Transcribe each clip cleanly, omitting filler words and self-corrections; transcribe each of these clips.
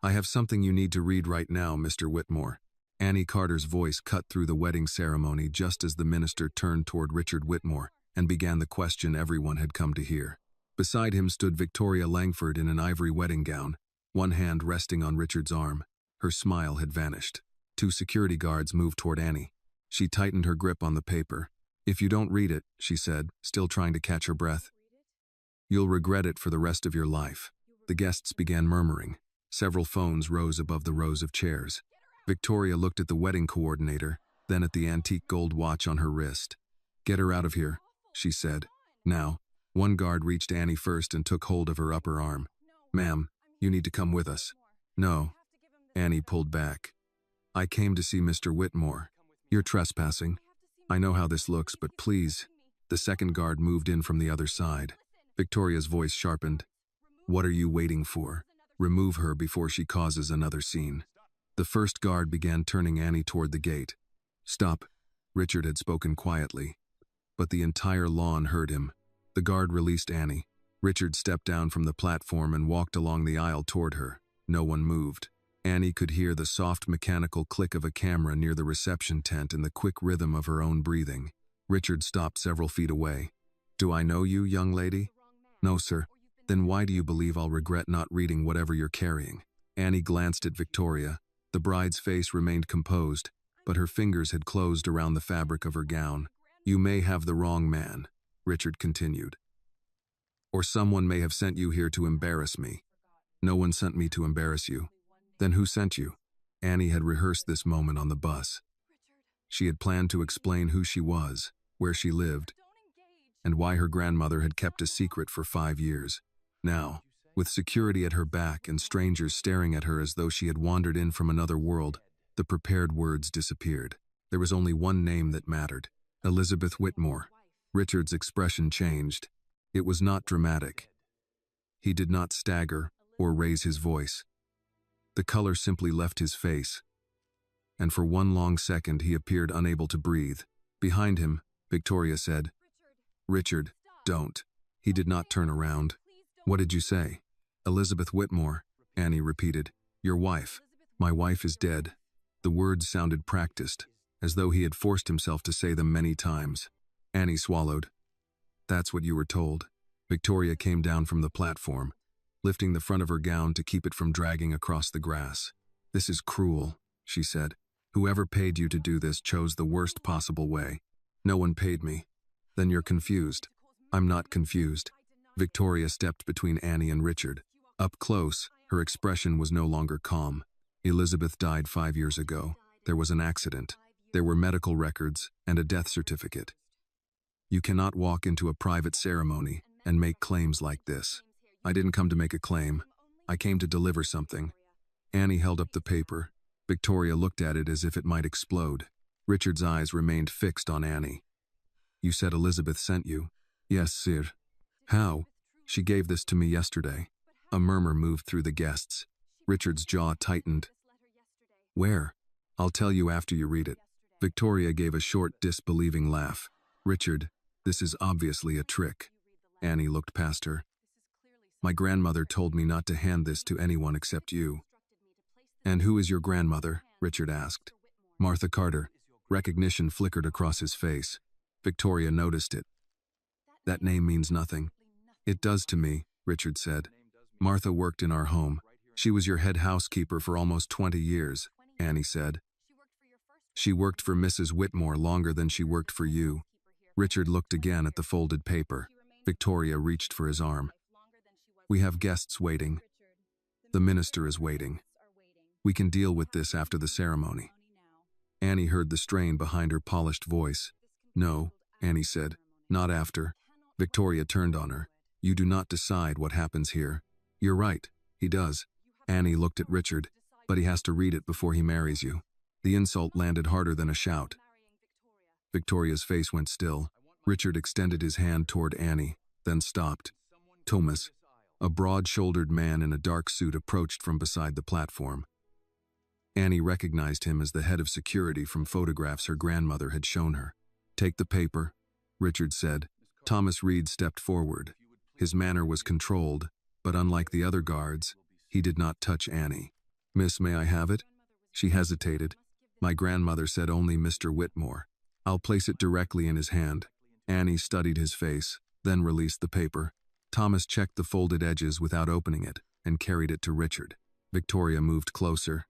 I have something you need to read right now, Mr. Whitmore. Annie Carter's voice cut through the wedding ceremony just as the minister turned toward Richard Whitmore and began the question everyone had come to hear. Beside him stood Victoria Langford in an ivory wedding gown, one hand resting on Richard's arm. Her smile had vanished. Two security guards moved toward Annie. She tightened her grip on the paper. "If you don't read it," she said, still trying to catch her breath, "you'll regret it for the rest of your life." The guests began murmuring. Several phones rose above the rows of chairs. Victoria looked at the wedding coordinator, then at the antique gold watch on her wrist. "Get her out of here," she said. "Now." One guard reached Annie first and took hold of her upper arm. "Ma'am, you need to come with us." "No." Annie pulled back. "I came to see Mr. Whitmore. You're trespassing. I know how this looks, but please." The second guard moved in from the other side. Victoria's voice sharpened. "What are you waiting for? Remove her before she causes another scene." The first guard began turning Annie toward the gate. "Stop," Richard had spoken quietly, but the entire lawn heard him. The guard released Annie. Richard stepped down from the platform and walked along the aisle toward her. No one moved. Annie could hear the soft mechanical click of a camera near the reception tent and the quick rhythm of her own breathing. Richard stopped several feet away. "Do I know you, young lady?" "No, sir." "Then why do you believe I'll regret not reading whatever you're carrying?" Annie glanced at Victoria. The bride's face remained composed, but her fingers had closed around the fabric of her gown. "You may have the wrong man," Richard continued. "Or someone may have sent you here to embarrass me." "No one sent me to embarrass you." "Then who sent you?" Annie had rehearsed this moment on the bus. She had planned to explain who she was, where she lived, and why her grandmother had kept a secret for 5 years. Now, with security at her back and strangers staring at her as though she had wandered in from another world, the prepared words disappeared. There was only one name that mattered: Elizabeth Whitmore. Richard's expression changed. It was not dramatic. He did not stagger or raise his voice. The color simply left his face, and for one long second he appeared unable to breathe. Behind him, Victoria said, "Richard, don't." He did not turn around. "What did you say?" "Elizabeth Whitmore," Annie repeated. "Your wife." "My wife is dead." The words sounded practiced, as though he had forced himself to say them many times. Annie swallowed. "That's what you were told." Victoria came down from the platform, lifting the front of her gown to keep it from dragging across the grass. "This is cruel," she said. "Whoever paid you to do this chose the worst possible way." "No one paid me." "Then you're confused." "I'm not confused." Victoria stepped between Annie and Richard. Up close, her expression was no longer calm. "Elizabeth died 5 years ago. There was an accident. There were medical records and a death certificate. You cannot walk into a private ceremony and make claims like this." "I didn't come to make a claim. I came to deliver something." Annie held up the paper. Victoria looked at it as if it might explode. Richard's eyes remained fixed on Annie. "You said Elizabeth sent you?" "Yes, sir." "How?" "She gave this to me yesterday." A murmur moved through the guests. Richard's jaw tightened. "Where?" "I'll tell you after you read it." Victoria gave a short, disbelieving laugh. "Richard, this is obviously a trick." Annie looked past her. "My grandmother told me not to hand this to anyone except you." "And who is your grandmother?" Richard asked. "Martha Carter." Recognition flickered across his face. Victoria noticed it. "That name means nothing." "It does to me," Richard said. "Martha worked in our home. She was your head housekeeper for almost 20 years, Annie said. She worked for Mrs. Whitmore longer than she worked for you." Richard looked again at the folded paper. Victoria reached for his arm. "We have guests waiting. The minister is waiting. We can deal with this after the ceremony." Annie heard the strain behind her polished voice. "No," Annie said, "not after." Victoria turned on her. "You do not decide what happens here." "You're right, he does." Annie looked at Richard. "But he has to read it before he marries you." The insult landed harder than a shout. Victoria's face went still. Richard extended his hand toward Annie, then stopped. Thomas, a broad-shouldered man in a dark suit, approached from beside the platform. Annie recognized him as the head of security from photographs her grandmother had shown her. "Take the paper," Richard said. Thomas Reed stepped forward. His manner was controlled, but unlike the other guards, he did not touch Annie. Miss, may I have it? She hesitated. My grandmother said only Mr. Whitmore. I'll place it directly in his hand. Annie studied his face, then released the paper. Thomas checked the folded edges without opening it and carried it to Richard. Victoria moved closer.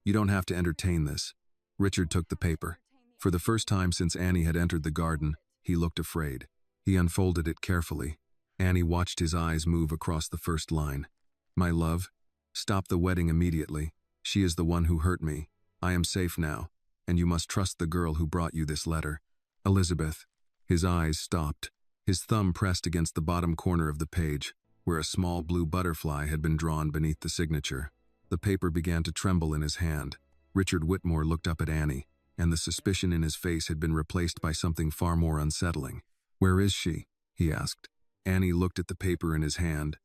You don't have to entertain this. Richard took the paper. For the first time since Annie had entered the garden, he looked afraid. He unfolded it carefully. Annie watched his eyes move across the first line. My love, stop the wedding immediately. She is the one who hurt me. I am safe now, and you must trust the girl who brought you this letter. Elizabeth. His eyes stopped. His thumb pressed against the bottom corner of the page, where a small blue butterfly had been drawn beneath the signature. The paper began to tremble in his hand. Richard Whitmore looked up at Annie, and the suspicion in his face had been replaced by something far more unsettling. Where is she? He asked. Annie looked at the paper in his hand,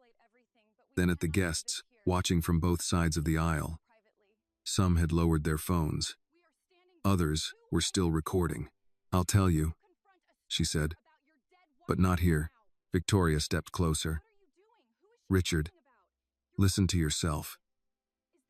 then at the guests, watching from both sides of the aisle. Some had lowered their phones. Others were still recording. I'll tell you, she said. But not here. Victoria stepped closer. Richard, listen to yourself.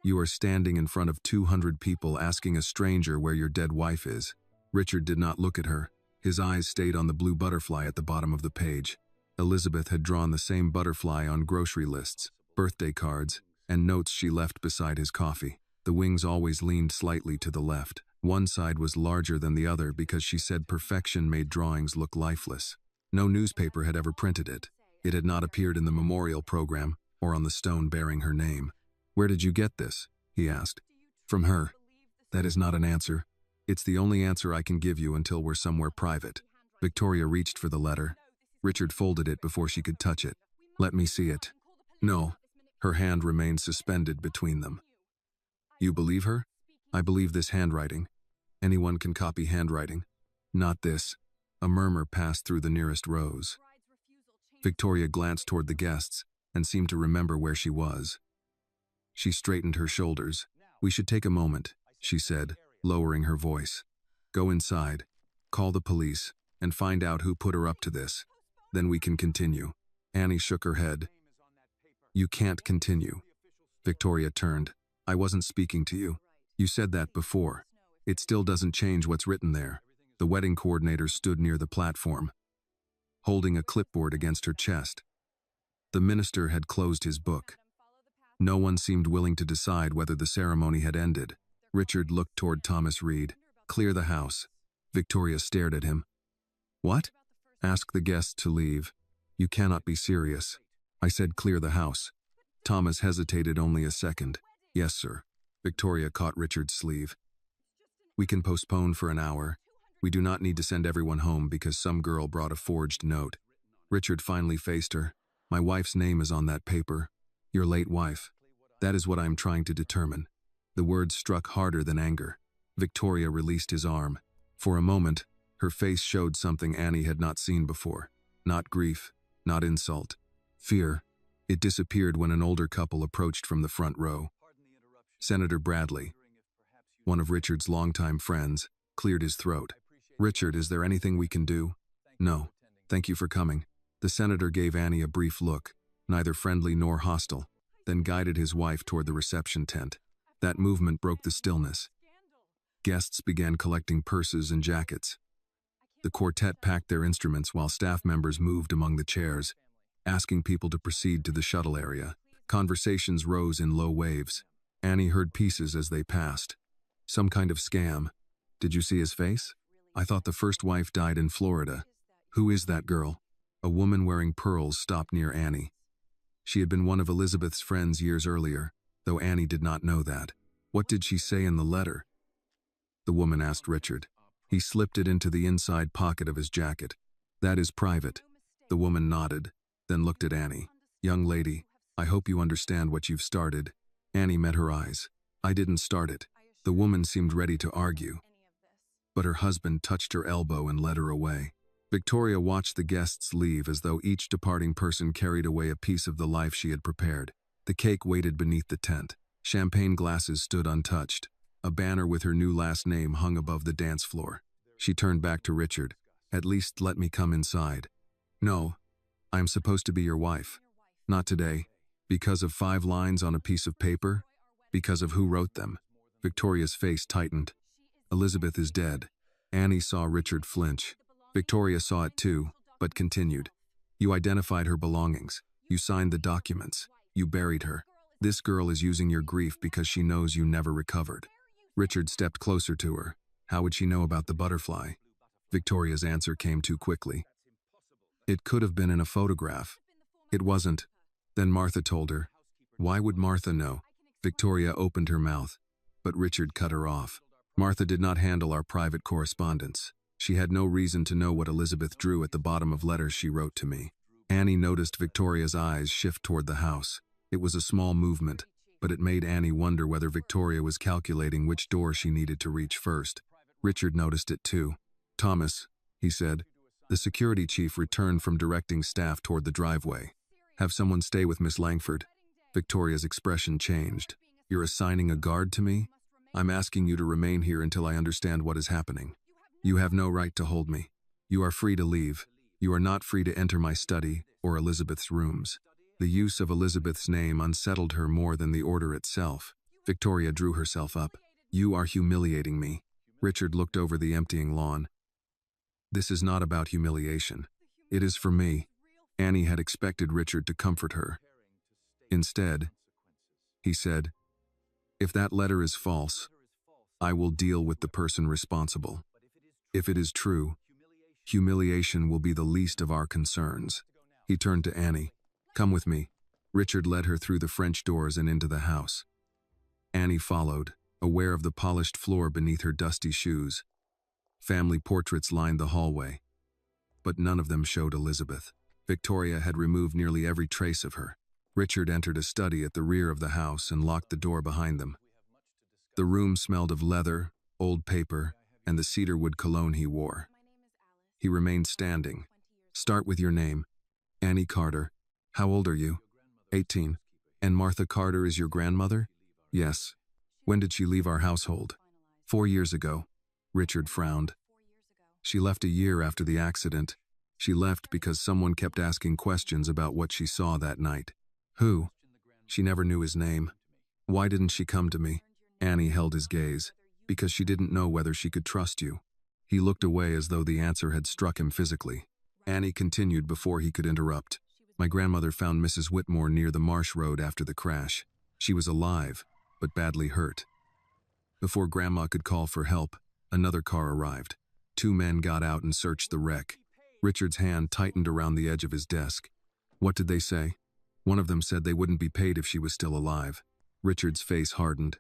You are standing in front of 200 people asking a stranger where your dead wife is. Richard did not look at her. His eyes stayed on the blue butterfly at the bottom of the page. Elizabeth had drawn the same butterfly on grocery lists, birthday cards, and notes she left beside his coffee. The wings always leaned slightly to the left. One side was larger than the other because she said perfection made drawings look lifeless. No newspaper had ever printed it. It had not appeared in the memorial program or on the stone bearing her name. Where did you get this? He asked. From her. That is not an answer. It's the only answer I can give you until we're somewhere private. Victoria reached for the letter. Richard folded it before she could touch it. Let me see it. No. Her hand remained suspended between them. You believe her? I believe this handwriting. Anyone can copy handwriting. Not this. A murmur passed through the nearest rows. Victoria glanced toward the guests and seemed to remember where she was. She straightened her shoulders. We should take a moment, she said, lowering her voice. Go inside, call the police, and find out who put her up to this. Then we can continue. Annie shook her head. You can't continue. Victoria turned. I wasn't speaking to you. You said that before. It still doesn't change what's written there. The wedding coordinator stood near the platform, holding a clipboard against her chest. The minister had closed his book. No one seemed willing to decide whether the ceremony had ended. Richard looked toward Thomas Reed. Clear the house. Victoria stared at him. What? Ask the guests to leave. You cannot be serious. I said clear the house. Thomas hesitated only a second. Yes, sir. Victoria caught Richard's sleeve. We can postpone for an hour. We do not need to send everyone home because some girl brought a forged note. Richard finally faced her. My wife's name is on that paper. Your late wife. That is what I am trying to determine. The words struck harder than anger. Victoria released his arm. For a moment, her face showed something Annie had not seen before. Not grief, not insult. Fear. It disappeared when an older couple approached from the front row. Senator Bradley, one of Richard's longtime friends, cleared his throat. Richard, is there anything we can do? No. Thank you for coming. The senator gave Annie a brief look, neither friendly nor hostile, then guided his wife toward the reception tent. That movement broke the stillness. Guests began collecting purses and jackets. The quartet packed their instruments while staff members moved among the chairs, asking people to proceed to the shuttle area. Conversations rose in low waves. Annie heard pieces as they passed. Some kind of scam. Did you see his face? I thought the first wife died in Florida. Who is that girl? A woman wearing pearls stopped near Annie. She had been one of Elizabeth's friends years earlier, though Annie did not know that. What did she say in the letter? The woman asked Richard. He slipped it into the inside pocket of his jacket. That is private. The woman nodded, then looked at Annie. Young lady, I hope you understand what you've started. Annie met her eyes. I didn't start it. The woman seemed ready to argue, but her husband touched her elbow and led her away. Victoria watched the guests leave as though each departing person carried away a piece of the life she had prepared. The cake waited beneath the tent. Champagne glasses stood untouched. A banner with her new last name hung above the dance floor. She turned back to Richard. At least let me come inside. No, I am supposed to be your wife. Not today. Because of 5 lines on a piece of paper? Because of who wrote them. Victoria's face tightened. Elizabeth is dead. Annie saw Richard flinch. Victoria saw it too, but continued. You identified her belongings. You signed the documents. You buried her. This girl is using your grief because she knows you never recovered. Richard stepped closer to her. How would she know about the butterfly? Victoria's answer came too quickly. It could have been in a photograph. It wasn't. Then Martha told her. Why would Martha know? Victoria opened her mouth, but Richard cut her off. Martha did not handle our private correspondence. She had no reason to know what Elizabeth drew at the bottom of letters she wrote to me. Annie noticed Victoria's eyes shift toward the house. It was a small movement, but it made Annie wonder whether Victoria was calculating which door she needed to reach first. Richard noticed it too. Thomas, he said. The security chief returned from directing staff toward the driveway. Have someone stay with Miss Langford. Victoria's expression changed. You're assigning a guard to me? I'm asking you to remain here until I understand what is happening. You have no right to hold me. You are free to leave. You are not free to enter my study or Elizabeth's rooms. The use of Elizabeth's name unsettled her more than the order itself. Victoria drew herself up. You are humiliating me. Richard looked over the emptying lawn. This is not about humiliation. It is for me. Annie had expected Richard to comfort her. Instead, he said, if that letter is false, I will deal with the person responsible. If it is true, humiliation will be the least of our concerns. He turned to Annie. Come with me. Richard led her through the French doors and into the house. Annie followed, aware of the polished floor beneath her dusty shoes. Family portraits lined the hallway, but none of them showed Elizabeth. Victoria had removed nearly every trace of her. Richard entered a study at the rear of the house and locked the door behind them. The room smelled of leather, old paper, and the cedarwood cologne he wore. He remained standing. Start with your name. Annie Carter. How old are you? 18. And Martha Carter is your grandmother? Yes. When did she leave our household? 4 years ago. Richard frowned. She left a year after the accident. She left because someone kept asking questions about what she saw that night. Who? She never knew his name. Why didn't she come to me? Annie held his gaze. Because she didn't know whether she could trust you. He looked away as though the answer had struck him physically. Annie continued before he could interrupt. My grandmother found Mrs. Whitmore near the Marsh Road after the crash. She was alive, but badly hurt. Before Grandma could call for help, another car arrived. 2 men got out and searched the wreck. Richard's hand tightened around the edge of his desk. What did they say? One of them said they wouldn't be paid if she was still alive. Richard's face hardened.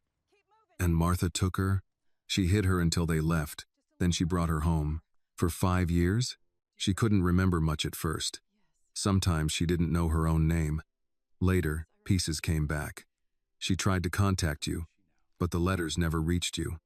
And Martha took her? She hid her until they left. Then she brought her home. For 5 years? She couldn't remember much at first. Sometimes she didn't know her own name. Later, pieces came back. She tried to contact you, but the letters never reached you.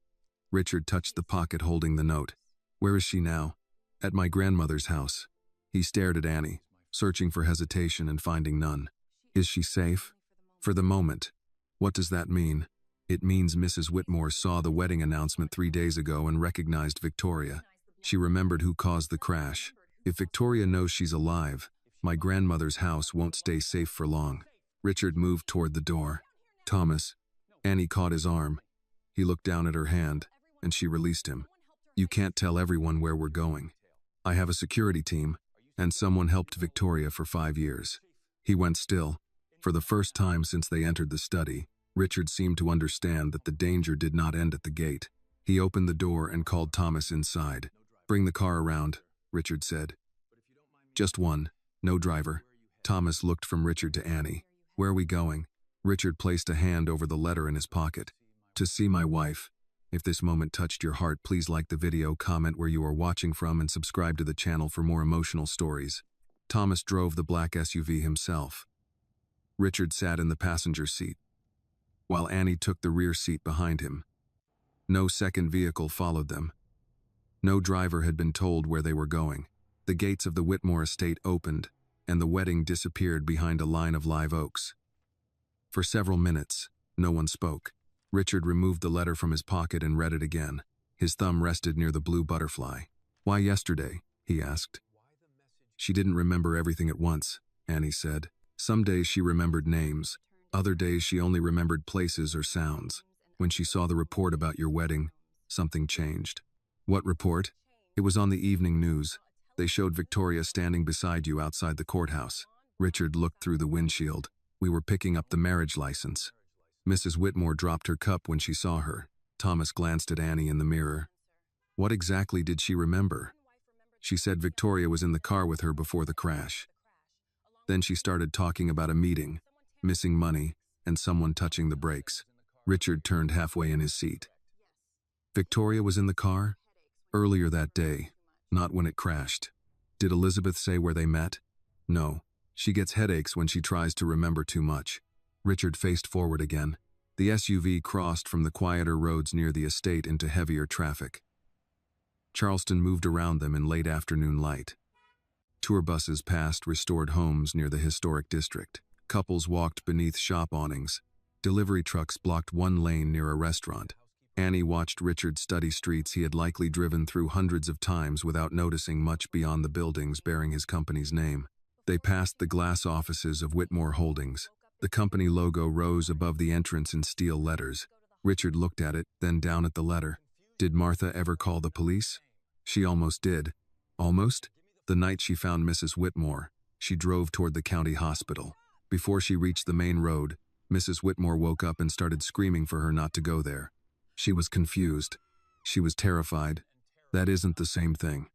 Richard touched the pocket holding the note. Where is she now? At my grandmother's house. He stared at Annie, searching for hesitation and finding none. Is she safe? For the moment. What does that mean? It means Mrs. Whitmore saw the wedding announcement 3 days ago and recognized Victoria. She remembered who caused the crash. If Victoria knows she's alive, my grandmother's house won't stay safe for long. Richard moved toward the door. Thomas. Annie caught his arm. He looked down at her hand, and she released him. You can't tell everyone where we're going. I have a security team, and someone helped Victoria for 5 years. He went still. For the first time since they entered the study, Richard seemed to understand that the danger did not end at the gate. He opened the door and called Thomas inside. Bring the car around, Richard said. Just one, no driver. Thomas looked from Richard to Annie. Where are we going? Richard placed a hand over the letter in his pocket. To see my wife. If this moment touched your heart, please like the video, comment where you are watching from, and subscribe to the channel for more emotional stories. Thomas drove the black SUV himself. Richard sat in the passenger seat, while Annie took the rear seat behind him. No second vehicle followed them. No driver had been told where they were going. The gates of the Whitmore estate opened, and the wedding disappeared behind a line of live oaks. For several minutes, no one spoke. Richard removed the letter from his pocket and read it again. His thumb rested near the blue butterfly. Why yesterday? He asked. She didn't remember everything at once, Annie said. Some days she remembered names, Other days she only remembered places or sounds. When she saw the report about your wedding, something changed. What report? It was on the evening news. They showed Victoria standing beside you outside the courthouse. Richard looked through the windshield. We were picking up the marriage license. Mrs. Whitmore dropped her cup when she saw her. Thomas glanced at Annie in the mirror. What exactly did she remember? She said Victoria was in the car with her before the crash. Then she started talking about a meeting, missing money, and someone touching the brakes. Richard turned halfway in his seat. Victoria was in the car? Earlier that day, not when it crashed. Did Elizabeth say where they met? No. She gets headaches when she tries to remember too much. Richard faced forward again. The SUV crossed from the quieter roads near the estate into heavier traffic. Charleston moved around them in late afternoon light. Tour buses passed restored homes near the historic district. Couples walked beneath shop awnings. Delivery trucks blocked one lane near a restaurant. Annie watched Richard study streets he had likely driven through hundreds of times without noticing much beyond the buildings bearing his company's name. They passed the glass offices of Whitmore Holdings. The company logo rose above the entrance in steel letters. Richard looked at it, then down at the letter. Did Martha ever call the police? She almost did. Almost? The night she found Mrs. Whitmore, she drove toward the county hospital. Before she reached the main road, Mrs. Whitmore woke up and started screaming for her not to go there. She was confused. She was terrified. That isn't the same thing.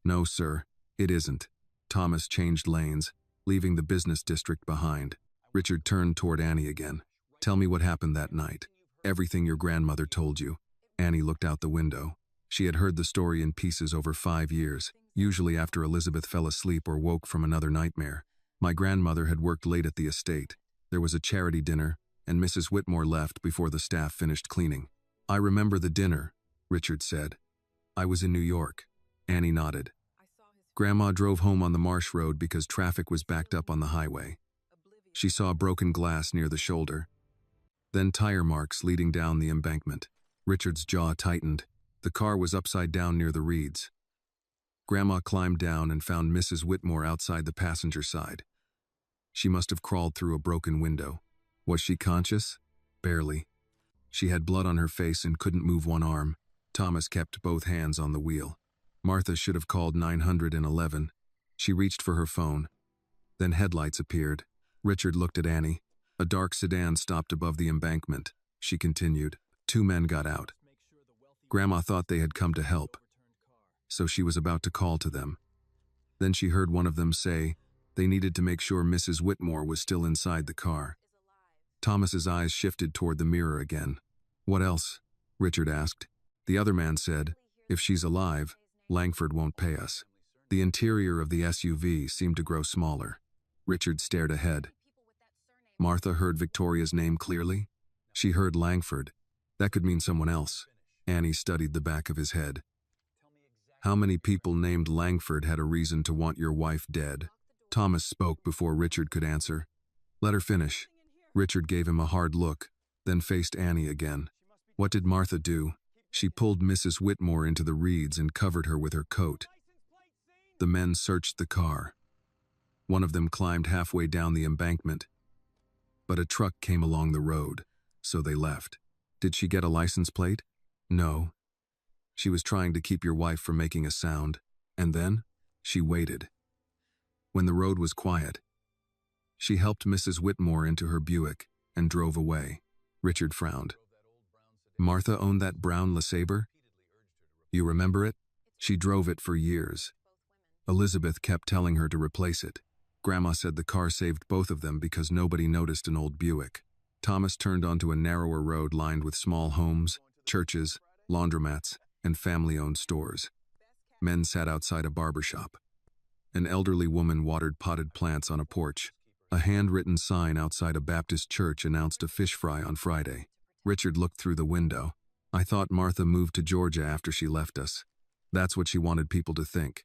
No, sir, it isn't. Thomas changed lanes, leaving the business district behind. Richard turned toward Annie again. Tell me what happened that night. Everything your grandmother told you. Annie looked out the window. She had heard the story in pieces over 5 years, usually after Elizabeth fell asleep or woke from another nightmare. My grandmother had worked late at the estate. There was a charity dinner, and Mrs. Whitmore left before the staff finished cleaning. I remember the dinner, Richard said. I was in New York. Annie nodded. Grandma drove home on the Marsh Road because traffic was backed up on the highway. She saw broken glass near the shoulder, then tire marks leading down the embankment. Richard's jaw tightened. The car was upside down near the reeds. Grandma climbed down and found Mrs. Whitmore outside the passenger side. She must have crawled through a broken window. Was she conscious? Barely. She had blood on her face and couldn't move one arm. Thomas kept both hands on the wheel. Martha should have called 911. She reached for her phone. Then headlights appeared. Richard looked at Annie. A dark sedan stopped above the embankment. She continued. 2 men got out. Grandma thought they had come to help, so she was about to call to them. Then she heard one of them say they needed to make sure Mrs. Whitmore was still inside the car. Thomas's eyes shifted toward the mirror again. What else? Richard asked. The other man said, if she's alive, Langford won't pay us. The interior of the SUV seemed to grow smaller. Richard stared ahead. Martha heard Victoria's name clearly. She heard Langford. That could mean someone else. Annie studied the back of his head. How many people named Langford had a reason to want your wife dead? Thomas spoke before Richard could answer. Let her finish. Richard gave him a hard look, then faced Annie again. What did Martha do? She pulled Mrs. Whitmore into the reeds and covered her with her coat. The men searched the car. One of them climbed halfway down the embankment, but a truck came along the road, so they left. Did she get a license plate? No. She was trying to keep your wife from making a sound, and then she waited. When the road was quiet, she helped Mrs. Whitmore into her Buick and drove away. Richard frowned. Martha owned that brown LeSabre? You remember it? She drove it for years. Elizabeth kept telling her to replace it. Grandma said the car saved both of them because nobody noticed an old Buick. Thomas turned onto a narrower road lined with small homes, churches, laundromats, and family-owned stores. Men sat outside a barber shop. An elderly woman watered potted plants on a porch. A handwritten sign outside a Baptist church announced a fish fry on Friday. Richard looked through the window. I thought Martha moved to Georgia after she left us. That's what she wanted people to think.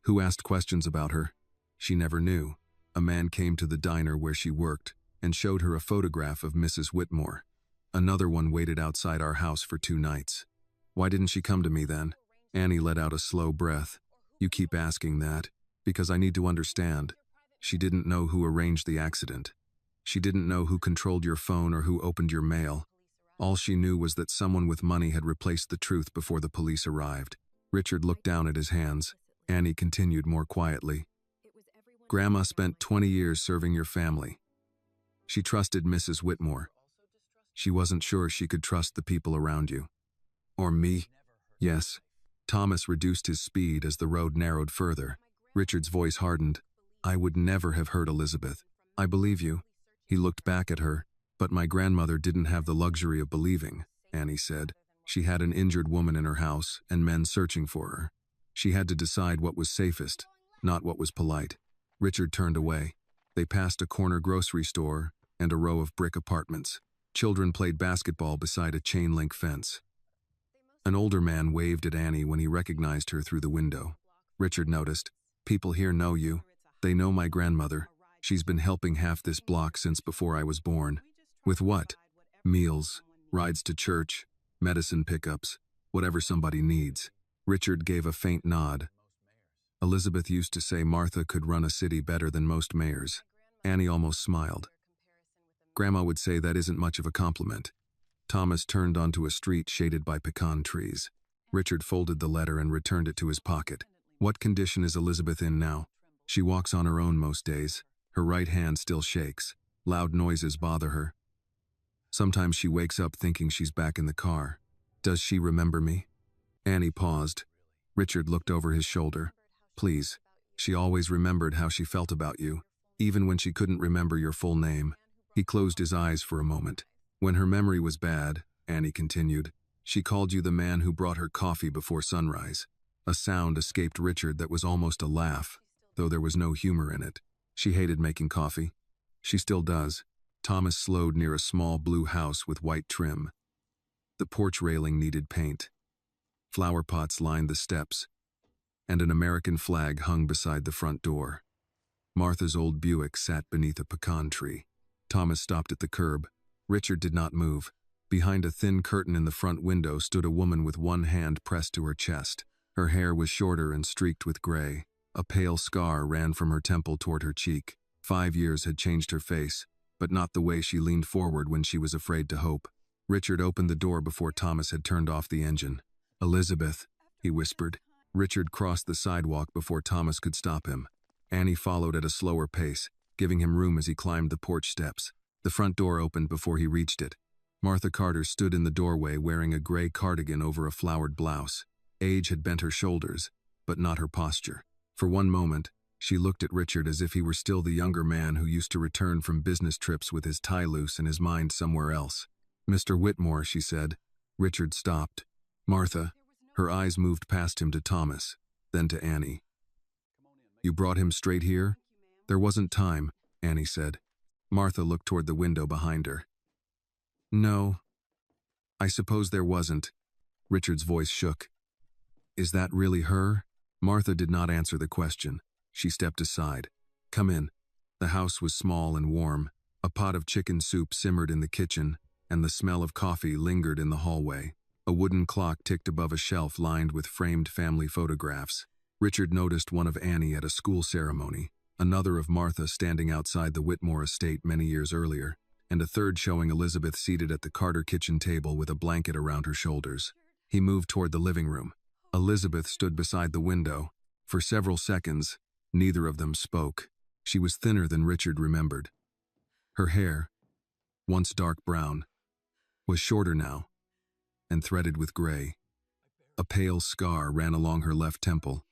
Who asked questions about her? She never knew. A man came to the diner where she worked and showed her a photograph of Mrs. Whitmore. Another one waited outside our house for 2 nights. Why didn't she come to me then? Annie let out a slow breath. You keep asking that, because I need to understand. She didn't know who arranged the accident. She didn't know who controlled your phone or who opened your mail. All she knew was that someone with money had replaced the truth before the police arrived. Richard looked down at his hands. Annie continued more quietly. Grandma spent 20 years serving your family. She trusted Mrs. Whitmore. She wasn't sure she could trust the people around you. Or me? Yes. Thomas reduced his speed as the road narrowed further. Richard's voice hardened. I would never have hurt Elizabeth. I believe you. He looked back at her. But my grandmother didn't have the luxury of believing, Annie said. She had an injured woman in her house and men searching for her. She had to decide what was safest, not what was polite. Richard turned away. They passed a corner grocery store and a row of brick apartments. Children played basketball beside a chain-link fence. An older man waved at Annie when he recognized her through the window. Richard noticed, people here know you. They know my grandmother. She's been helping half this block since before I was born. With what? Meals, rides to church, medicine pickups, whatever somebody needs. Richard gave a faint nod. Elizabeth used to say Martha could run a city better than most mayors. Annie almost smiled. Grandma would say that isn't much of a compliment. Thomas turned onto a street shaded by pecan trees. Richard folded the letter and returned it to his pocket. What condition is Elizabeth in now? She walks on her own most days. Her right hand still shakes. Loud noises bother her. Sometimes she wakes up thinking she's back in the car. Does she remember me? Annie paused. Richard looked over his shoulder. Please. She always remembered how she felt about you, even when she couldn't remember your full name. He closed his eyes for a moment. When her memory was bad, Annie continued, she called you the man who brought her coffee before sunrise. A sound escaped Richard that was almost a laugh, though there was no humor in it. She hated making coffee. She still does. Thomas slowed near a small blue house with white trim. The porch railing needed paint. Flower pots lined the steps, and an American flag hung beside the front door. Martha's old Buick sat beneath a pecan tree. Thomas stopped at the curb. Richard did not move. Behind a thin curtain in the front window stood a woman with one hand pressed to her chest. Her hair was shorter and streaked with gray. A pale scar ran from her temple toward her cheek. 5 years had changed her face, but not the way she leaned forward when she was afraid to hope. Richard opened the door before Thomas had turned off the engine. Elizabeth, he whispered. Richard crossed the sidewalk before Thomas could stop him. Annie followed at a slower pace, giving him room as he climbed the porch steps. The front door opened before he reached it. Martha Carter stood in the doorway wearing a gray cardigan over a flowered blouse. Age had bent her shoulders, but not her posture. For one moment, she looked at Richard as if he were still the younger man who used to return from business trips with his tie loose and his mind somewhere else. Mr. Whitmore, she said. Richard stopped. Martha. Her eyes moved past him to Thomas, then to Annie. You brought him straight here? There wasn't time, Annie said. Martha looked toward the window behind her. No. I suppose there wasn't. Richard's voice shook. Is that really her? Martha did not answer the question. She stepped aside. Come in. The house was small and warm. A pot of chicken soup simmered in the kitchen, and the smell of coffee lingered in the hallway. A wooden clock ticked above a shelf lined with framed family photographs. Richard noticed one of Annie at a school ceremony, another of Martha standing outside the Whitmore estate many years earlier, and a third showing Elizabeth seated at the Carter kitchen table with a blanket around her shoulders. He moved toward the living room. Elizabeth stood beside the window. For several seconds, neither of them spoke. She was thinner than Richard remembered. Her hair, once dark brown, was shorter now, and threaded with gray. A pale scar ran along her left temple,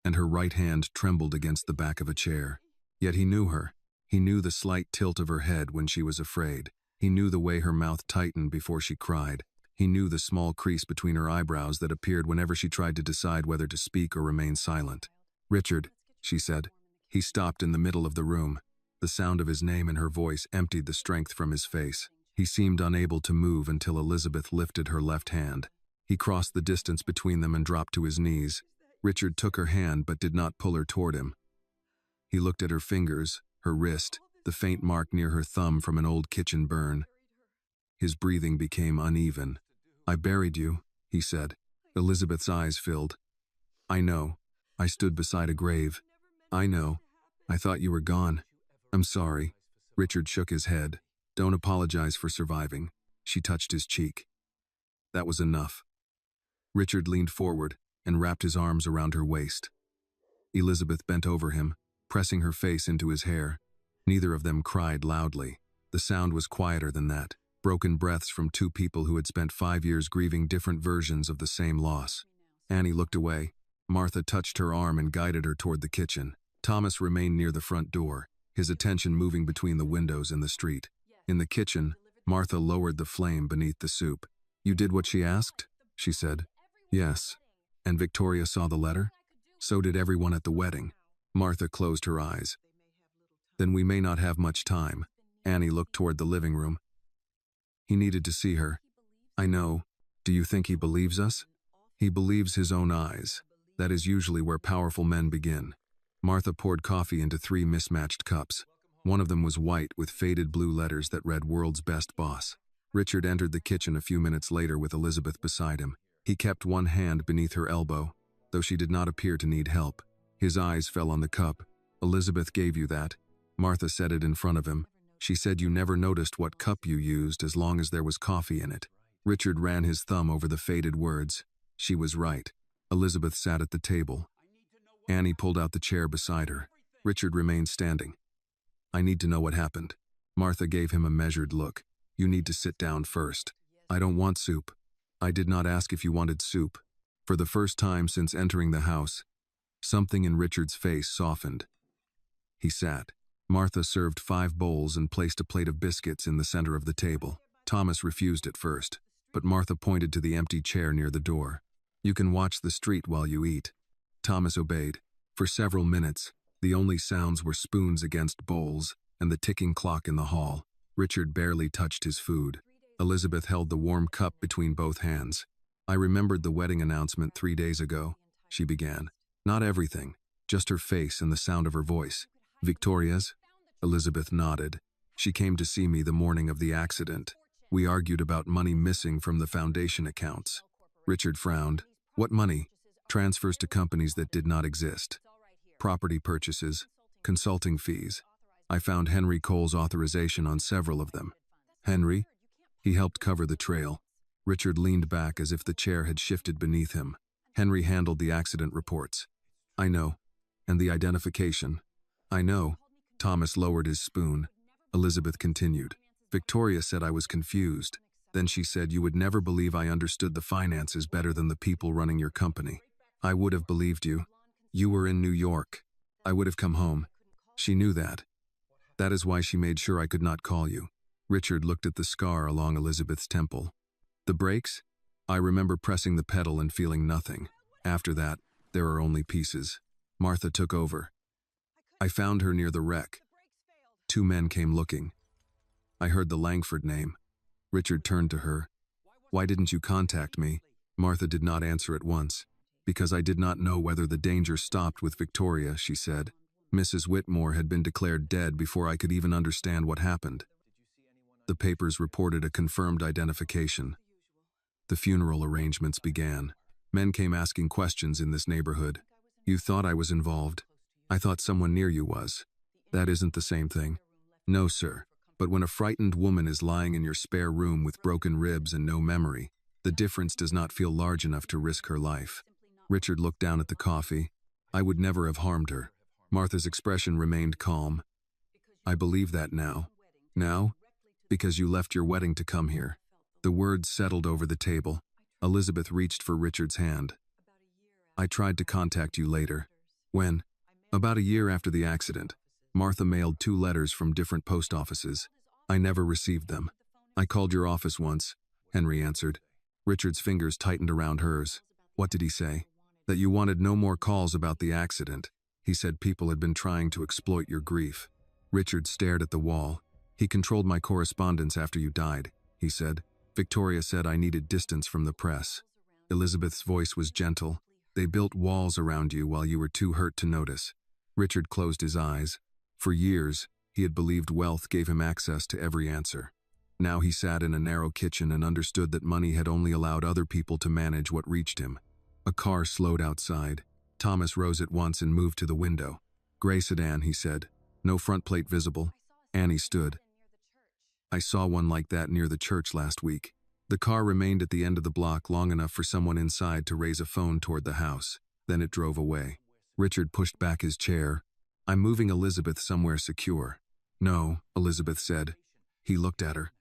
and her right hand trembled against the back of a chair. Yet he knew her. He knew the slight tilt of her head when she was afraid. He knew the way her mouth tightened before she cried. He knew the small crease between her eyebrows that appeared whenever she tried to decide whether to speak or remain silent. Richard, she said. He stopped in the middle of the room. The sound of his name and her voice emptied the strength from his face. He seemed unable to move until Elizabeth lifted her left hand. He crossed the distance between them and dropped to his knees. Richard took her hand but did not pull her toward him. He looked at her fingers, her wrist, the faint mark near her thumb from an old kitchen burn. His breathing became uneven. I buried you, he said. Elizabeth's eyes filled. I know. I stood beside a grave. I know. I thought you were gone. I'm sorry. Richard shook his head. Don't apologize for surviving. She touched his cheek. That was enough. Richard leaned forward and wrapped his arms around her waist. Elizabeth bent over him, pressing her face into his hair. Neither of them cried loudly. The sound was quieter than that, broken breaths from two people who had spent 5 years grieving different versions of the same loss. Annie looked away. Martha touched her arm and guided her toward the kitchen. Thomas remained near the front door, his attention moving between the windows and the street. In the kitchen, Martha lowered the flame beneath the soup. You did what she asked? She said. Yes. And Victoria saw the letter? So did everyone at the wedding. Martha closed her eyes. Then we may not have much time. Annie looked toward the living room. He needed to see her. I know. Do you think he believes us? He believes his own eyes. That is usually where powerful men begin. Martha poured coffee into 3 mismatched cups. One of them was white with faded blue letters that read World's Best Boss. Richard entered the kitchen a few minutes later with Elizabeth beside him. He kept one hand beneath her elbow, though she did not appear to need help. His eyes fell on the cup. Elizabeth gave you that. Martha said it in front of him. She said you never noticed what cup you used as long as there was coffee in it. Richard ran his thumb over the faded words. She was right. Elizabeth sat at the table. Annie pulled out the chair beside her. Richard remained standing. I need to know what happened. Martha gave him a measured look. You need to sit down first. I don't want soup. I did not ask if you wanted soup. For the first time since entering the house, something in Richard's face softened. He sat. Martha served 5 bowls and placed a plate of biscuits in the center of the table. Thomas refused at first, but Martha pointed to the empty chair near the door. You can watch the street while you eat. Thomas obeyed. For several minutes, the only sounds were spoons against bowls and the ticking clock in the hall. Richard barely touched his food. Elizabeth held the warm cup between both hands. I remembered the wedding announcement 3 days ago, she began. Not everything, just her face and the sound of her voice. Victoria's? Elizabeth nodded. She came to see me the morning of the accident. We argued about money missing from the foundation accounts. Richard frowned. What money? Transfers to companies that did not exist. Property purchases, consulting fees. I found Henry Cole's authorization on several of them. Henry? He helped cover the trail. Richard leaned back as if the chair had shifted beneath him. Henry handled the accident reports. I know. And the identification. I know. Thomas lowered his spoon. Elizabeth continued. Victoria said I was confused. Then she said you would never believe I understood the finances better than the people running your company. I would have believed you. You were in New York. I would have come home. She knew that. That is why she made sure I could not call you. Richard looked at the scar along Elizabeth's temple. The brakes? I remember pressing the pedal and feeling nothing. After that, there are only pieces. Martha took over. I found her near the wreck. 2 men came looking. I heard the Langford name. Richard turned to her. Why didn't you contact me? Martha did not answer at once. Because I did not know whether the danger stopped with Victoria, she said. Mrs. Whitmore had been declared dead before I could even understand what happened. The papers reported a confirmed identification. The funeral arrangements began. Men came asking questions in this neighborhood. You thought I was involved. I thought someone near you was. That isn't the same thing. No, sir. But when a frightened woman is lying in your spare room with broken ribs and no memory, the difference does not feel large enough to risk her life. Richard looked down at the coffee. I would never have harmed her. Martha's expression remained calm. I believe that now. Now? Because you left your wedding to come here. The words settled over the table. Elizabeth reached for Richard's hand. I tried to contact you later. When? About a year after the accident. Martha mailed 2 letters from different post offices. I never received them. I called your office once, Henry answered. Richard's fingers tightened around hers. What did he say? That you wanted no more calls about the accident. He said people had been trying to exploit your grief. Richard stared at the wall. He controlled my correspondence after you died, he said. Victoria said I needed distance from the press. Elizabeth's voice was gentle. They built walls around you while you were too hurt to notice. Richard closed his eyes. For years, he had believed wealth gave him access to every answer. Now he sat in a narrow kitchen and understood that money had only allowed other people to manage what reached him. A car slowed outside. Thomas rose at once and moved to the window. Gray sedan, he said. No front plate visible. Annie stood. I saw one like that near the church last week. The car remained at the end of the block long enough for someone inside to raise a phone toward the house. Then it drove away. Richard pushed back his chair. I'm moving Elizabeth somewhere secure. No, Elizabeth said. He looked at her.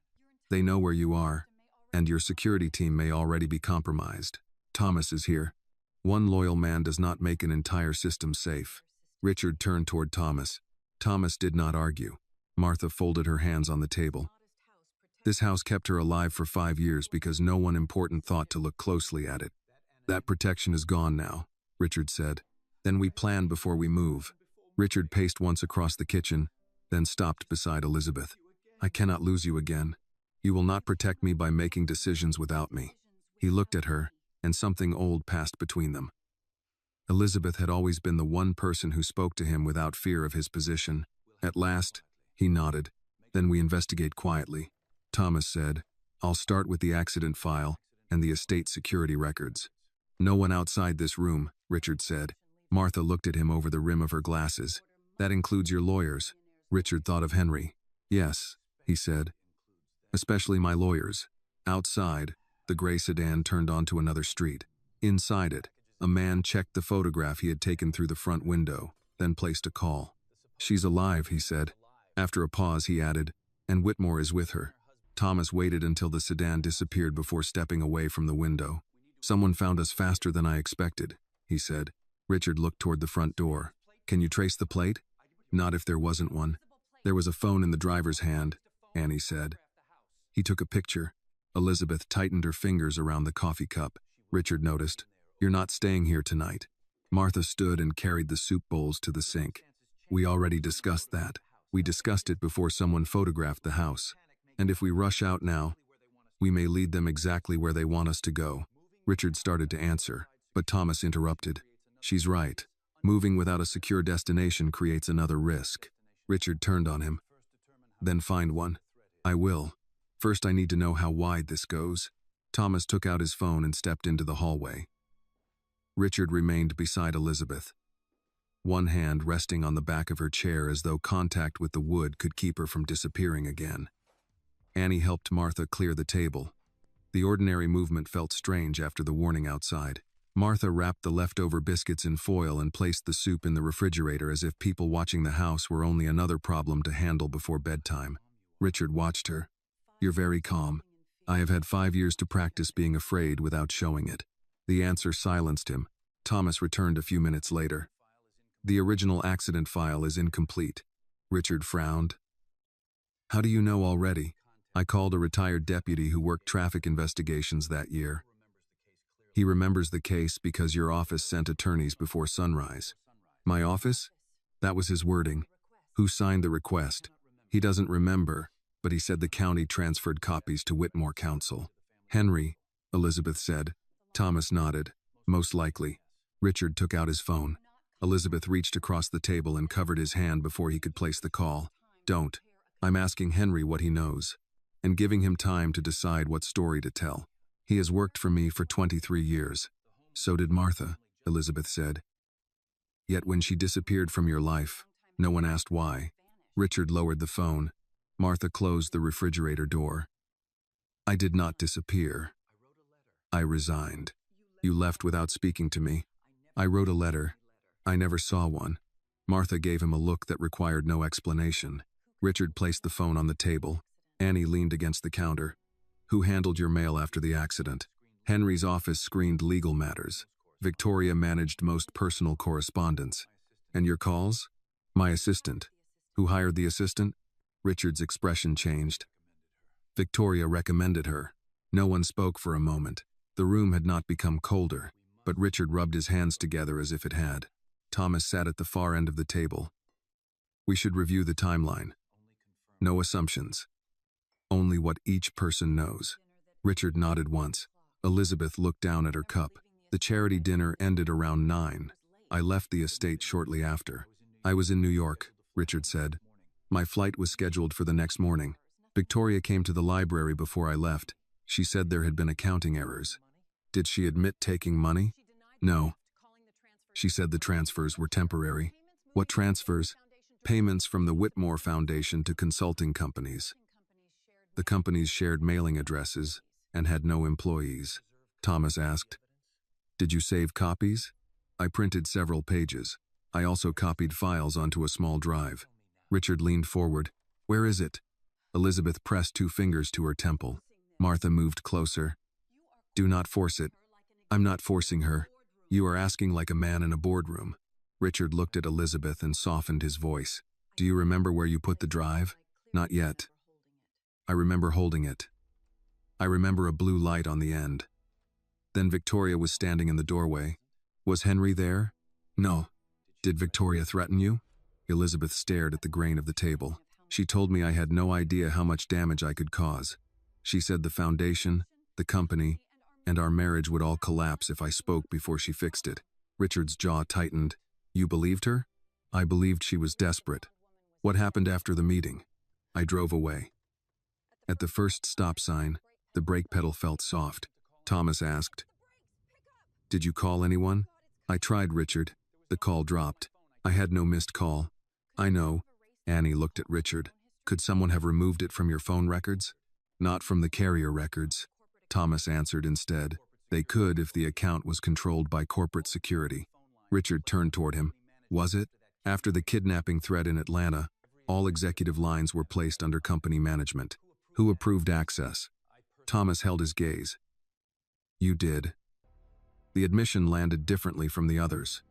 They know where you are, and your security team may already be compromised. Thomas is here. One loyal man does not make an entire system safe. Richard turned toward Thomas. Thomas did not argue. Martha folded her hands on the table. This house kept her alive for 5 years because no one important thought to look closely at it. That protection is gone now, Richard said. Then we plan before we move. Richard paced once across the kitchen, then stopped beside Elizabeth. I cannot lose you again. You will not protect me by making decisions without me. He looked at her, and something old passed between them. Elizabeth had always been the one person who spoke to him without fear of his position. At last, he nodded. Then we investigate quietly. Thomas said, I'll start with the accident file and the estate security records. No one outside this room, Richard said. Martha looked at him over the rim of her glasses. That includes your lawyers. Richard thought of Henry. Yes, he said. Especially my lawyers. Outside, the gray sedan turned onto another street. Inside it, a man checked the photograph he had taken through the front window, then placed a call. She's alive, he said. After a pause, he added, and Whitmore is with her. Thomas waited until the sedan disappeared before stepping away from the window. Someone found us faster than I expected, he said. Richard looked toward the front door. Can you trace the plate? Not if there wasn't one. There was a phone in the driver's hand, Annie said. He took a picture. Elizabeth tightened her fingers around the coffee cup. Richard noticed. You're not staying here tonight. Martha stood and carried the soup bowls to the sink. We already discussed that. We discussed it before someone photographed the house. And if we rush out now, we may lead them exactly where they want us to go. Richard started to answer, but Thomas interrupted. She's right. Moving without a secure destination creates another risk. Richard turned on him. Then find one. I will. First, I need to know how wide this goes. Thomas took out his phone and stepped into the hallway. Richard remained beside Elizabeth, one hand resting on the back of her chair as though contact with the wood could keep her from disappearing again. Annie helped Martha clear the table. The ordinary movement felt strange after the warning outside. Martha wrapped the leftover biscuits in foil and placed the soup in the refrigerator as if people watching the house were only another problem to handle before bedtime. Richard watched her. You're very calm. I have had 5 years to practice being afraid without showing it. The answer silenced him. Thomas returned a few minutes later. The original accident file is incomplete. Richard frowned. How do you know already? I called a retired deputy who worked traffic investigations that year. He remembers the case because your office sent attorneys before sunrise. My office? That was his wording. Who signed the request? He doesn't remember, but he said the county transferred copies to Whitmore Council. Henry, Elizabeth said. Thomas nodded. Most likely. Richard took out his phone. Elizabeth reached across the table and covered his hand before he could place the call. Don't. I'm asking Henry what he knows, and giving him time to decide what story to tell. He has worked for me for 23 years. So did Martha, Elizabeth said. Yet when she disappeared from your life, no one asked why. Richard lowered the phone. Martha closed the refrigerator door. I did not disappear. I resigned. You left without speaking to me. I wrote a letter. I never saw one. Martha gave him a look that required no explanation. Richard placed the phone on the table. Annie leaned against the counter. Who handled your mail after the accident? Henry's office screened legal matters. Victoria managed most personal correspondence. And your calls? My assistant. Who hired the assistant? Richard's expression changed. Victoria recommended her. No one spoke for a moment. The room had not become colder, but Richard rubbed his hands together as if it had. Thomas sat at the far end of the table. We should review the timeline. No assumptions. Only what each person knows. Richard nodded once. Elizabeth looked down at her cup. The charity dinner ended around 9. I left the estate shortly after. I was in New York, Richard said. My flight was scheduled for the next morning. Victoria came to the library before I left. She said there had been accounting errors. Did she admit taking money? No. She said the transfers were temporary. What transfers? Payments from the Whitmore Foundation to consulting companies. The companies shared mailing addresses and had no employees. Thomas asked, "Did you save copies?" "I printed several pages. I also copied files onto a small drive." Richard leaned forward. "Where is it?" Elizabeth pressed 2 fingers to her temple. Martha moved closer. "Do not force it." "I'm not forcing her. You are asking like a man in a boardroom." Richard looked at Elizabeth and softened his voice. "Do you remember where you put the drive?" "Not yet." "I remember holding it. I remember a blue light on the end." Then Victoria was standing in the doorway. "Was Henry there?" "No." "Did Victoria threaten you?" Elizabeth stared at the grain of the table. "She told me I had no idea how much damage I could cause. She said the foundation, the company, and our marriage would all collapse if I spoke before she fixed it." Richard's jaw tightened. "You believed her?" "I believed she was desperate." "What happened after the meeting?" "I drove away." At the first stop sign, the brake pedal felt soft. Thomas asked, "Did you call anyone?" "I tried, Richard. The call dropped. I had no missed call." "I know." Annie looked at Richard. "Could someone have removed it from your phone records?" "Not from the carrier records." Thomas answered instead. "They could if the account was controlled by corporate security." Richard turned toward him. "Was it?" "After the kidnapping threat in Atlanta, all executive lines were placed under company management." "Who approved access?" Thomas held his gaze. "You did." The admission landed differently from the others.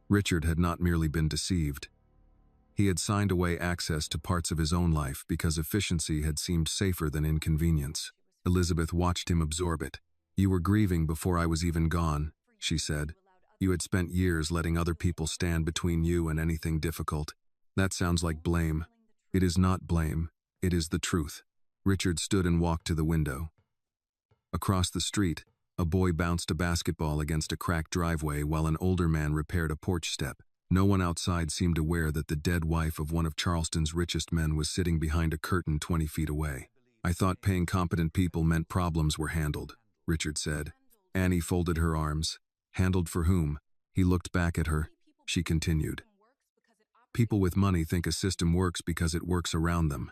Richard had not merely been deceived. He had signed away access to parts of his own life because efficiency had seemed safer than inconvenience. Elizabeth watched him absorb it. "You were grieving before I was even gone," she said. "You had spent years letting other people stand between you and anything difficult. That sounds like blame." "It is not blame. It is the truth." Richard stood and walked to the window. Across the street, a boy bounced a basketball against a cracked driveway while an older man repaired a porch step. No one outside seemed aware that the dead wife of one of Charleston's richest men was sitting behind a curtain 20 feet away. "I thought paying competent people meant problems were handled," Richard said. Annie folded her arms. "Handled for whom?" He looked back at her. She continued. "People with money think a system works because it works around them.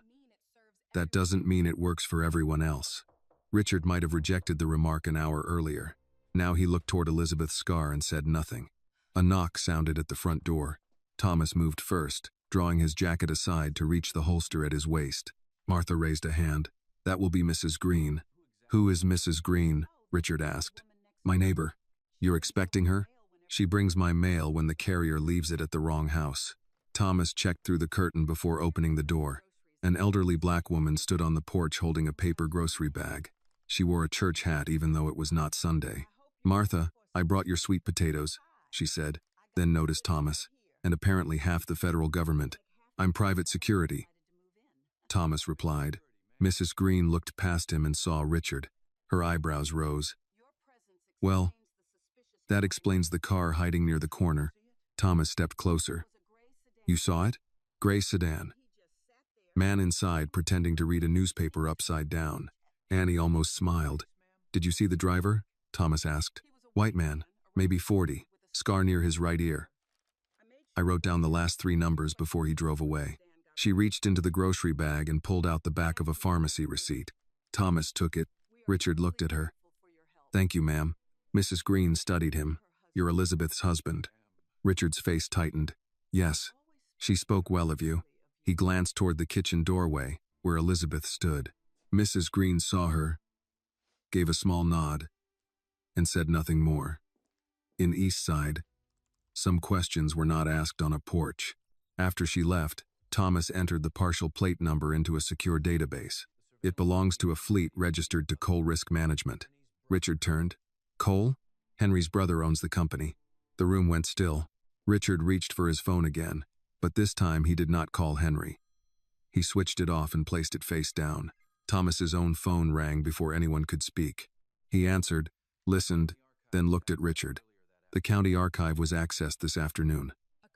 That doesn't mean it works for everyone else." Richard might have rejected the remark an hour earlier. Now he looked toward Elizabeth's scar and said nothing. A knock sounded at the front door. Thomas moved first, drawing his jacket aside to reach the holster at his waist. Martha raised a hand. "That will be Mrs. Green." "Who is Mrs. Green?" Richard asked. "My neighbor." "You're expecting her?" "She brings my mail when the carrier leaves it at the wrong house." Thomas checked through the curtain before opening the door. An elderly black woman stood on the porch holding a paper grocery bag. She wore a church hat even though it was not Sunday. "Martha, I brought your sweet potatoes," she said, then noticed Thomas, "and apparently half the federal government. I'm private security." Thomas replied. Mrs. Green looked past him and saw Richard. Her eyebrows rose. "Well, that explains the car hiding near the corner." Thomas stepped closer. "You saw it?" "Gray sedan. Man inside pretending to read a newspaper upside down." Annie almost smiled. "Did you see the driver?" Thomas asked. "White man, maybe 40, scar near his right ear. I wrote down the last 3 numbers before he drove away." She reached into the grocery bag and pulled out the back of a pharmacy receipt. Thomas took it. Richard looked at her. "Thank you, ma'am." Mrs. Green studied him. "You're Elizabeth's husband." Richard's face tightened. "Yes. She spoke well of you." He glanced toward the kitchen doorway, where Elizabeth stood. Mrs. Green saw her, gave a small nod, and said nothing more. In East Side, some questions were not asked on a porch. After she left, Thomas entered the partial plate number into a secure database. "It belongs to a fleet registered to Coal Risk Management." Richard turned. "Coal?" "Henry's brother owns the company." The room went still. Richard reached for his phone again, but this time he did not call Henry. He switched it off and placed it face down. Thomas's own phone rang before anyone could speak. He answered, listened, then looked at Richard. The county archive was accessed this afternoon.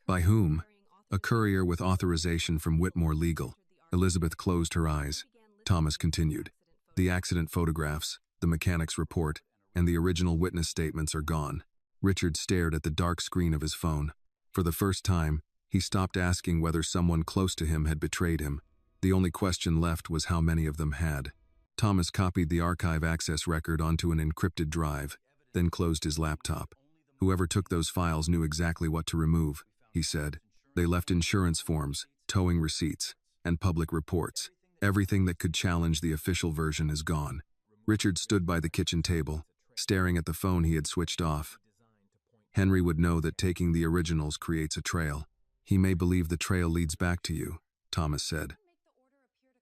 "By whom?" "A courier with authorization from Whitmore Legal." Elizabeth closed her eyes. Thomas continued. "The accident photographs, the mechanic's report, and the original witness statements are gone." Richard stared at the dark screen of his phone. For the first time, He stopped asking whether someone close to him had betrayed him. The only question left was how many of them had. Thomas copied the archive access record onto an encrypted drive, then closed his laptop. Whoever took those files knew exactly what to remove, he said. They left insurance forms, towing receipts, and public reports. Everything that could challenge the official version is gone. Richard stood by the kitchen table, staring at the phone he had switched off. Henry would know that taking the originals creates a trail. He may believe the trail leads back to you, Thomas said.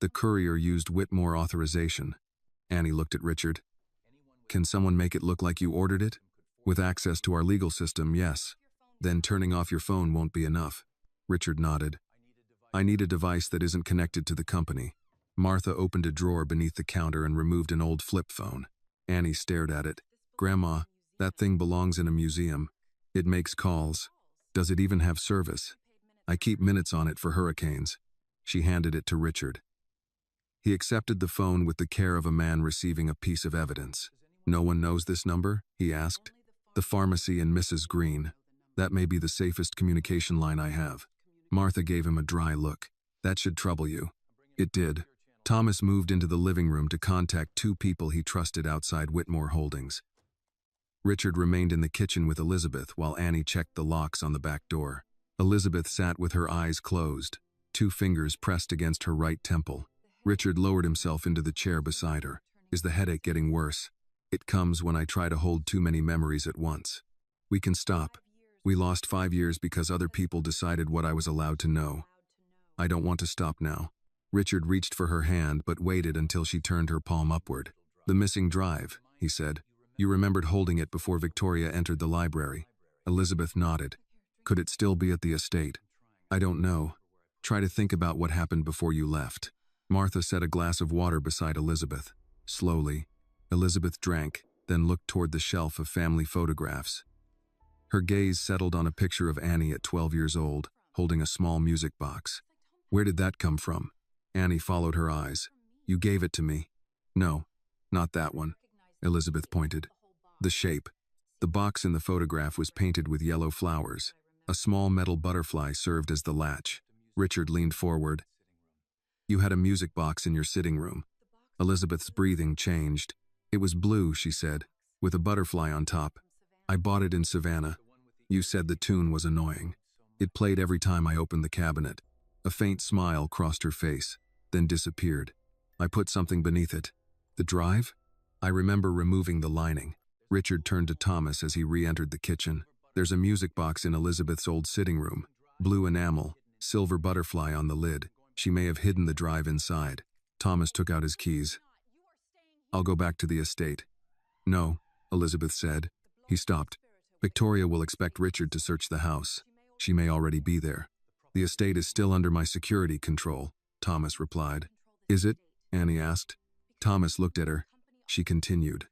The courier used Whitmore authorization. Annie looked at Richard. Can someone make it look like you ordered it? With access to our legal system, yes. Then turning off your phone won't be enough. Richard nodded. I need a device that isn't connected to the company. Martha opened a drawer beneath the counter and removed an old flip phone. Annie stared at it. Grandma, that thing belongs in a museum. It makes calls. Does it even have service? I keep minutes on it for hurricanes. She handed it to Richard. He accepted the phone with the care of a man receiving a piece of evidence. No one knows this number? He asked. The pharmacy and Mrs. Green. That may be the safest communication line I have. Martha gave him a dry look. That should trouble you. It did. Thomas moved into the living room to contact two people he trusted outside Whitmore Holdings. Richard remained in the kitchen with Elizabeth while Annie checked the locks on the back door. Elizabeth sat with her eyes closed, two fingers pressed against her right temple. Richard lowered himself into the chair beside her. Is the headache getting worse? It comes when I try to hold too many memories at once. We can stop. We lost 5 years because other people decided what I was allowed to know. I don't want to stop now. Richard reached for her hand but waited until she turned her palm upward. The missing drive, he said. You remembered holding it before Victoria entered the library. Elizabeth nodded. Could it still be at the estate? I don't know. Try to think about what happened before you left. Martha set a glass of water beside Elizabeth. Slowly, Elizabeth drank, then looked toward the shelf of family photographs. Her gaze settled on a picture of Annie at 12 years old, holding a small music box. Where did that come from? Annie followed her eyes. You gave it to me. No, not that one. Elizabeth pointed. The shape. The box in the photograph was painted with yellow flowers. A small metal butterfly served as the latch. Richard leaned forward. You had a music box in your sitting room. Elizabeth's breathing changed. It was blue, she said, with a butterfly on top. I bought it in Savannah. You said the tune was annoying. It played every time I opened the cabinet. A faint smile crossed her face, then disappeared. I put something beneath it. The drive? I remember removing the lining. Richard turned to Thomas as he re-entered the kitchen. There's a music box in Elizabeth's old sitting room. Blue enamel, silver butterfly on the lid. She may have hidden the drive inside. Thomas took out his keys. I'll go back to the estate. No, Elizabeth said. He stopped. Victoria will expect Richard to search the house. She may already be there. The estate is still under my security control, Thomas replied. Is it? Annie asked. Thomas looked at her. She continued.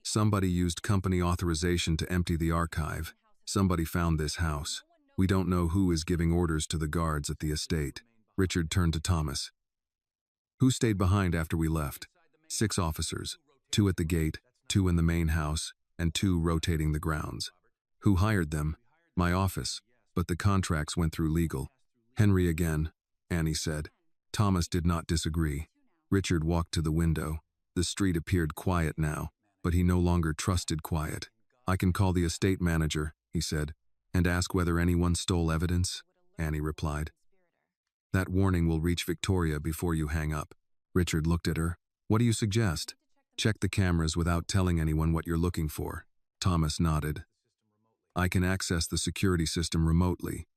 Somebody used company authorization to empty the archive. Somebody found this house. We don't know who is giving orders to the guards at the estate. Richard turned to Thomas. Who stayed behind after we left? 6 officers, 2 at the gate, 2 in the main house, and 2 rotating the grounds. Who hired them? My office, but the contracts went through legal. Henry again, Annie said. Thomas did not disagree. Richard walked to the window. The street appeared quiet now, but he no longer trusted quiet. I can call the estate manager, he said, and ask whether anyone stole evidence, Annie replied. That warning will reach Victoria before you hang up. Richard looked at her. What do you suggest? Check the cameras without telling anyone what you're looking for. Thomas nodded. I can access the security system remotely,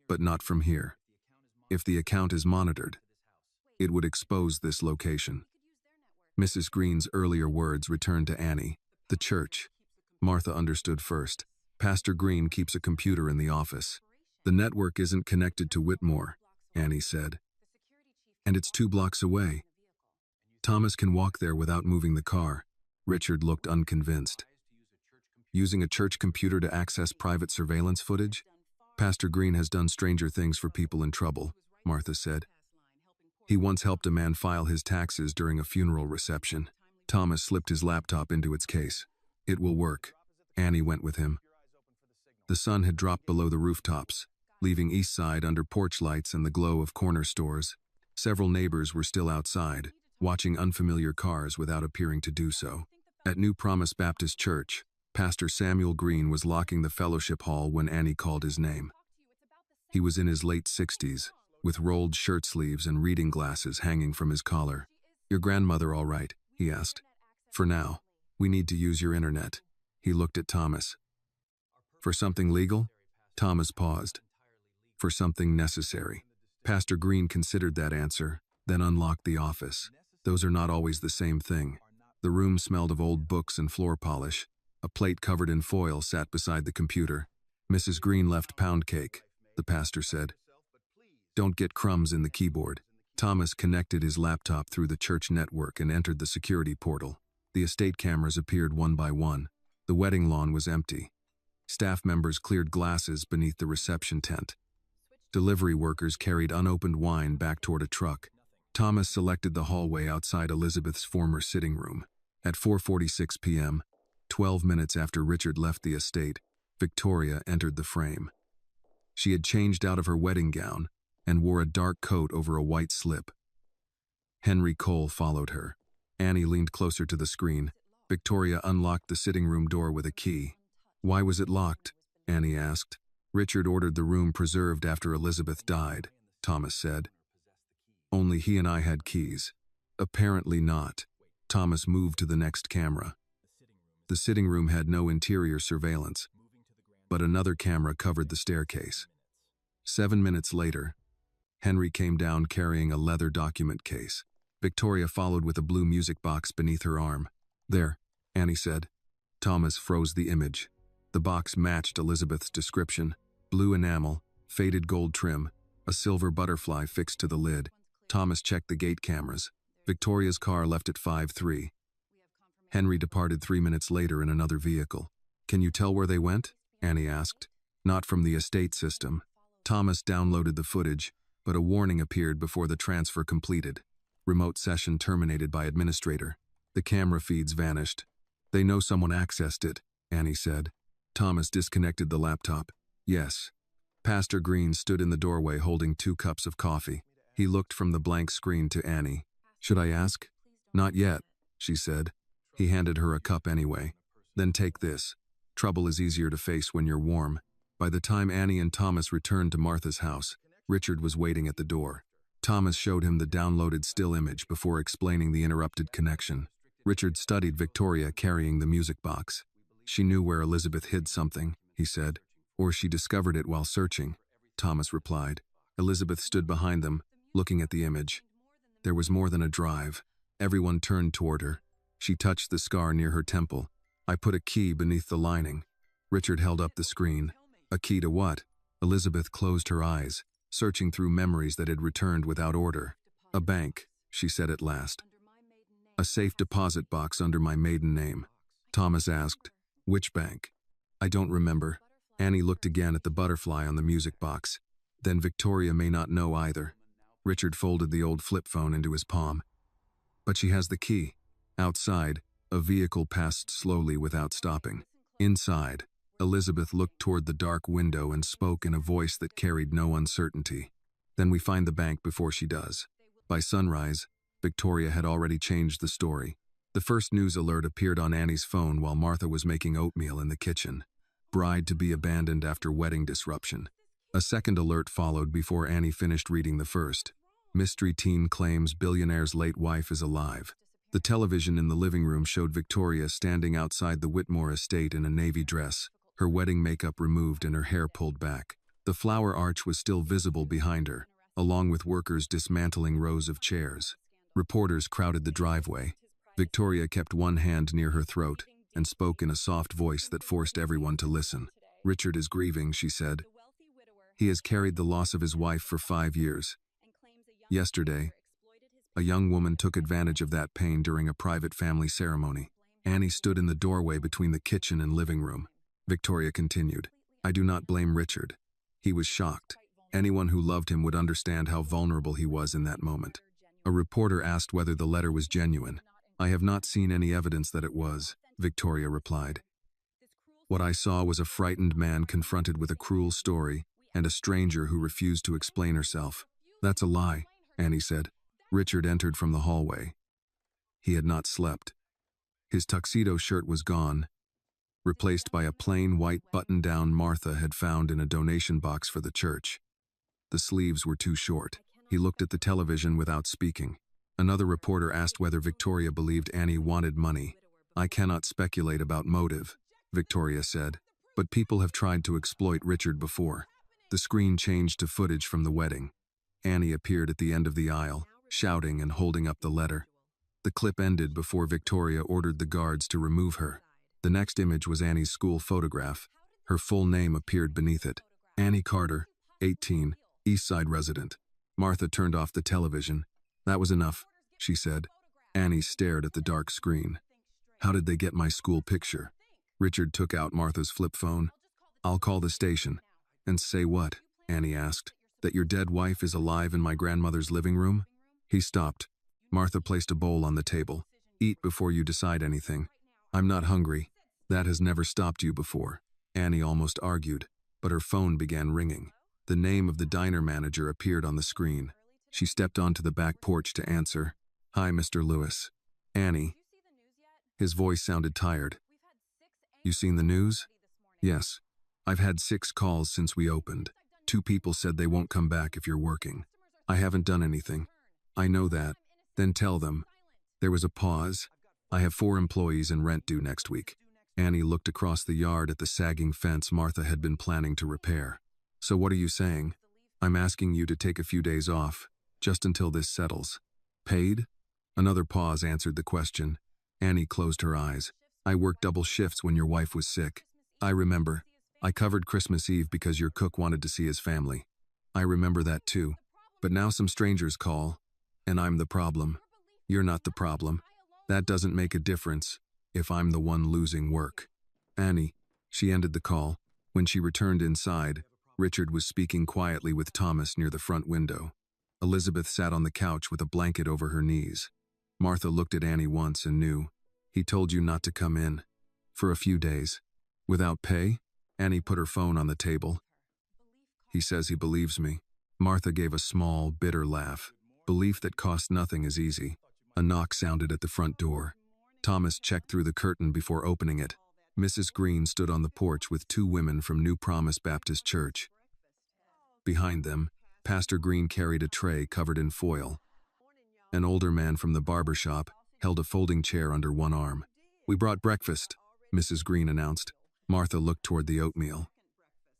but not from here. If the account is monitored, it would expose this location. Mrs. Green's earlier words returned to Annie. The church. Martha understood first. Pastor Green keeps a computer in the office. The network isn't connected to Whitmore, Annie said. And it's 2 blocks away. Thomas can walk there without moving the car. Richard looked unconvinced. Using a church computer to access private surveillance footage? Pastor Green has done stranger things for people in trouble, Martha said. He once helped a man file his taxes during a funeral reception. Thomas slipped his laptop into its case. It will work. Annie went with him. The sun had dropped below the rooftops. leaving East Side under porch lights and the glow of corner stores. Several neighbors were still outside, watching unfamiliar cars without appearing to do so. At New Promise Baptist Church, Pastor Samuel Green was locking the fellowship hall when Annie called his name. He was in his late 60s, with rolled shirt sleeves and reading glasses hanging from his collar. "Your grandmother all right?" he asked. "For now. We need to use your internet." He looked at Thomas. "For something legal?" Thomas paused. "For something necessary." Pastor Green considered that answer, then unlocked the office. Those are not always the same thing. The room smelled of old books and floor polish. A plate covered in foil sat beside the computer. "Mrs. Green left pound cake," the pastor said. "Don't get crumbs in the keyboard." Thomas connected his laptop through the church network and entered the security portal. The estate cameras appeared one by one. The wedding lawn was empty. Staff members cleared glasses beneath the reception tent. Delivery workers carried unopened wine back toward a truck. Thomas selected the hallway outside Elizabeth's former sitting room. At 4:46 p.m., 12 minutes after Richard left the estate, Victoria entered the frame. She had changed out of her wedding gown and wore a dark coat over a white slip. Henry Cole followed her. Annie leaned closer to the screen. Victoria unlocked the sitting room door with a key. "Why was it locked?" Annie asked. "Richard ordered the room preserved after Elizabeth died," Thomas said. "Only he and I had keys." "Apparently not." Thomas moved to the next camera. The sitting room had no interior surveillance, but another camera covered the staircase. 7 minutes later, Henry came down carrying a leather document case. Victoria followed with a blue music box beneath her arm. "There," Annie said. Thomas froze the image. The box matched Elizabeth's description: blue enamel, faded gold trim, a silver butterfly fixed to the lid. Thomas checked the gate cameras. Victoria's car left at 5:03. Henry departed 3 minutes later in another vehicle. "Can you tell where they went?" Annie asked. "Not from the estate system." Thomas downloaded the footage, but a warning appeared before the transfer completed. "Remote session terminated by administrator." The camera feeds vanished. "They know someone accessed it," Annie said. Thomas disconnected the laptop. "Yes." Pastor Green stood in the doorway holding 2 cups of coffee. He looked from the blank screen to Annie. "Should I ask?" "Not yet," she said. He handed her a cup anyway. "Then take this. Trouble is easier to face when you're warm." By the time Annie and Thomas returned to Martha's house, Richard was waiting at the door. Thomas showed him the downloaded still image before explaining the interrupted connection. Richard studied Victoria carrying the music box. "She knew where Elizabeth hid something," he said. "Or she discovered it while searching," Thomas replied. Elizabeth stood behind them, looking at the image. There was more than a drive. Everyone turned toward her. She touched the scar near her temple. "I put a key beneath the lining." Richard held up the screen. "A key to what?" Elizabeth closed her eyes, searching through memories that had returned without order. "A bank," she said at last. "A safe deposit box under my maiden name." Thomas asked, "Which bank?" "I don't remember." Annie looked again at the butterfly on the music box. "Then Victoria may not know either." Richard folded the old flip phone into his palm. "But she has the key." Outside, a vehicle passed slowly without stopping. Inside, Elizabeth looked toward the dark window and spoke in a voice that carried no uncertainty. "Then we find the bank before she does." By sunrise, Victoria had already changed the story. The first news alert appeared on Annie's phone while Martha was making oatmeal in the kitchen. "Bride to be abandoned after wedding disruption." A second alert followed before Annie finished reading the first. "Mystery teen claims billionaire's late wife is alive." The television in the living room showed Victoria standing outside the Whitmore estate in a navy dress, her wedding makeup removed and her hair pulled back. The flower arch was still visible behind her, along with workers dismantling rows of chairs. Reporters crowded the driveway. Victoria kept one hand near her throat and spoke in a soft voice that forced everyone to listen. "Richard is grieving," she said. "He has carried the loss of his wife for 5 years. Yesterday, a young woman took advantage of that pain during a private family ceremony." Annie stood in the doorway between the kitchen and living room. Victoria continued, "I do not blame Richard. He was shocked. Anyone who loved him would understand how vulnerable he was in that moment." A reporter asked whether the letter was genuine. "I have not seen any evidence that it was," Victoria replied. "What I saw was a frightened man confronted with a cruel story and a stranger who refused to explain herself. That's a lie, Annie said. Richard entered from the hallway. He had not slept. His tuxedo shirt was gone, replaced by a plain white button-down Martha had found in a donation box for the church. The sleeves were too short. He looked at the television without speaking. Another reporter asked whether Victoria believed Annie wanted money. I cannot speculate about motive, Victoria said, but people have tried to exploit Richard before. The screen changed to footage from the wedding. Annie appeared at the end of the aisle, shouting and holding up the letter. The clip ended before Victoria ordered the guards to remove her. The next image was Annie's school photograph. Her full name appeared beneath it. Annie Carter, 18, East Side resident. Martha turned off the television. That was enough, she said. Annie stared at the dark screen. How did they get my school picture? Richard took out Martha's flip phone. I'll call the station. And say what? Annie asked. That your dead wife is alive in my grandmother's living room? He stopped. Martha placed a bowl on the table. Eat before you decide anything. I'm not hungry. That has never stopped you before. Annie almost argued, but her phone began ringing. The name of the diner manager appeared on the screen. She stepped onto the back porch to answer. Hi, Mr. Lewis. Annie. His voice sounded tired. You seen the news? Yes. I've had 6 calls since we opened. 2 people said they won't come back if you're working. I haven't done anything. I know that. Then tell them. There was a pause. I have 4 employees and rent due next week. Annie looked across the yard at the sagging fence Martha had been planning to repair. So what are you saying? I'm asking you to take a few days off, just until this settles. Paid? Another pause answered the question. Annie closed her eyes. I worked double shifts when your wife was sick. I remember. I covered Christmas Eve because your cook wanted to see his family. I remember that too. But now some strangers call, and I'm the problem. You're not the problem. That doesn't make a difference if I'm the one losing work. Annie, she ended the call. When she returned inside, Richard was speaking quietly with Thomas near the front window. Elizabeth sat on the couch with a blanket over her knees. Martha looked at Annie once and knew. He told you not to come in. For a few days. Without pay? Annie put her phone on the table. He says he believes me. Martha gave a small, bitter laugh. Belief that costs nothing is easy. A knock sounded at the front door. Thomas checked through the curtain before opening it. Mrs. Green stood on the porch with 2 women from New Promise Baptist Church. Behind them, Pastor Green carried a tray covered in foil. An older man from the barber shop held a folding chair under one arm. We brought breakfast, Mrs. Green announced. Martha looked toward the oatmeal.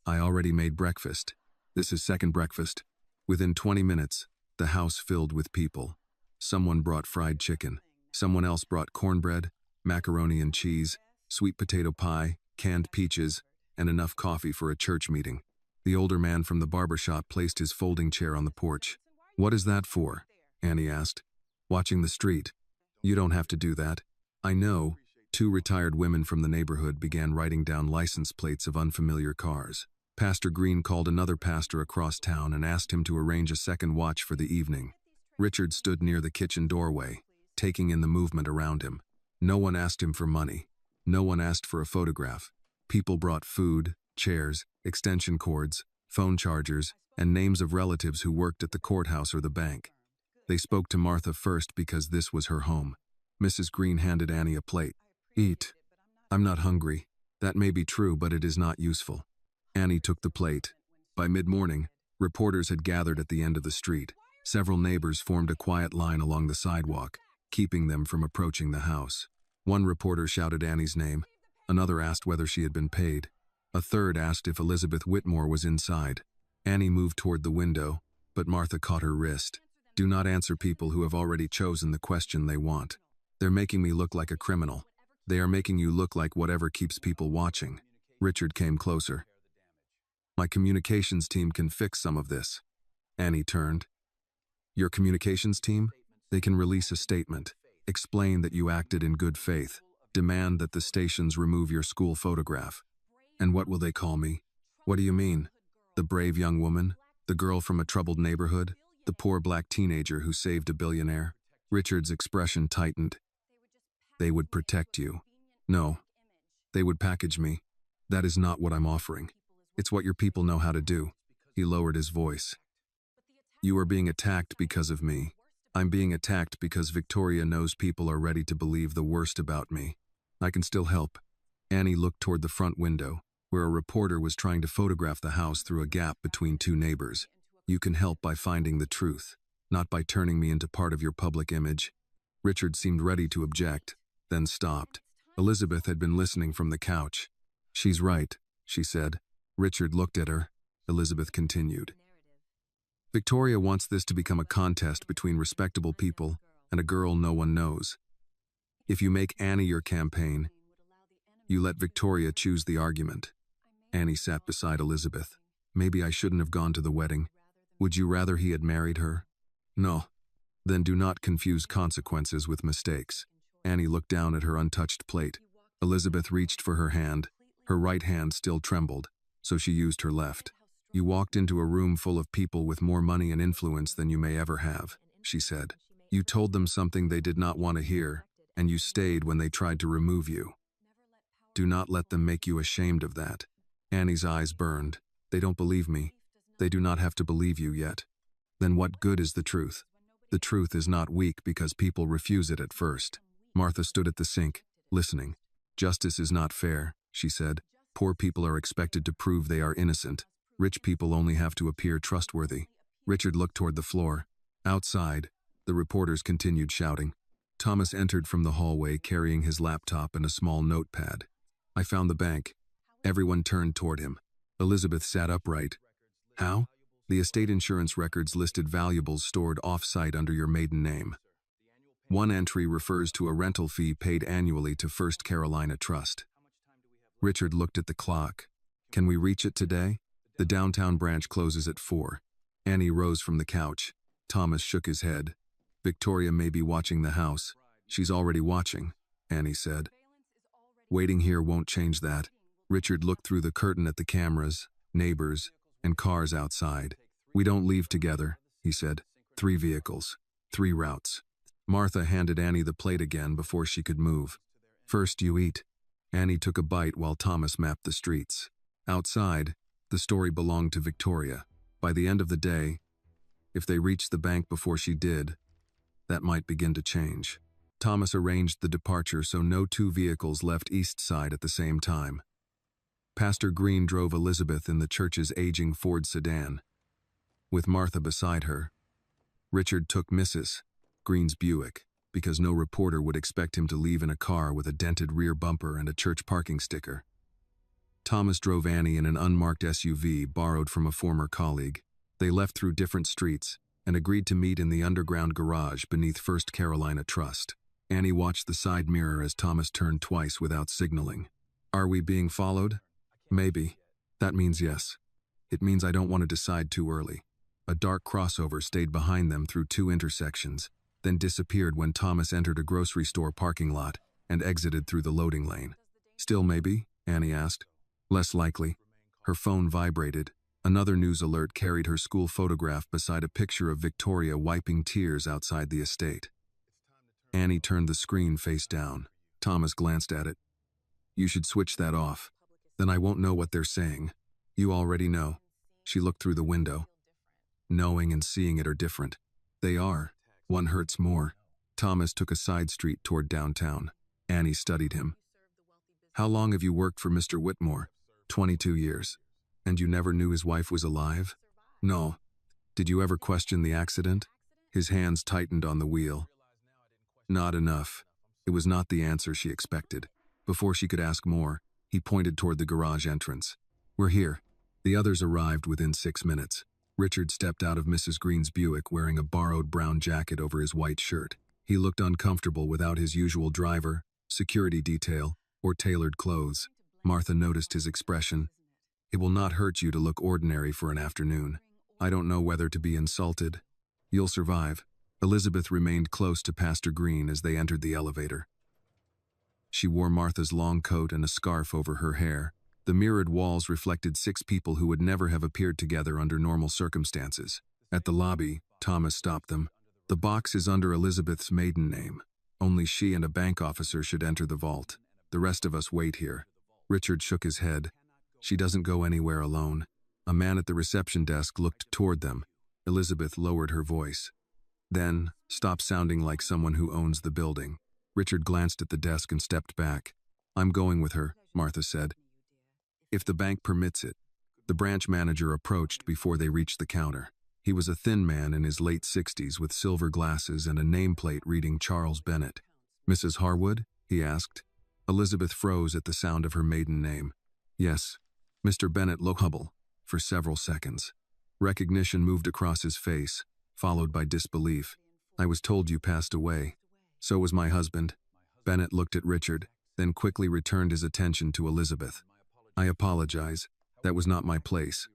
I already made breakfast. This is second breakfast. Within 20 minutes, the house filled with people. Someone brought fried chicken. Someone else brought cornbread, macaroni and cheese, sweet potato pie, canned peaches, and enough coffee for a church meeting. The older man from the barber shop placed his folding chair on the porch. What is that for? Annie asked. Watching the street. You don't have to do that. I know. 2 retired women from the neighborhood began writing down license plates of unfamiliar cars. Pastor Green called another pastor across town and asked him to arrange a second watch for the evening. Richard stood near the kitchen doorway, taking in the movement around him. No one asked him for money. No one asked for a photograph. People brought food, chairs, extension cords, phone chargers, and names of relatives who worked at the courthouse or the bank. They spoke to Martha first because this was her home. Mrs. Green handed Annie a plate. Eat. I'm not hungry. That may be true, but it is not useful. Annie took the plate. By mid-morning, reporters had gathered at the end of the street. Several neighbors formed a quiet line along the sidewalk, keeping them from approaching the house. One reporter shouted Annie's name. Another asked whether she had been paid. A third asked if Elizabeth Whitmore was inside. Annie moved toward the window, but Martha caught her wrist. Do not answer people who have already chosen the question they want. They're making me look like a criminal. They are making you look like whatever keeps people watching. Richard came closer. My communications team can fix some of this. Annie turned. Your communications team? They can release a statement, explain that you acted in good faith, demand that the stations remove your school photograph. And what will they call me? What do you mean? The brave young woman? The girl from a troubled neighborhood? The poor black teenager who saved a billionaire? Richard's expression tightened. They would protect you. No. They would package me. That is not what I'm offering. It's what your people know how to do. He lowered his voice. You are being attacked because of me. I'm being attacked because Victoria knows people are ready to believe the worst about me. I can still help. Annie looked toward the front window, where a reporter was trying to photograph the house through a gap between two neighbors. You can help by finding the truth, not by turning me into part of your public image. Richard seemed ready to object, then stopped. Elizabeth had been listening from the couch. She's right, she said. Richard looked at her. Elizabeth continued. Victoria wants this to become a contest between respectable people and a girl no one knows. If you make Annie your campaign, you let Victoria choose the argument. Annie sat beside Elizabeth. Maybe I shouldn't have gone to the wedding. Would you rather he had married her? No. Then do not confuse consequences with mistakes. Annie looked down at her untouched plate. Elizabeth reached for her hand. Her right hand still trembled, so she used her left. You walked into a room full of people with more money and influence than you may ever have, she said. You told them something they did not want to hear, and you stayed when they tried to remove you. Do not let them make you ashamed of that. Annie's eyes burned. They don't believe me. They do not have to believe you yet. Then what good is the truth? The truth is not weak because people refuse it at first. Martha stood at the sink, listening. Justice is not fair, she said. Poor people are expected to prove they are innocent. Rich people only have to appear trustworthy. Richard looked toward the floor. Outside, the reporters continued shouting. Thomas entered from the hallway carrying his laptop and a small notepad. I found the bank. Everyone turned toward him. Elizabeth sat upright. How? The estate insurance records listed valuables stored off-site under your maiden name. One entry refers to a rental fee paid annually to First Carolina Trust. Richard looked at the clock. Can we reach it today? The downtown branch closes at 4. Annie rose from the couch. Thomas shook his head. Victoria may be watching the house. She's already watching, Annie said. Waiting here won't change that. Richard looked through the curtain at the cameras, neighbors, and cars outside. We don't leave together, he said. 3 vehicles, 3 routes. Martha handed Annie the plate again before she could move. First you eat. Annie took a bite while Thomas mapped the streets. Outside, the story belonged to Victoria. By the end of the day, if they reached the bank before she did, that might begin to change. Thomas arranged the departure so no 2 vehicles left East Side at the same time. Pastor Green drove Elizabeth in the church's aging Ford sedan. With Martha beside her, Richard took Mrs. Green's Buick, because no reporter would expect him to leave in a car with a dented rear bumper and a church parking sticker. Thomas drove Annie in an unmarked SUV borrowed from a former colleague. They left through different streets and agreed to meet in the underground garage beneath First Carolina Trust. Annie watched the side mirror as Thomas turned twice without signaling. Are we being followed? Maybe. That means yes. It means I don't want to decide too early. A dark crossover stayed behind them through 2 intersections, then disappeared when Thomas entered a grocery store parking lot and exited through the loading lane. Still maybe? Annie asked. Less likely. Her phone vibrated. Another news alert carried her school photograph beside a picture of Victoria wiping tears outside the estate. Annie turned the screen face down. Thomas glanced at it. You should switch that off. Then I won't know what they're saying. You already know. She looked through the window. Knowing and seeing it are different. They are. One hurts more. Thomas took a side street toward downtown. Annie studied him. How long have you worked for Mr. Whitmore? 22 years. And you never knew his wife was alive? No. Did you ever question the accident? His hands tightened on the wheel. Not enough. It was not the answer she expected. Before she could ask more, he pointed toward the garage entrance. We're here. The others arrived within 6 minutes. Richard stepped out of Mrs. Green's Buick wearing a borrowed brown jacket over his white shirt. He looked uncomfortable without his usual driver, security detail, or tailored clothes. Martha noticed his expression. It will not hurt you to look ordinary for an afternoon. I don't know whether to be insulted. You'll survive. Elizabeth remained close to Pastor Green as they entered the elevator. She wore Martha's long coat and a scarf over her hair. The mirrored walls reflected 6 people who would never have appeared together under normal circumstances. At the lobby, Thomas stopped them. The box is under Elizabeth's maiden name. Only she and a bank officer should enter the vault. The rest of us wait here. Richard shook his head. She doesn't go anywhere alone. A man at the reception desk looked toward them. Elizabeth lowered her voice. Then, stop sounding like someone who owns the building. Richard glanced at the desk and stepped back. I'm going with her, Martha said. If the bank permits it. The branch manager approached before they reached the counter. He was a thin man in his late 60s with silver glasses and a nameplate reading Charles Bennett. Mrs. Harwood? He asked. Elizabeth froze at the sound of her maiden name. Yes. Mr. Bennett looked humble for several seconds. Recognition moved across his face, followed by disbelief. I was told you passed away. So was my husband. Bennett looked at Richard, then quickly returned his attention to Elizabeth. I apologize. That was not my place.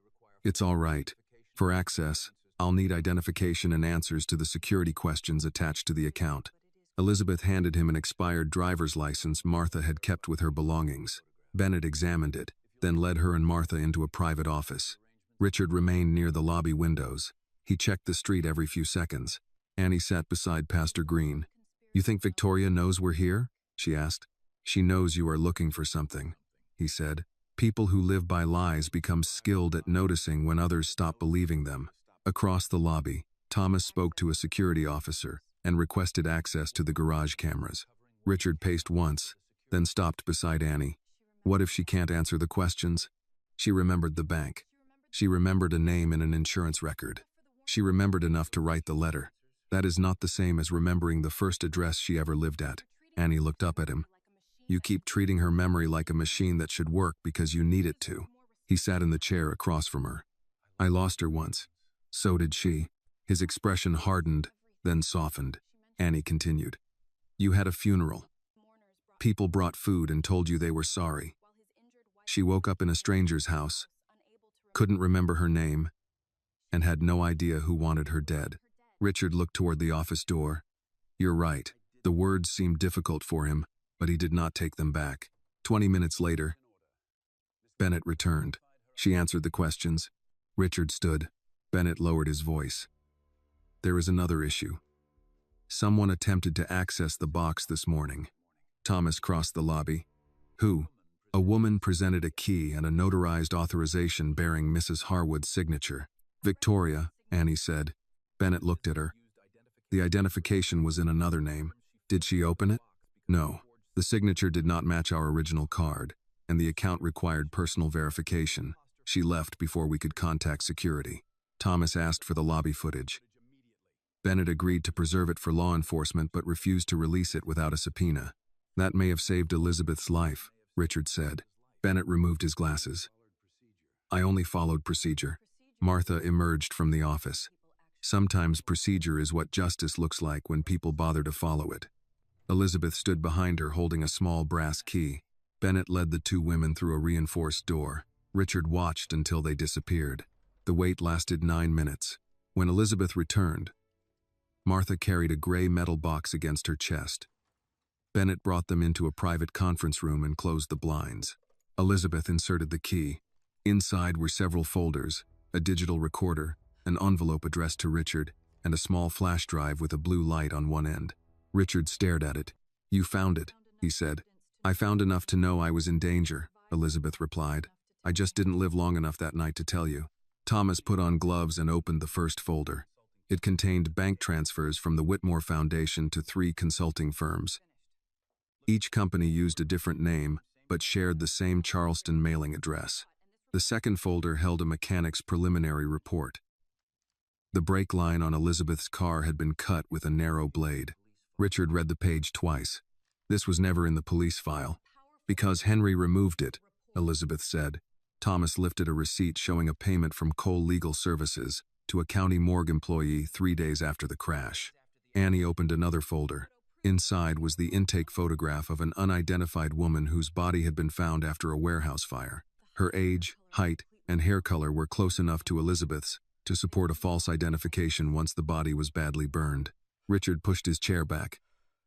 It's all right. For access, I'll need identification and answers to the security questions attached to the account. Elizabeth handed him an expired driver's license Martha had kept with her belongings. Bennett examined it, then led her and Martha into a private office. Richard remained near the lobby windows. He checked the street every few seconds. Annie sat beside Pastor Green. You think Victoria knows we're here? She asked. She knows you are looking for something, he said. People who live by lies become skilled at noticing when others stop believing them. Across the lobby, Thomas spoke to a security officer and requested access to the garage cameras. Richard paced once, then stopped beside Annie. What if she can't answer the questions? She remembered the bank. She remembered a name in an insurance record. She remembered enough to write the letter. That is not the same as remembering the first address she ever lived at. Annie looked up at him. You keep treating her memory like a machine that should work because you need it to. He sat in the chair across from her. I lost her once. So did she. His expression hardened, then softened. Annie continued. You had a funeral. People brought food and told you they were sorry. She woke up in a stranger's house, couldn't remember her name, and had no idea who wanted her dead. Richard looked toward the office door. You're right. The words seemed difficult for him, but he did not take them back. 20 minutes later, Bennett returned. She answered the questions. Richard stood. Bennett lowered his voice. There is another issue. Someone attempted to access the box this morning. Thomas crossed the lobby. Who? A woman presented a key and a notarized authorization bearing Mrs. Harwood's signature. Victoria, Annie said. Bennett looked at her. The identification was in another name. Did she open it? No. The signature did not match our original card, and the account required personal verification. She left before we could contact security. Thomas asked for the lobby footage. Bennett agreed to preserve it for law enforcement but refused to release it without a subpoena. That may have saved Elizabeth's life, Richard said. Bennett removed his glasses. I only followed procedure. Martha emerged from the office. Sometimes procedure is what justice looks like when people bother to follow it. Elizabeth stood behind her holding a small brass key. Bennett led the two women through a reinforced door. Richard watched until they disappeared. The wait lasted 9 minutes. When Elizabeth returned, Martha carried a gray metal box against her chest. Bennett brought them into a private conference room and closed the blinds. Elizabeth inserted the key. Inside were several folders, a digital recorder, an envelope addressed to Richard, and a small flash drive with a blue light on one end. Richard stared at it. You found it, he said. I found enough to know I was in danger, Elizabeth replied. I just didn't live long enough that night to tell you. Thomas put on gloves and opened the first folder. It contained bank transfers from the Whitmore Foundation to 3 consulting firms. Each company used a different name, but shared the same Charleston mailing address. The second folder held a mechanic's preliminary report. The brake line on Elizabeth's car had been cut with a narrow blade. Richard read the page twice. This was never in the police file. Because Henry removed it, Elizabeth said. Thomas lifted a receipt showing a payment from Cole Legal Services to a county morgue employee 3 days after the crash. Annie opened another folder. Inside was the intake photograph of an unidentified woman whose body had been found after a warehouse fire. Her age, height, and hair color were close enough to Elizabeth's to support a false identification once the body was badly burned. Richard pushed his chair back.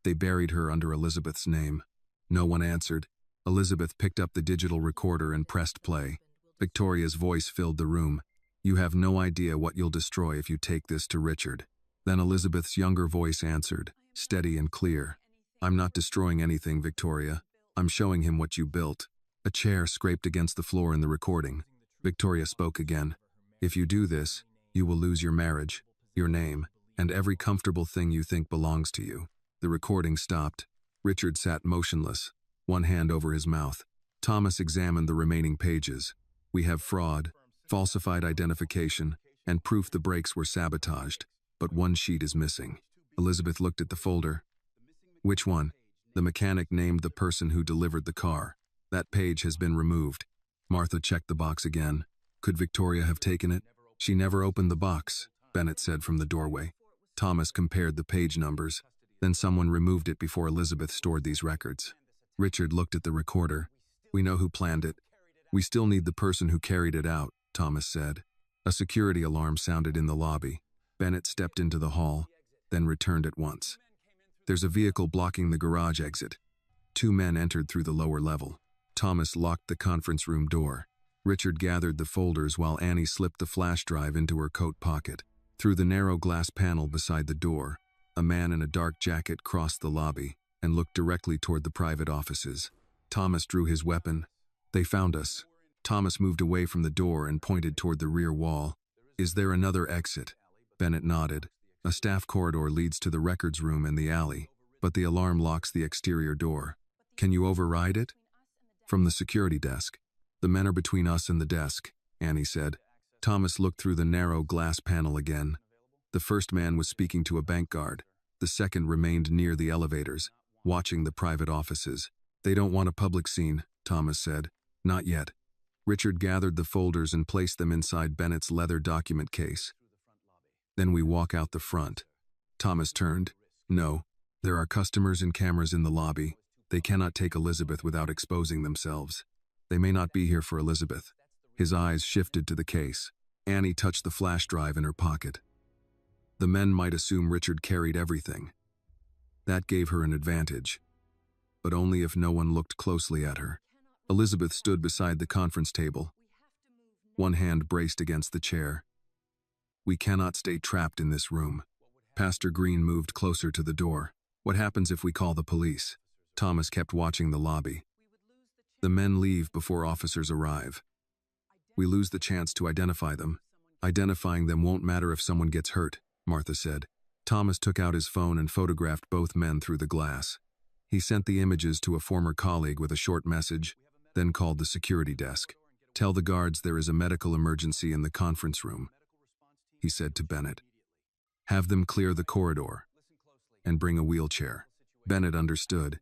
They buried her under Elizabeth's name. No one answered. Elizabeth picked up the digital recorder and pressed play. Victoria's voice filled the room. You have no idea what you'll destroy if you take this to Richard. Then Elizabeth's younger voice answered, steady and clear. I'm not destroying anything, Victoria. I'm showing him what you built. A chair scraped against the floor in the recording. Victoria spoke again. If you do this, you will lose your marriage, your name, and every comfortable thing you think belongs to you. The recording stopped. Richard sat motionless, one hand over his mouth. Thomas examined the remaining pages. We have fraud, falsified identification, and proof the brakes were sabotaged, but one sheet is missing. Elizabeth looked at the folder. Which one? The mechanic named the person who delivered the car. That page has been removed. Martha checked the box again. Could Victoria have taken it? She never opened the box, Bennett said from the doorway. Thomas compared the page numbers. Then someone removed it before Elizabeth stored these records. Richard looked at the recorder. We know who planned it. We still need the person who carried it out, Thomas said. A security alarm sounded in the lobby. Bennett stepped into the hall, then returned at once. There's a vehicle blocking the garage exit. 2 men entered through the lower level. Thomas locked the conference room door. Richard gathered the folders while Annie slipped the flash drive into her coat pocket. Through the narrow glass panel beside the door, a man in a dark jacket crossed the lobby and looked directly toward the private offices. Thomas drew his weapon. They found us. Thomas moved away from the door and pointed toward the rear wall. Is there another exit? Bennett nodded. A staff corridor leads to the records room and the alley, but the alarm locks the exterior door. Can you override it? From the security desk. The men are between us and the desk, Annie said. Thomas looked through the narrow glass panel again. The first man was speaking to a bank guard. The second remained near the elevators, watching the private offices. They don't want a public scene, Thomas said. Not yet. Richard gathered the folders and placed them inside Bennett's leather document case. Then we walk out the front. Thomas turned. No, there are customers and cameras in the lobby. They cannot take Elizabeth without exposing themselves. They may not be here for Elizabeth. His eyes shifted to the case. Annie touched the flash drive in her pocket. The men might assume Richard carried everything. That gave her an advantage, but only if no one looked closely at her. Elizabeth stood beside the conference table, one hand braced against the chair. We cannot stay trapped in this room. Pastor Green moved closer to the door. What happens if we call the police? Thomas kept watching the lobby. The men leave before officers arrive. We lose the chance to identify them. Identifying them won't matter if someone gets hurt, Martha said. Thomas took out his phone and photographed both men through the glass. He sent the images to a former colleague with a short message, then called the security desk. Tell the guards there is a medical emergency in the conference room, he said to Bennett. Have them clear the corridor and bring a wheelchair. Bennett understood.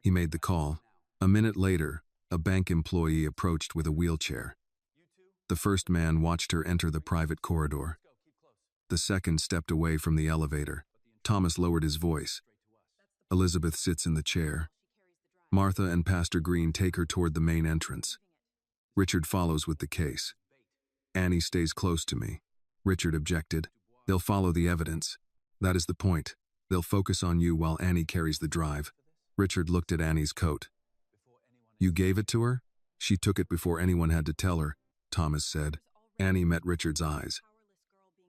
He made the call. A minute later, a bank employee approached with a wheelchair. The first man watched her enter the private corridor. The second stepped away from the elevator. Thomas lowered his voice. Elizabeth sits in the chair. Martha and Pastor Green take her toward the main entrance. Richard follows with the case. Annie stays close to me. Richard objected. They'll follow the evidence. That is the point. They'll focus on you while Annie carries the drive. Richard looked at Annie's coat. You gave it to her? She took it before anyone had to tell her, Thomas said. Annie met Richard's eyes.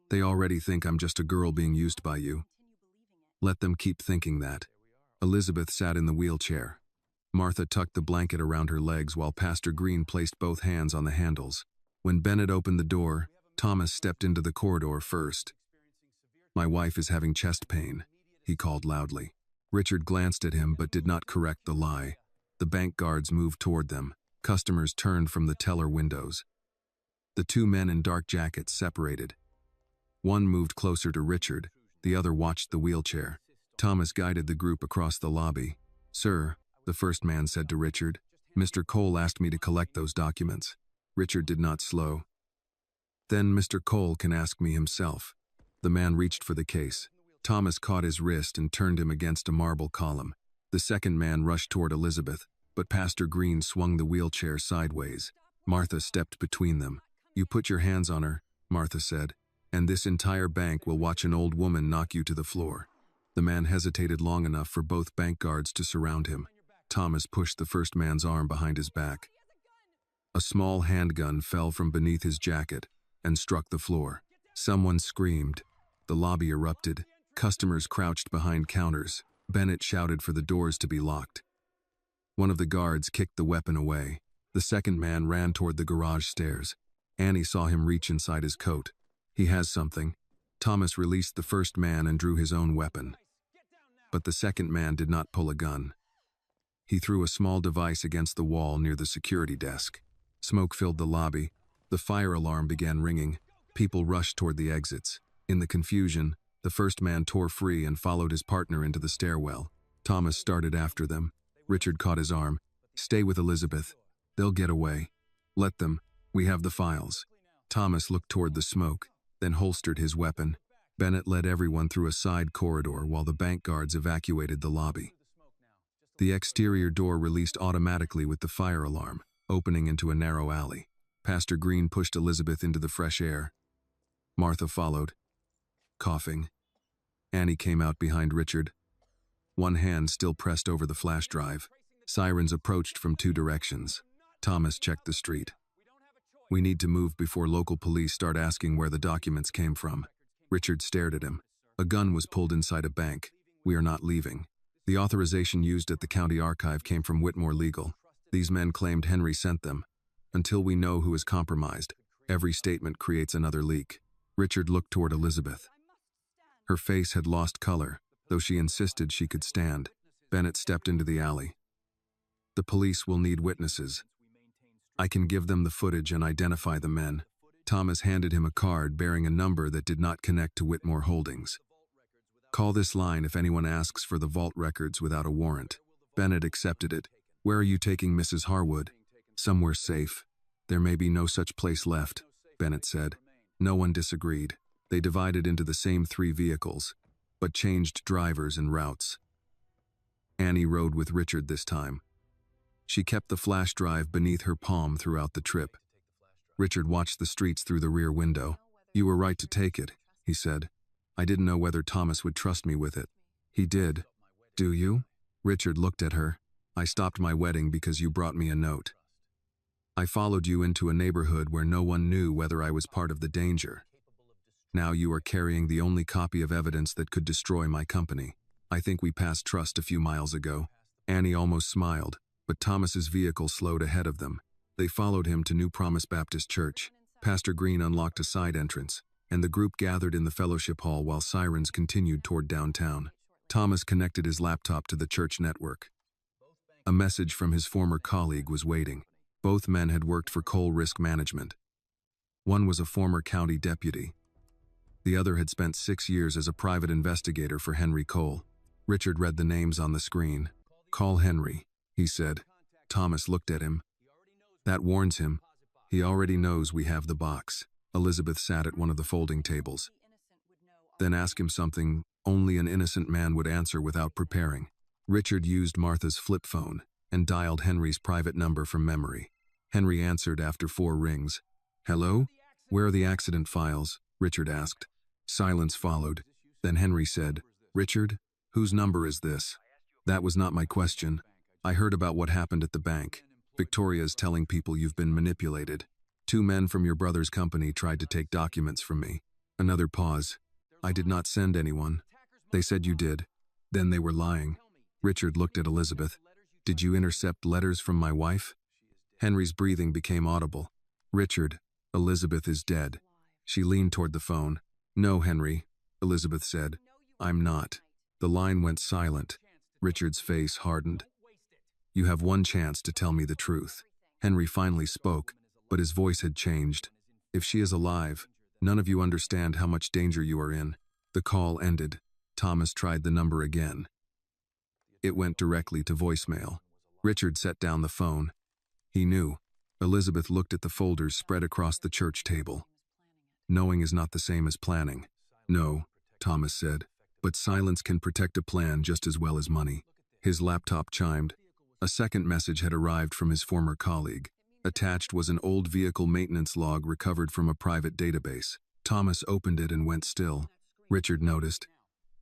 They already think I'm just a girl being used by you. Let them keep thinking that. Elizabeth sat in the wheelchair. Martha tucked the blanket around her legs while Pastor Green placed both hands on the handles. When Bennett opened the door, Thomas stepped into the corridor first. My wife is having chest pain, he called loudly. Richard glanced at him but did not correct the lie. The bank guards moved toward them. Customers turned from the teller windows. The 2 men in dark jackets separated. One moved closer to Richard, the other watched the wheelchair. Thomas guided the group across the lobby. Sir, the first man said to Richard, Mr. Cole asked me to collect those documents. Richard did not slow. Then Mr. Cole can ask me himself. The man reached for the case. Thomas caught his wrist and turned him against a marble column. The second man rushed toward Elizabeth, but Pastor Green swung the wheelchair sideways. Martha stepped between them. You put your hands on her, Martha said, and this entire bank will watch an old woman knock you to the floor. The man hesitated long enough for both bank guards to surround him. Thomas pushed the first man's arm behind his back. A small handgun fell from beneath his jacket and struck the floor. Someone screamed. The lobby erupted. Customers crouched behind counters. Bennett shouted for the doors to be locked. One of the guards kicked the weapon away. The second man ran toward the garage stairs. Annie saw him reach inside his coat. He has something. Thomas released the first man and drew his own weapon. But the second man did not pull a gun. He threw a small device against the wall near the security desk. Smoke filled the lobby. The fire alarm began ringing. People rushed toward the exits. In the confusion, the first man tore free and followed his partner into the stairwell. Thomas started after them. Richard caught his arm. "Stay with Elizabeth. They'll get away. Let them. We have the files." Thomas looked toward the smoke, then holstered his weapon. Bennett led everyone through a side corridor while the bank guards evacuated the lobby. The exterior door released automatically with the fire alarm, opening into a narrow alley. Pastor Green pushed Elizabeth into the fresh air. Martha followed, coughing. Annie came out behind Richard, one hand still pressed over the flash drive. Sirens approached from two directions. Thomas checked the street. "We need to move before local police start asking where the documents came from." Richard stared at him. "A gun was pulled inside a bank. We are not leaving. The authorization used at the county archive came from Whitmore Legal. These men claimed Henry sent them. Until we know who is compromised, every statement creates another leak." Richard looked toward Elizabeth. Her face had lost color, though she insisted she could stand. Bennett stepped into the alley. "The police will need witnesses. I can give them the footage and identify the men." Thomas handed him a card bearing a number that did not connect to Whitmore Holdings. "Call this line if anyone asks for the vault records without a warrant." Bennett accepted it. "Where are you taking Mrs. Harwood?" "Somewhere safe. There may be no such place left," Bennett said. No one disagreed. They divided into the same 3 vehicles, but changed drivers and routes. Annie rode with Richard this time. She kept the flash drive beneath her palm throughout the trip. Richard watched the streets through the rear window. "You were right to take it," he said. "I didn't know whether Thomas would trust me with it." "He did." "Do you?" Richard looked at her. "I stopped my wedding because you brought me a note. I followed you into a neighborhood where no one knew whether I was part of the danger. Now you are carrying the only copy of evidence that could destroy my company. I think we passed Trust a few miles ago." Annie almost smiled, but Thomas's vehicle slowed ahead of them. They followed him to New Promise Baptist Church. Pastor Green unlocked a side entrance, and the group gathered in the fellowship hall while sirens continued toward downtown. Thomas connected his laptop to the church network. A message from his former colleague was waiting. Both men had worked for Cole Risk Management. One was a former county deputy. The other had spent 6 years as a private investigator for Henry Cole. Richard read the names on the screen. "Call Henry," he said. Thomas looked at him. "That warns him. He already knows we have the box." Elizabeth sat at one of the folding tables. "Then ask him something only an innocent man would answer without preparing." Richard used Martha's flip phone and dialed Henry's private number from memory. Henry answered after 4 rings. "Hello? Where are the accident files?" Richard asked. Silence followed. Then Henry said, "Richard, whose number is this?" "That was not my question. I heard about what happened at the bank. Victoria's telling people you've been manipulated. 2 men from your brother's company tried to take documents from me." Another pause. "I did not send anyone. They said you did. Then they were lying." Richard looked at Elizabeth. "Did you intercept letters from my wife?" Henry's breathing became audible. "Richard, Elizabeth is dead." She leaned toward the phone. "No, Henry," Elizabeth said. "I'm not." The line went silent. Richard's face hardened. "You have one chance to tell me the truth." Henry finally spoke, but his voice had changed. "If she is alive, none of you understand how much danger you are in." The call ended. Thomas tried the number again. It went directly to voicemail. Richard set down the phone. He knew. Elizabeth looked at the folders spread across the church table. "Knowing is not the same as planning." "No," Thomas said, "but silence can protect a plan just as well as money." His laptop chimed. A second message had arrived from his former colleague. Attached was an old vehicle maintenance log recovered from a private database. Thomas opened it and went still. Richard noticed.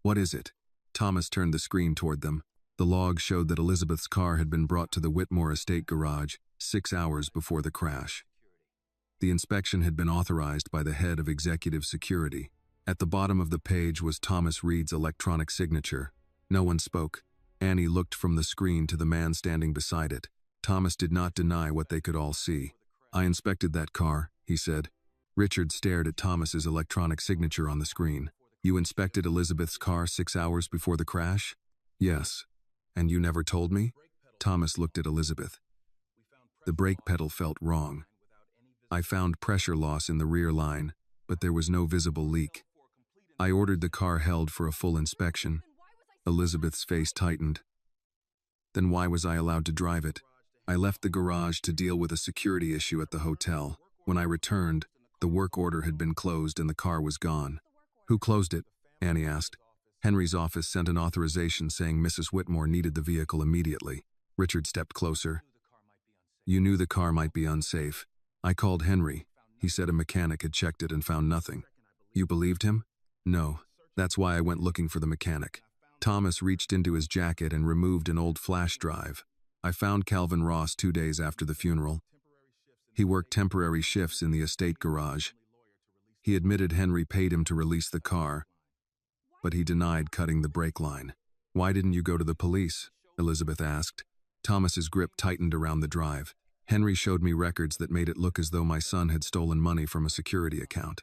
"What is it?" Thomas turned the screen toward them. The log showed that Elizabeth's car had been brought to the Whitmore estate garage 6 hours before the crash. The inspection had been authorized by the head of executive security. At the bottom of the page was Thomas Reed's electronic signature. No one spoke. Annie looked from the screen to the man standing beside it. Thomas did not deny what they could all see. "I inspected that car. he said. Richard stared at Thomas's electronic signature on the screen. You inspected Elizabeth's car 6 hours before the crash? Yes. And you never told me? Thomas looked at Elizabeth. The brake pedal felt wrong. I found pressure loss in the rear line, but there was no visible leak. I ordered the car held for a full inspection. Elizabeth's face tightened. Then why was I allowed to drive it? I left the garage to deal with a security issue at the hotel. When I returned, the work order had been closed and the car was gone. Who closed it? Annie asked. Henry's office sent an authorization saying Mrs. Whitmore needed the vehicle immediately. Richard stepped closer. You knew the car might be unsafe. I called Henry. He said a mechanic had checked it and found nothing. You believed him? No. That's why I went looking for the mechanic. Thomas reached into his jacket and removed an old flash drive. I found Calvin Ross 2 days after the funeral. He worked temporary shifts in the estate garage. He admitted Henry paid him to release the car, but he denied cutting the brake line. Why didn't you go to the police? Elizabeth asked. Thomas's grip tightened around the drive. Henry showed me records that made it look as though my son had stolen money from a security account.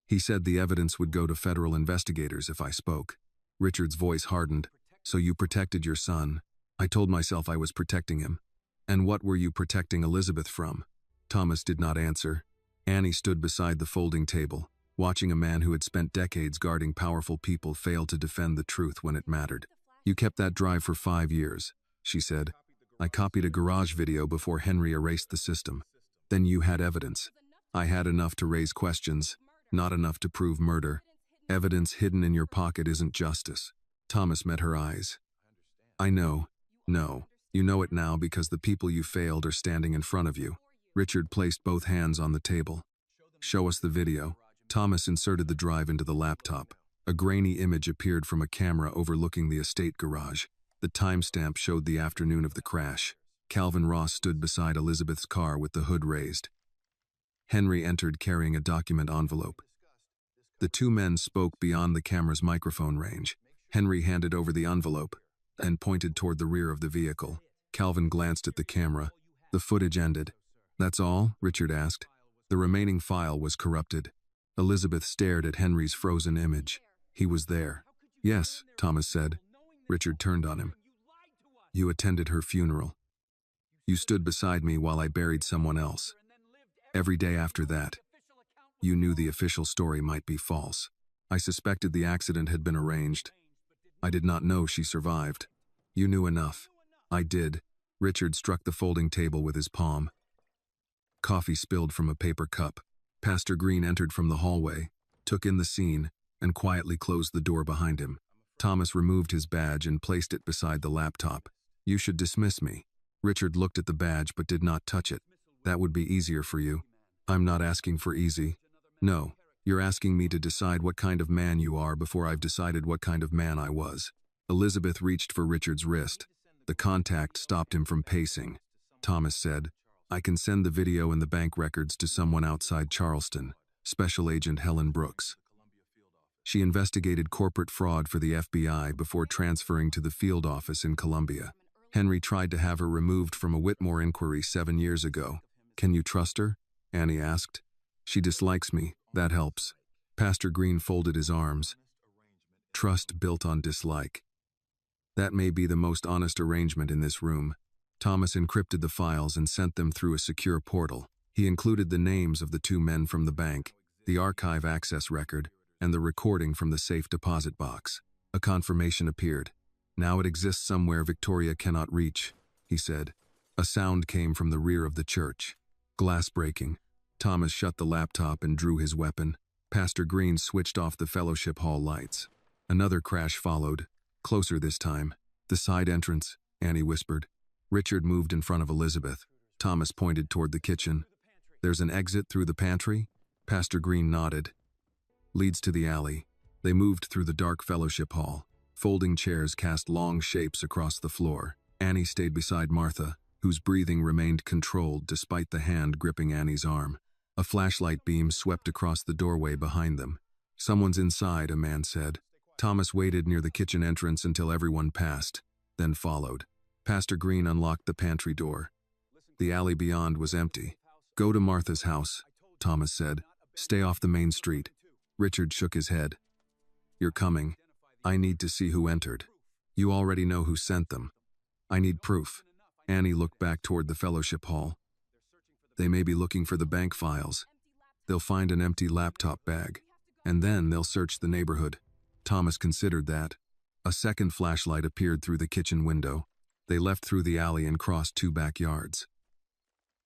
He said the evidence would go to federal investigators if I spoke. Richard's voice hardened. So you protected your son. I told myself I was protecting him. And what were you protecting Elizabeth from? Thomas did not answer. Annie stood beside the folding table, watching a man who had spent decades guarding powerful people fail to defend the truth when it mattered. You kept that drive for 5 years, she said. I copied a garage video before Henry erased the system. Then you had evidence. I had enough to raise questions, not enough to prove murder. Evidence hidden in your pocket isn't justice. Thomas met her eyes. I know. No. You know it now because the people you failed are standing in front of you. Richard placed both hands on the table. Show us the video. Thomas inserted the drive into the laptop. A grainy image appeared from a camera overlooking the estate garage. The timestamp showed the afternoon of the crash. Calvin Ross stood beside Elizabeth's car with the hood raised. Henry entered carrying a document envelope. The two men spoke beyond the camera's microphone range. Henry handed over the envelope and pointed toward the rear of the vehicle. Calvin glanced at the camera. The footage ended. That's all? Richard asked. The remaining file was corrupted. Elizabeth stared at Henry's frozen image. He was there. Yes, Thomas said. Richard turned on him. You attended her funeral. You stood beside me while I buried someone else. Every day after that, you knew the official story might be false. I suspected the accident had been arranged. I did not know she survived. You knew enough. I did. Richard struck the folding table with his palm. Coffee spilled from a paper cup. Pastor Green entered from the hallway, took in the scene, and quietly closed the door behind him. Thomas removed his badge and placed it beside the laptop. You should dismiss me. Richard looked at the badge but did not touch it. That would be easier for you. I'm not asking for easy. No, you're asking me to decide what kind of man you are before I've decided what kind of man I was. Elizabeth reached for Richard's wrist. The contact stopped him from pacing. Thomas said, I can send the video and the bank records to someone outside Charleston, Special Agent Helen Brooks. She investigated corporate fraud for the FBI before transferring to the field office in Columbia. Henry tried to have her removed from a Whitmore inquiry 7 years ago. Can you trust her? Annie asked. She dislikes me. That helps. Pastor Green folded his arms. Trust built on dislike. That may be the most honest arrangement in this room. Thomas encrypted the files and sent them through a secure portal. He included the names of the two men from the bank, the archive access record, and the recording from the safe deposit box. A confirmation appeared. Now it exists somewhere Victoria cannot reach, he said. A sound came from the rear of the church. Glass breaking. Thomas shut the laptop and drew his weapon. Pastor Green switched off the fellowship hall lights. Another crash followed, closer this time. The side entrance, Annie whispered. Richard moved in front of Elizabeth. Thomas pointed toward the kitchen. There's an exit through the pantry? Pastor Green nodded. Leads to the alley. They moved through the dark fellowship hall. Folding chairs cast long shapes across the floor. Annie stayed beside Martha, whose breathing remained controlled despite the hand gripping Annie's arm. A flashlight beam swept across the doorway behind them. Someone's inside, a man said. Thomas waited near the kitchen entrance until everyone passed, then followed. Pastor Green unlocked the pantry door. The alley beyond was empty. Go to Martha's house, Thomas said. Stay off the main street. Richard shook his head. You're coming. I need to see who entered. You already know who sent them. I need proof. Annie looked back toward the fellowship hall. They may be looking for the bank files. They'll find an empty laptop bag. And then they'll search the neighborhood. Thomas considered that. A second flashlight appeared through the kitchen window. They left through the alley and crossed 2 backyards.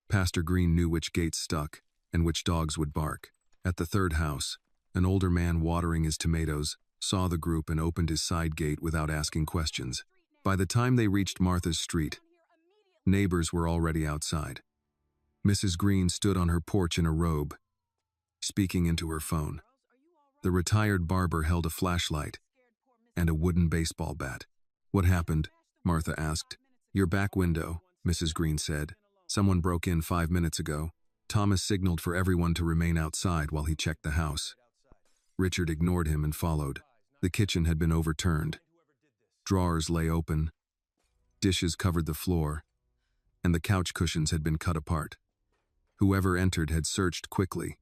Pastor Green knew which gates stuck and which dogs would bark. At the third house, an older man watering his tomatoes saw the group and opened his side gate without asking questions. By the time they reached Martha's street, neighbors were already outside. Mrs. Green stood on her porch in a robe, speaking into her phone. The retired barber held a flashlight and a wooden baseball bat. What happened? Martha asked. Your back window, Mrs. Green said. Someone broke in 5 minutes ago. Thomas signaled for everyone to remain outside while he checked the house. Richard ignored him and followed. The kitchen had been overturned. Drawers lay open. Dishes covered the floor, and the couch cushions had been cut apart. Whoever entered had searched quickly,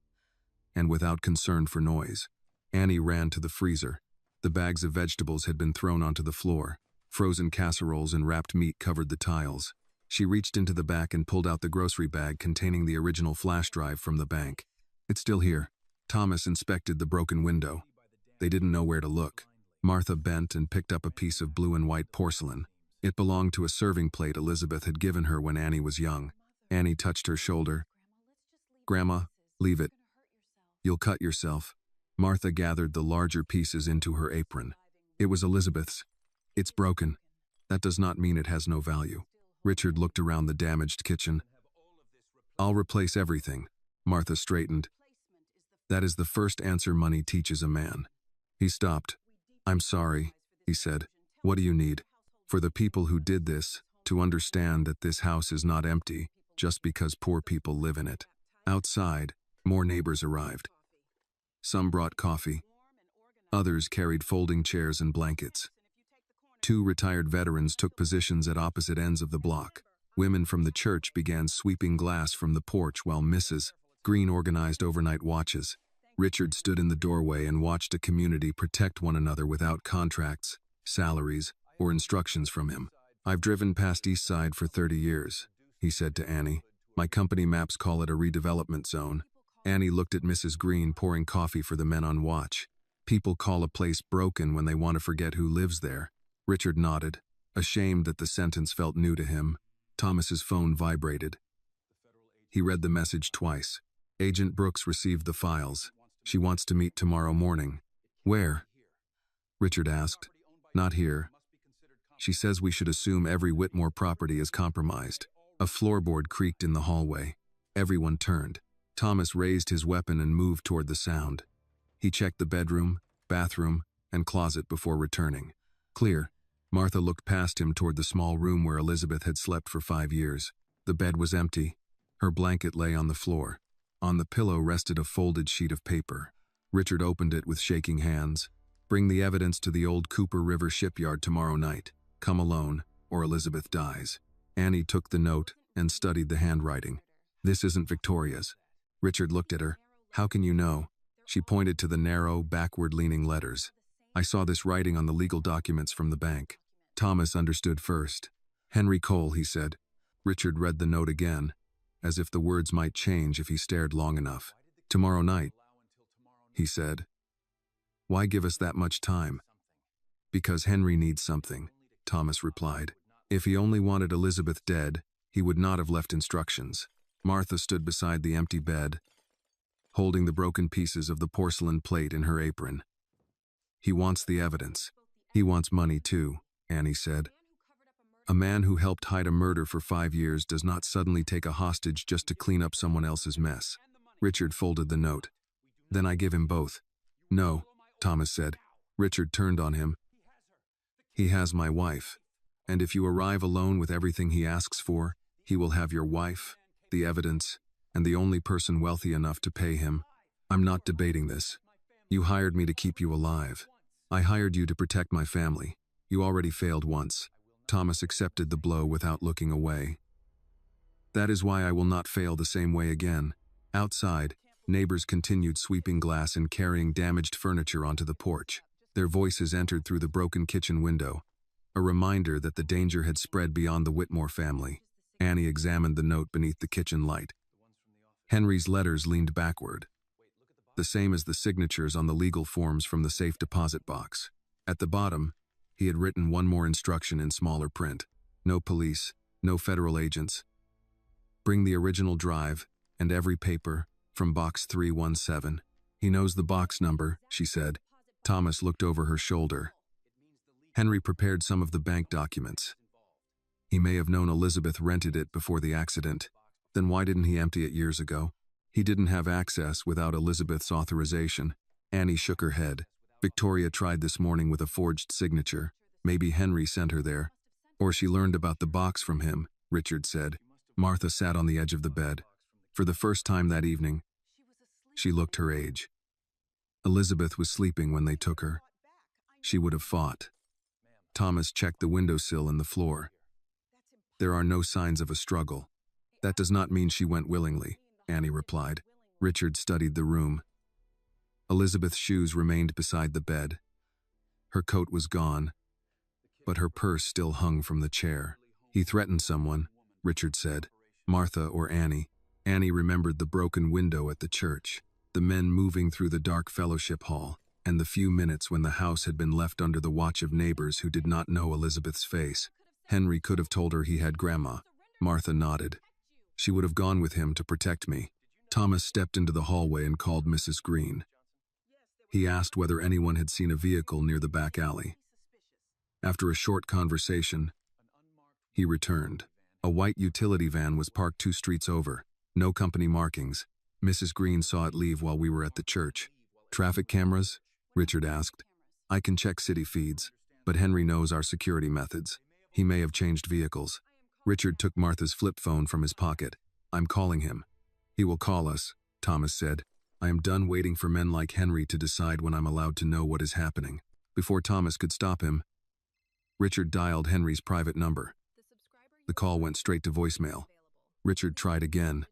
and without concern for noise. Annie ran to the freezer. The bags of vegetables had been thrown onto the floor. Frozen casseroles and wrapped meat covered the tiles. She reached into the back and pulled out the grocery bag containing the original flash drive from the bank. It's still here. Thomas inspected the broken window. They didn't know where to look. Martha bent and picked up a piece of blue and white porcelain. It belonged to a serving plate Elizabeth had given her when Annie was young. Annie touched her shoulder. Grandma, leave it. You'll cut yourself. Martha gathered the larger pieces into her apron. It was Elizabeth's. It's broken. That does not mean it has no value. Richard looked around the damaged kitchen. I'll replace everything. Martha straightened. That is the first answer money teaches a man. He stopped. I'm sorry, he said. What do you need? For the people who did this, to understand that this house is not empty just because poor people live in it. Outside, more neighbors arrived. Some brought coffee. Others carried folding chairs and blankets. 2 retired veterans took positions at opposite ends of the block. Women from the church began sweeping glass from the porch while Mrs. Green organized overnight watches. Richard stood in the doorway and watched a community protect one another without contracts, salaries, or instructions from him. I've driven past East Side for 30 years, he said to Annie. My company maps call it a redevelopment zone. Annie looked at Mrs. Green pouring coffee for the men on watch. People call a place broken when they want to forget who lives there. Richard nodded, ashamed that the sentence felt new to him. Thomas's phone vibrated. He read the message twice. Agent Brooks received the files. She wants to meet tomorrow morning. Where? Richard asked. Not here. She says we should assume every Whitmore property is compromised. A floorboard creaked in the hallway. Everyone turned. Thomas raised his weapon and moved toward the sound. He checked the bedroom, bathroom, and closet before returning. Clear. Martha looked past him toward the small room where Elizabeth had slept for 5 years. The bed was empty. Her blanket lay on the floor. On the pillow rested a folded sheet of paper. Richard opened it with shaking hands. Bring the evidence to the old Cooper River shipyard tomorrow night. Come alone, or Elizabeth dies. Annie took the note and studied the handwriting. This isn't Victoria's. Richard looked at her. How can you know? She pointed to the narrow, backward-leaning letters. I saw this writing on the legal documents from the bank. Thomas understood first. Henry Cole, he said. Richard read the note again, as if the words might change if he stared long enough. Tomorrow night, he said. Why give us that much time? Because Henry needs something, Thomas replied. If he only wanted Elizabeth dead, he would not have left instructions. Martha stood beside the empty bed, holding the broken pieces of the porcelain plate in her apron. He wants the evidence. He wants money too, Annie said. A man who helped hide a murder for 5 years does not suddenly take a hostage just to clean up someone else's mess. Richard folded the note. Then I give him both. No, Thomas said. Richard turned on him. He has my wife. And if you arrive alone with everything he asks for, he will have your wife, the evidence, and the only person wealthy enough to pay him. I'm not debating this. You hired me to keep you alive. I hired you to protect my family. You already failed once. Thomas accepted the blow without looking away. That is why I will not fail the same way again. Outside, neighbors continued sweeping glass and carrying damaged furniture onto the porch. Their voices entered through the broken kitchen window, a reminder that the danger had spread beyond the Whitmore family. Annie examined the note beneath the kitchen light. Henry's letters leaned backward, the same as the signatures on the legal forms from the safe deposit box. At the bottom, he had written one more instruction in smaller print. No police, no federal agents. Bring the original drive and every paper from box 317. He knows the box number, she said. Thomas looked over her shoulder. Henry prepared some of the bank documents. He may have known Elizabeth rented it before the accident. Then why didn't he empty it years ago? He didn't have access without Elizabeth's authorization. Annie shook her head. Victoria tried this morning with a forged signature. Maybe Henry sent her there. Or she learned about the box from him, Richard said. Martha sat on the edge of the bed. For the first time that evening, she looked her age. Elizabeth was sleeping when they took her. She would have fought. Thomas checked the windowsill and the floor. There are no signs of a struggle. That does not mean she went willingly, Annie replied. Richard studied the room. Elizabeth's shoes remained beside the bed. Her coat was gone, but her purse still hung from the chair. He threatened someone, Richard said. Martha or Annie. Annie remembered the broken window at the church, the men moving through the dark fellowship hall, and the few minutes when the house had been left under the watch of neighbors who did not know Elizabeth's face. Henry could have told her he had Grandma. Martha nodded. She would have gone with him to protect me. Thomas stepped into the hallway and called Mrs. Green. He asked whether anyone had seen a vehicle near the back alley. After a short conversation, he returned. A white utility van was parked 2 streets over. No company markings. Mrs. Green saw it leave while we were at the church. Traffic cameras? Richard asked. I can check city feeds, but Henry knows our security methods. He may have changed vehicles. Richard took Martha's flip phone from his pocket. I'm calling him. He will call us, Thomas said. I am done waiting for men like Henry to decide when I'm allowed to know what is happening. Before Thomas could stop him, Richard dialed Henry's private number. The call went straight to voicemail. Richard tried again.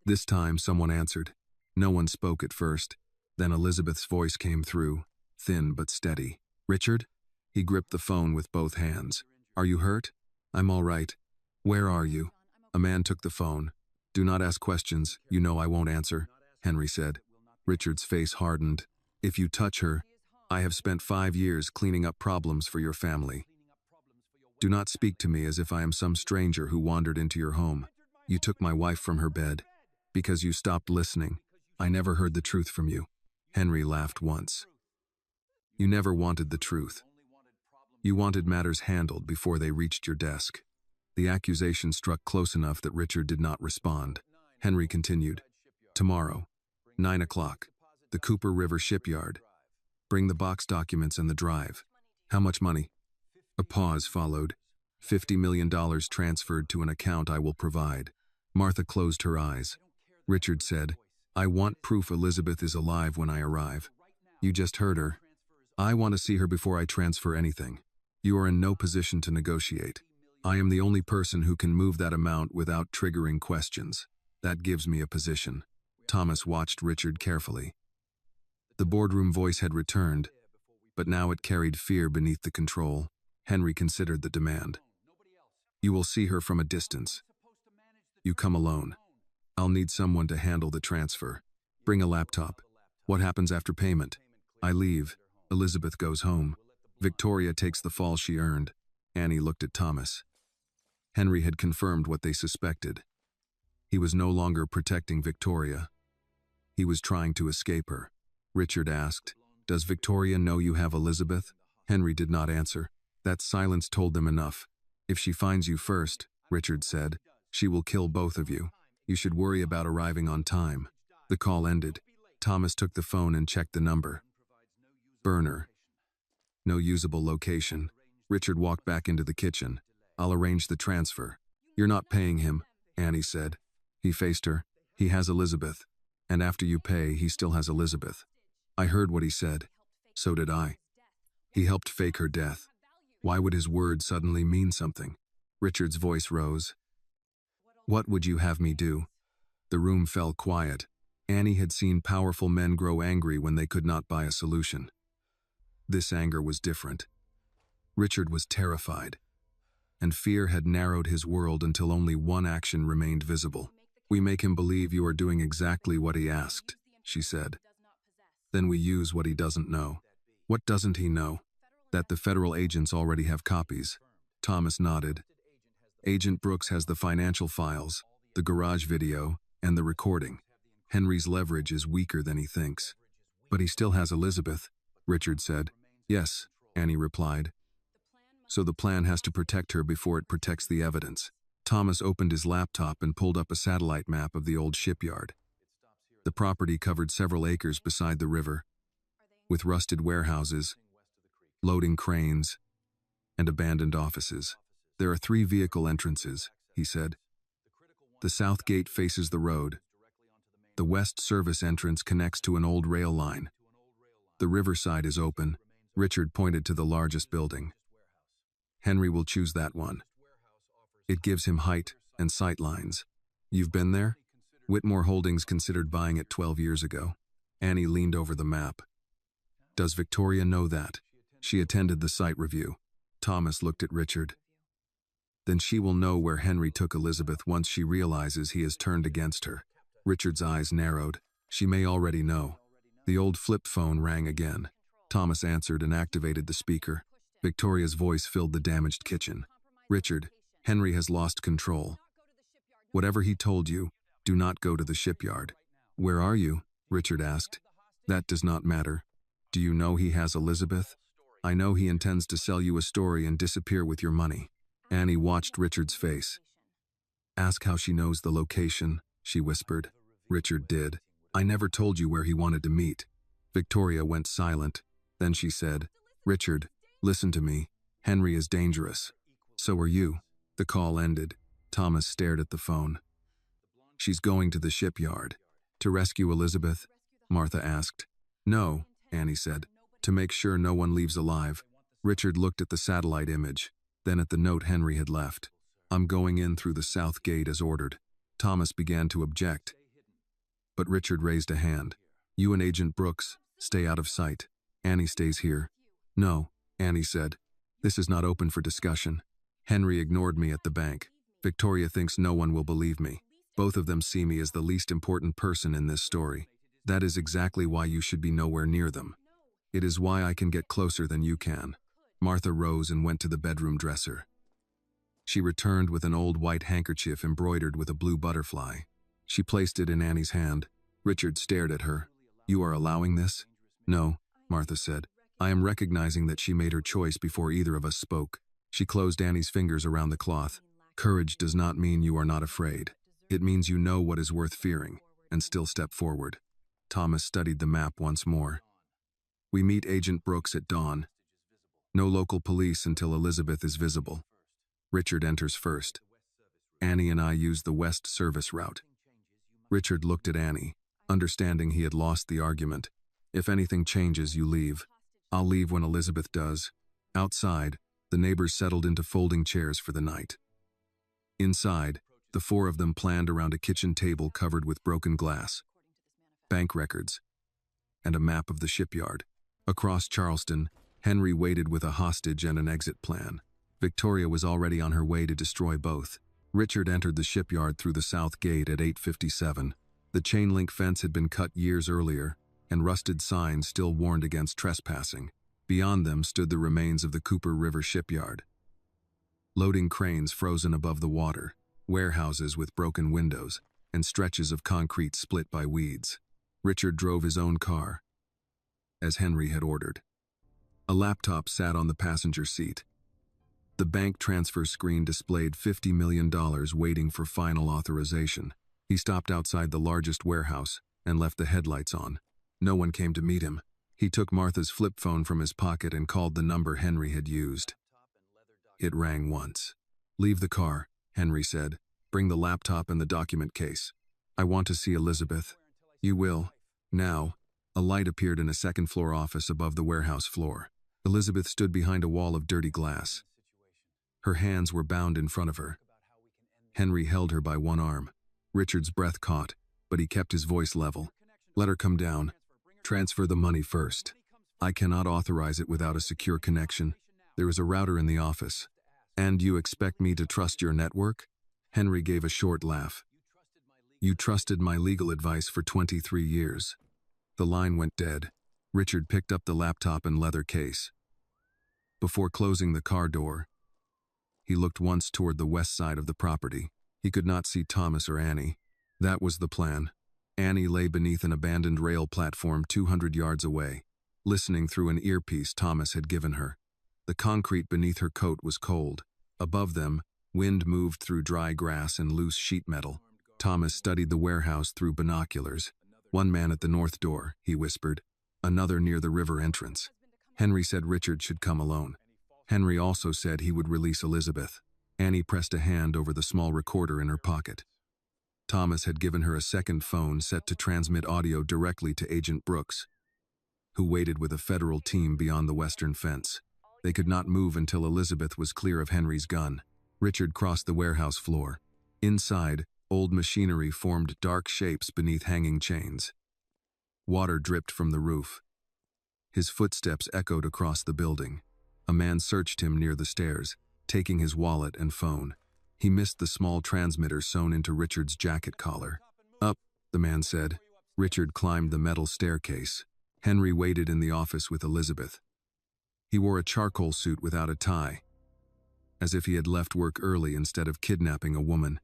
This time, someone answered. No one spoke at first. Then Elizabeth's voice came through, thin but steady. Richard? He gripped the phone with both hands. Are you hurt? I'm all right. Where are you? A man took the phone. Do not ask questions. You know I won't answer, Henry said. Richard's face hardened. If you touch her, I have spent 5 years cleaning up problems for your family. Do not speak to me as if I am some stranger who wandered into your home. You took my wife from her bed. Because you stopped listening. I never heard the truth from you. Henry laughed once. You never wanted the truth. You wanted matters handled before they reached your desk. The accusation struck close enough that Richard did not respond. Henry continued. Tomorrow, 9 o'clock, the Cooper River shipyard. Bring the box documents and the drive. How much money? A pause followed. $50 million transferred to an account I will provide. Martha closed her eyes. Richard said, I want proof Elizabeth is alive when I arrive. You just heard her. I want to see her before I transfer anything. You are in no position to negotiate. I am the only person who can move that amount without triggering questions. That gives me a position. Thomas watched Richard carefully. The boardroom voice had returned, but now it carried fear beneath the control. Henry considered the demand. You will see her from a distance. You come alone. I'll need someone to handle the transfer. Bring a laptop. What happens after payment? I leave. Elizabeth goes home. Victoria takes the fall she earned. Annie looked at Thomas. Henry had confirmed what they suspected. He was no longer protecting Victoria. He was trying to escape her. Richard asked, Does Victoria know you have Elizabeth? Henry did not answer. That silence told them enough. If she finds you first, Richard said, she will kill both of you. You should worry about arriving on time. The call ended. Thomas took the phone and checked the number. Burner. No usable location. Richard walked back into the kitchen. I'll arrange the transfer. You're not paying him, Annie said. He faced her. He has Elizabeth. And after you pay, he still has Elizabeth. I heard what he said. So did I. He helped fake her death. Why would his words suddenly mean something? Richard's voice rose. What would you have me do? The room fell quiet. Annie had seen powerful men grow angry when they could not buy a solution. This anger was different. Richard was terrified, and fear had narrowed his world until only one action remained visible. We make him believe you are doing exactly what he asked, she said. Then we use what he doesn't know. What doesn't he know? That the federal agents already have copies. Thomas nodded. Agent Brooks has the financial files, the garage video, and the recording. Henry's leverage is weaker than he thinks. But he still has Elizabeth, Richard said. Yes, Annie replied. So the plan has to protect her before it protects the evidence. Thomas opened his laptop and pulled up a satellite map of the old shipyard. The property covered several acres beside the river, with rusted warehouses, loading cranes, and abandoned offices. There are 3 vehicle entrances, he said. The south gate faces the road. The west service entrance connects to an old rail line. The riverside is open. Richard pointed to the largest building. Henry will choose that one. It gives him height and sight lines. You've been there? Whitmore Holdings considered buying it 12 years ago. Annie leaned over the map. Does Victoria know that? She attended the site review. Thomas looked at Richard. Then she will know where Henry took Elizabeth once she realizes he has turned against her. Richard's eyes narrowed. She may already know. The old flip phone rang again. Thomas answered and activated the speaker. Victoria's voice filled the damaged kitchen. Richard, Henry has lost control. Whatever he told you, do not go to the shipyard. Where are you? Richard asked. That does not matter. Do you know he has Elizabeth? I know he intends to sell you a story and disappear with your money. Annie watched Richard's face. Ask how she knows the location, she whispered. Richard did. I never told you where he wanted to meet. Victoria went silent. Then she said, Richard, listen to me. Henry is dangerous. So are you. The call ended. Thomas stared at the phone. She's going to the shipyard. To rescue Elizabeth? Martha asked. No, Annie said. To make sure no one leaves alive. Richard looked at the satellite image, then at the note Henry had left. I'm going in through the south gate as ordered. Thomas began to object. But Richard raised a hand. You and Agent Brooks, stay out of sight. Annie stays here. No, Annie said. This is not open for discussion. Henry ignored me at the bank. Victoria thinks no one will believe me. Both of them see me as the least important person in this story. That is exactly why you should be nowhere near them. It is why I can get closer than you can. Martha rose and went to the bedroom dresser. She returned with an old white handkerchief embroidered with a blue butterfly. She placed it in Annie's hand. Richard stared at her. You are allowing this? No, Martha said. I am recognizing that she made her choice before either of us spoke. She closed Annie's fingers around the cloth. Courage does not mean you are not afraid. It means you know what is worth fearing, and still step forward. Thomas studied the map once more. We meet Agent Brooks at dawn. No local police until Elizabeth is visible. Richard enters first. Annie and I use the west service route. Richard looked at Annie, understanding he had lost the argument. If anything changes, you leave. I'll leave when Elizabeth does. Outside, the neighbors settled into folding chairs for the night. Inside, the 4 of them planned around a kitchen table covered with broken glass, bank records, and a map of the shipyard. Across Charleston, Henry waited with a hostage and an exit plan. Victoria was already on her way to destroy both. Richard entered the shipyard through the south gate at 8:57. The chain-link fence had been cut years earlier, and rusted signs still warned against trespassing. Beyond them stood the remains of the Cooper River shipyard. Loading cranes frozen above the water, warehouses with broken windows, and stretches of concrete split by weeds. Richard drove his own car, as Henry had ordered. A laptop sat on the passenger seat. The bank transfer screen displayed $50 million waiting for final authorization. He stopped outside the largest warehouse and left the headlights on. No one came to meet him. He took Martha's flip phone from his pocket and called the number Henry had used. It rang once. Leave the car, Henry said. Bring the laptop and the document case. I want to see Elizabeth. You will. Now. A light appeared in a second-floor office above the warehouse floor. Elizabeth stood behind a wall of dirty glass. Her hands were bound in front of her. Henry held her by one arm. Richard's breath caught, but he kept his voice level. Let her come down. Transfer the money first. I cannot authorize it without a secure connection. There is a router in the office. And you expect me to trust your network? Henry gave a short laugh. You trusted my legal advice for 23 years. The line went dead. Richard picked up the laptop and leather case. Before closing the car door, he looked once toward the west side of the property. He could not see Thomas or Annie. That was the plan. Annie lay beneath an abandoned rail platform 200 yards away, listening through an earpiece Thomas had given her. The concrete beneath her coat was cold. Above them, wind moved through dry grass and loose sheet metal. Thomas studied the warehouse through binoculars. One man at the north door, he whispered. Another near the river entrance. Henry said Richard should come alone. Henry also said he would release Elizabeth. Annie pressed a hand over the small recorder in her pocket. Thomas had given her a second phone set to transmit audio directly to Agent Brooks, who waited with a federal team beyond the western fence. They could not move until Elizabeth was clear of Henry's gun. Richard crossed the warehouse floor. Inside, old machinery formed dark shapes beneath hanging chains. Water dripped from the roof. His footsteps echoed across the building. A man searched him near the stairs, taking his wallet and phone. He missed the small transmitter sewn into Richard's jacket collar. Up, the man said. Richard climbed the metal staircase. Henry waited in the office with Elizabeth. He wore a charcoal suit without a tie, as if he had left work early instead of kidnapping a woman.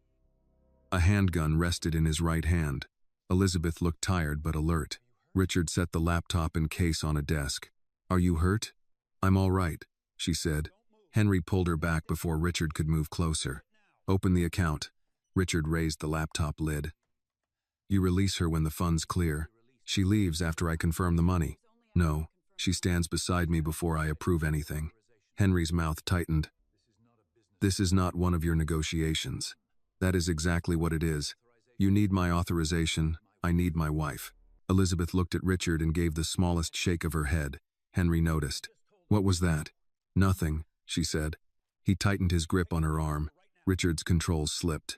A handgun rested in his right hand. Elizabeth looked tired but alert. Richard set the laptop and case on a desk. Are you hurt? I'm all right, she said. Henry pulled her back before Richard could move closer. Open the account. Richard raised the laptop lid. You release her when the funds clear. She leaves after I confirm the money. No, she stands beside me before I approve anything. Henry's mouth tightened. This is not one of your negotiations. That is exactly what it is. You need my authorization. I need my wife. Elizabeth looked at Richard and gave the smallest shake of her head. Henry noticed. What was that? Nothing, she said. He tightened his grip on her arm. Richard's controls slipped.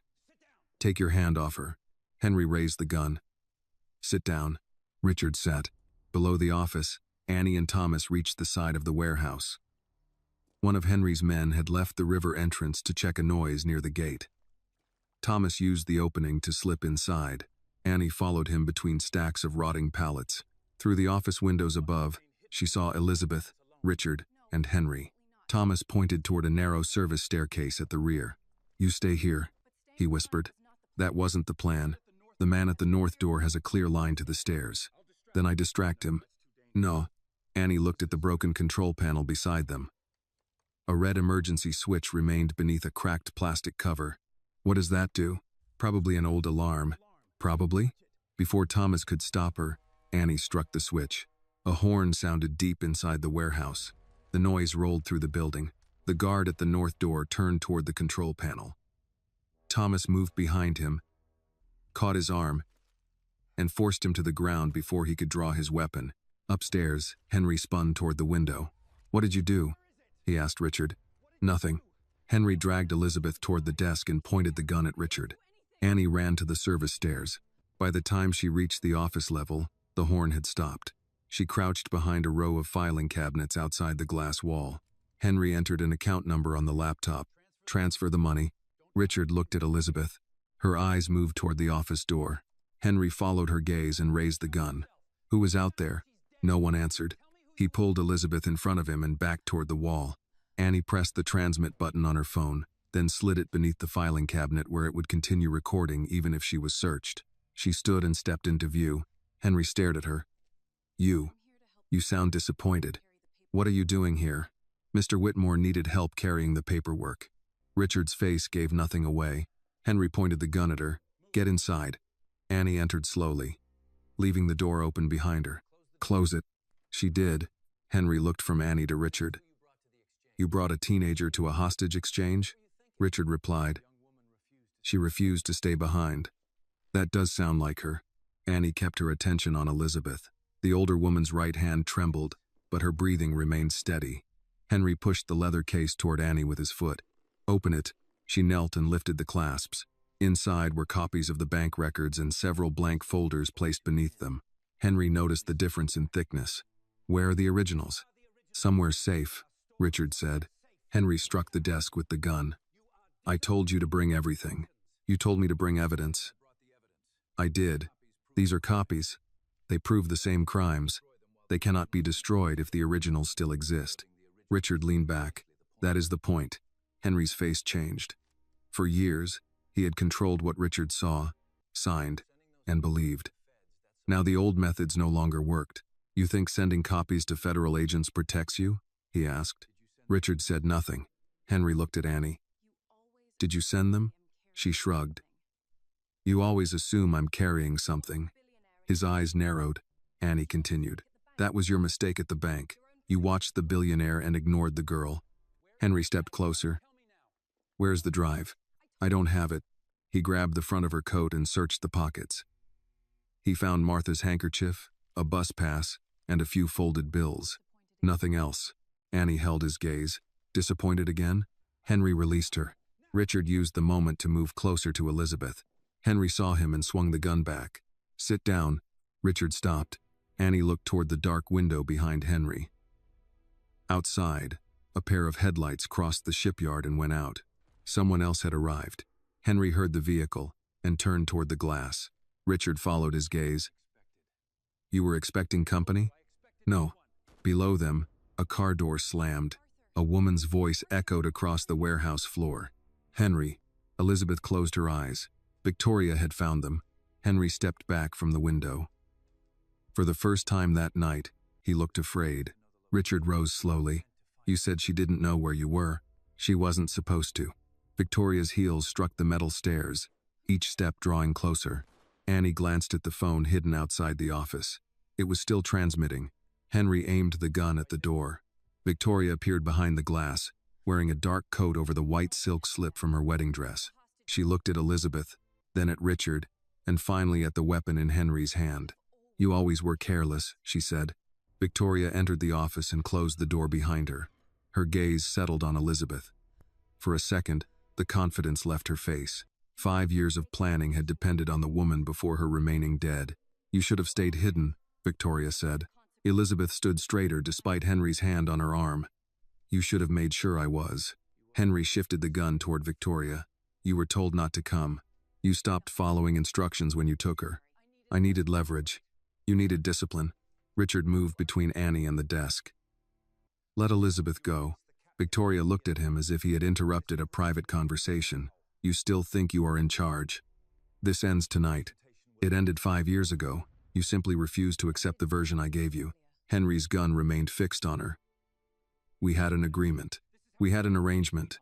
Take your hand off her. Henry raised the gun. Sit down. Richard sat. Below the office, Annie and Thomas reached the side of the warehouse. One of Henry's men had left the river entrance to check a noise near the gate. Thomas used the opening to slip inside. Annie followed him between stacks of rotting pallets. Through the office windows above, she saw Elizabeth, Richard, and Henry. Thomas pointed toward a narrow service staircase at the rear. You stay here, he whispered. That wasn't the plan. The man at the north door has a clear line to the stairs. Then I distract him. No. Annie looked at the broken control panel beside them. A red emergency switch remained beneath a cracked plastic cover. What does that do? Probably an old alarm. Probably? Before Thomas could stop her, Annie struck the switch. A horn sounded deep inside the warehouse. The noise rolled through the building. The guard at the north door turned toward the control panel. Thomas moved behind him, caught his arm, and forced him to the ground before he could draw his weapon. Upstairs, Henry spun toward the window. What did you do? He asked Richard. Nothing. Henry dragged Elizabeth toward the desk and pointed the gun at Richard. Annie ran to the service stairs. By the time she reached the office level, the horn had stopped. She crouched behind a row of filing cabinets outside the glass wall. Henry entered an account number on the laptop. Transfer the money. Richard looked at Elizabeth. Her eyes moved toward the office door. Henry followed her gaze and raised the gun. Who was out there? No one answered. He pulled Elizabeth in front of him and backed toward the wall. Annie pressed the transmit button on her phone, then slid it beneath the filing cabinet where it would continue recording even if she was searched. She stood and stepped into view. Henry stared at her. You sound disappointed. What are you doing here? Mr. Whitmore needed help carrying the paperwork. Richard's face gave nothing away. Henry pointed the gun at her. Get inside. Annie entered slowly, leaving the door open behind her. Close it. She did. Henry looked from Annie to Richard. You brought a teenager to a hostage exchange? Richard replied. She refused to stay behind. That does sound like her. Annie kept her attention on Elizabeth. The older woman's right hand trembled, but her breathing remained steady. Henry pushed the leather case toward Annie with his foot. Open it. She knelt and lifted the clasps. Inside were copies of the bank records and several blank folders placed beneath them. Henry noticed the difference in thickness. Where are the originals? Somewhere safe, Richard said. Henry struck the desk with the gun. I told you to bring everything. You told me to bring evidence. I did. These are copies. They prove the same crimes. They cannot be destroyed if the originals still exist. Richard leaned back. That is the point. Henry's face changed. For years, he had controlled what Richard saw, signed, and believed. Now the old methods no longer worked. You think sending copies to federal agents protects you? He asked. Richard said nothing. Henry looked at Annie. Did you send them? She shrugged. You always assume I'm carrying something. His eyes narrowed. Annie continued. That was your mistake at the bank. You watched the billionaire and ignored the girl. Henry stepped closer. Where's the drive? I don't have it. He grabbed the front of her coat and searched the pockets. He found Martha's handkerchief, a bus pass, and a few folded bills. Nothing else. Annie held his gaze. Disappointed again? Henry released her. Richard used the moment to move closer to Elizabeth. Henry saw him and swung the gun back. Sit down. Richard stopped. Annie looked toward the dark window behind Henry. Outside, a pair of headlights crossed the shipyard and went out. Someone else had arrived. Henry heard the vehicle and turned toward the glass. Richard followed his gaze. You were expecting company? No. Below them, a car door slammed. A woman's voice echoed across the warehouse floor. Henry. Elizabeth closed her eyes. Victoria had found them. Henry stepped back from the window. For the first time that night, he looked afraid. Richard rose slowly. You said she didn't know where you were. She wasn't supposed to. Victoria's heels struck the metal stairs, each step drawing closer. Annie glanced at the phone hidden outside the office. It was still transmitting. Henry aimed the gun at the door. Victoria appeared behind the glass, wearing a dark coat over the white silk slip from her wedding dress. She looked at Elizabeth, then at Richard, and finally at the weapon in Henry's hand. You always were careless, she said. Victoria entered the office and closed the door behind her. Her gaze settled on Elizabeth. For a second, the confidence left her face. 5 years of planning had depended on the woman before her remaining dead. You should have stayed hidden, Victoria said. Elizabeth stood straighter despite Henry's hand on her arm. You should have made sure I was. Henry shifted the gun toward Victoria. You were told not to come. You stopped following instructions when you took her. I needed leverage. You needed discipline. Richard moved between Annie and the desk. Let Elizabeth go. Victoria looked at him as if he had interrupted a private conversation. You still think you are in charge. This ends tonight. It ended 5 years ago. You simply refused to accept the version I gave you. Henry's gun remained fixed on her. We had an agreement. We had an arrangement.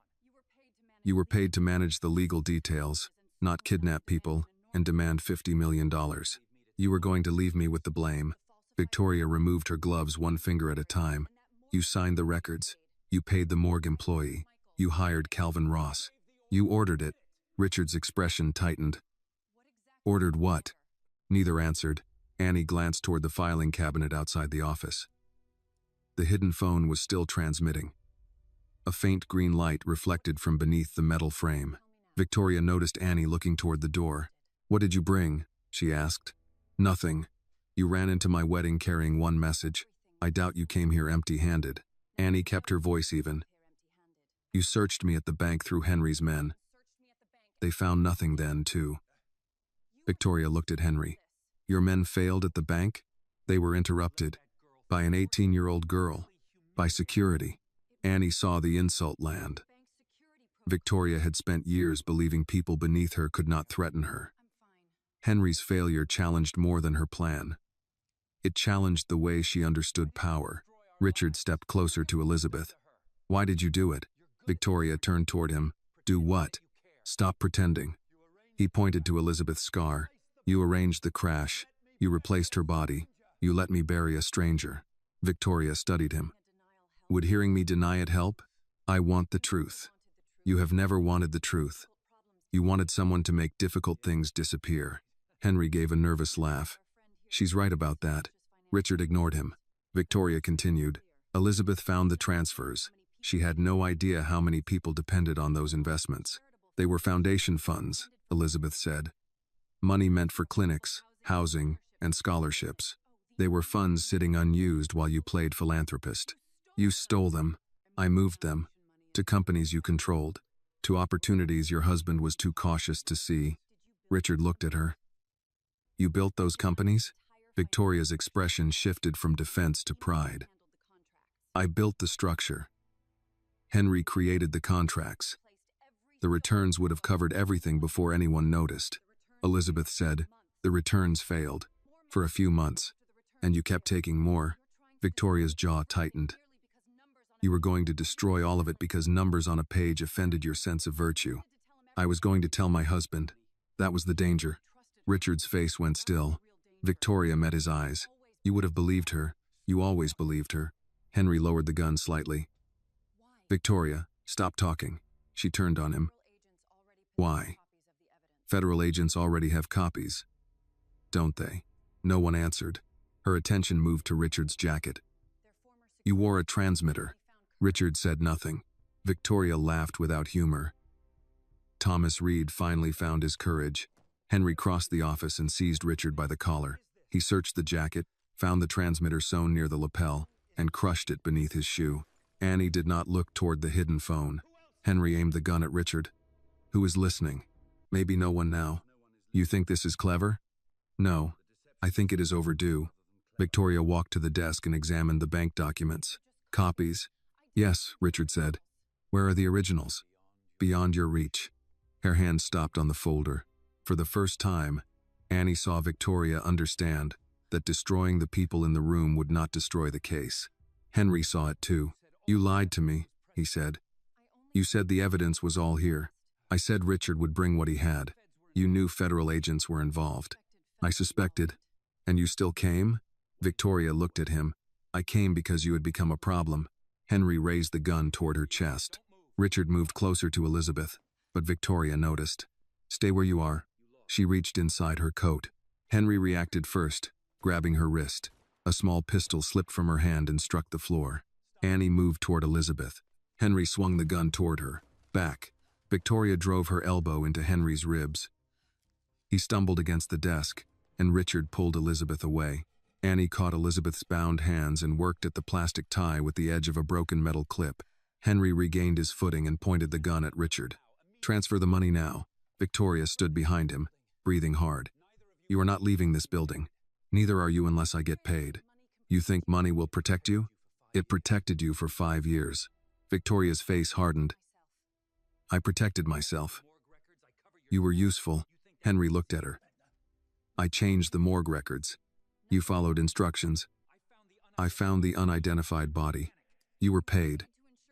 You were paid to manage the legal details, not kidnap people, and demand $50 million. You were going to leave me with the blame. Victoria removed her gloves one finger at a time. You signed the records. You paid the morgue employee. You hired Calvin Ross. You ordered it. Richard's expression tightened. Ordered what? Neither answered. Annie glanced toward the filing cabinet outside the office. The hidden phone was still transmitting. A faint green light reflected from beneath the metal frame. Victoria noticed Annie looking toward the door. What did you bring? She asked. Nothing. You ran into my wedding carrying one message. I doubt you came here empty-handed. Annie kept her voice even. You searched me at the bank through Henry's men. They found nothing then, too. Victoria looked at Henry. Your men failed at the bank? They were interrupted. By an 18-year-old girl. By security. Annie saw the insult land. Victoria had spent years believing people beneath her could not threaten her. Henry's failure challenged more than her plan. It challenged the way she understood power. Richard stepped closer to Elizabeth. Why did you do it? Victoria turned toward him. Do what? Stop pretending. He pointed to Elizabeth's scar. You arranged the crash. You replaced her body. You let me bury a stranger. Victoria studied him. Would hearing me deny it help? I want the truth. You have never wanted the truth. You wanted someone to make difficult things disappear. Henry gave a nervous laugh. She's right about that. Richard ignored him. Victoria continued. Elizabeth found the transfers. She had no idea how many people depended on those investments. They were foundation funds, Elizabeth said. Money meant for clinics, housing, and scholarships. They were funds sitting unused while you played philanthropist. You stole them. I moved them. To companies you controlled. To opportunities your husband was too cautious to see. Richard looked at her. You built those companies? Victoria's expression shifted from defense to pride. I built the structure. Henry created the contracts. The returns would have covered everything before anyone noticed. Elizabeth said, the returns failed. For a few months. And you kept taking more. Victoria's jaw tightened. You were going to destroy all of it because numbers on a page offended your sense of virtue. I was going to tell my husband. That was the danger. Richard's face went still. Victoria met his eyes. You would have believed her. You always believed her. Henry lowered the gun slightly. Victoria, stop talking. She turned on him. Why? Federal agents already have copies. Don't they? No one answered. Her attention moved to Richard's jacket. You wore a transmitter. Richard said nothing. Victoria laughed without humor. Thomas Reed finally found his courage. Henry crossed the office and seized Richard by the collar. He searched the jacket, found the transmitter sewn near the lapel, and crushed it beneath his shoe. Annie did not look toward the hidden phone. Henry aimed the gun at Richard. Who is listening? Maybe no one now. You think this is clever? No. I think it is overdue. Victoria walked to the desk and examined the bank documents. Copies? Yes, Richard said. Where are the originals? Beyond your reach. Her hand stopped on the folder. For the first time, Annie saw Victoria understand that destroying the people in the room would not destroy the case. Henry saw it too. You lied to me, he said. You said the evidence was all here. I said Richard would bring what he had. You knew federal agents were involved. I suspected. And you still came? Victoria looked at him. I came because you had become a problem. Henry raised the gun toward her chest. Richard moved closer to Elizabeth, but Victoria noticed. Stay where you are. She reached inside her coat. Henry reacted first, grabbing her wrist. A small pistol slipped from her hand and struck the floor. Annie moved toward Elizabeth. Henry swung the gun toward her. Back. Victoria drove her elbow into Henry's ribs. He stumbled against the desk, and Richard pulled Elizabeth away. Annie caught Elizabeth's bound hands and worked at the plastic tie with the edge of a broken metal clip. Henry regained his footing and pointed the gun at Richard. Transfer the money now. Victoria stood behind him, breathing hard. You are not leaving this building. Neither are you unless I get paid. You think money will protect you? It protected you for 5 years. Victoria's face hardened. I protected myself. You were useful. Henry looked at her. I changed the morgue records. You followed instructions. I found the unidentified body. You were paid.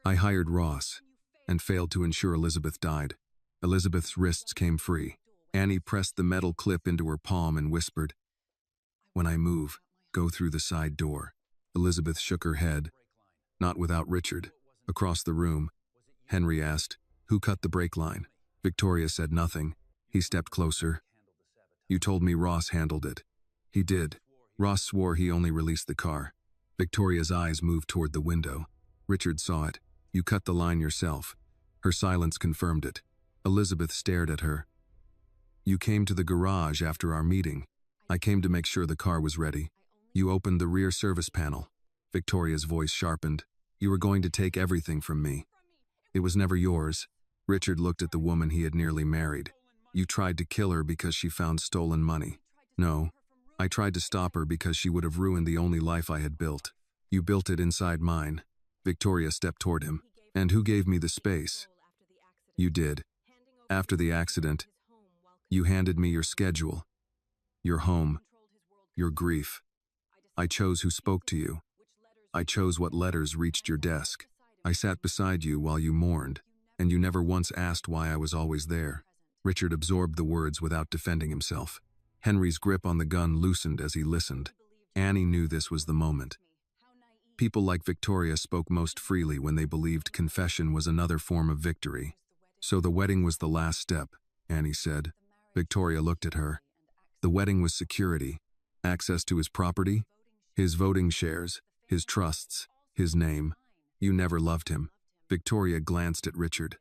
I hired Ross and failed to ensure Elizabeth died. Elizabeth's wrists came free. Annie pressed the metal clip into her palm and whispered, When I move, go through the side door. Elizabeth shook her head. Not without Richard. Across the room, Henry asked, Who cut the brake line? Victoria said nothing. He stepped closer. You told me Ross handled it. He did. Ross swore he only released the car. Victoria's eyes moved toward the window. Richard saw it. You cut the line yourself. Her silence confirmed it. Elizabeth stared at her. You came to the garage after our meeting. I came to make sure the car was ready. You opened the rear service panel. Victoria's voice sharpened. You were going to take everything from me. It was never yours. Richard looked at the woman he had nearly married. You tried to kill her because she found stolen money. No. I tried to stop her because she would have ruined the only life I had built. You built it inside mine. Victoria stepped toward him. And who gave me the space? You did. After the accident, you handed me your schedule, your home, your grief. I chose who spoke to you. I chose what letters reached your desk. I sat beside you while you mourned, and you never once asked why I was always there. Richard absorbed the words without defending himself. Henry's grip on the gun loosened as he listened. Annie knew this was the moment. People like Victoria spoke most freely when they believed confession was another form of victory. So the wedding was the last step, Annie said. Victoria looked at her. The wedding was security, access to his property, his voting shares, his trusts, his name. You never loved him. Victoria glanced at Richard.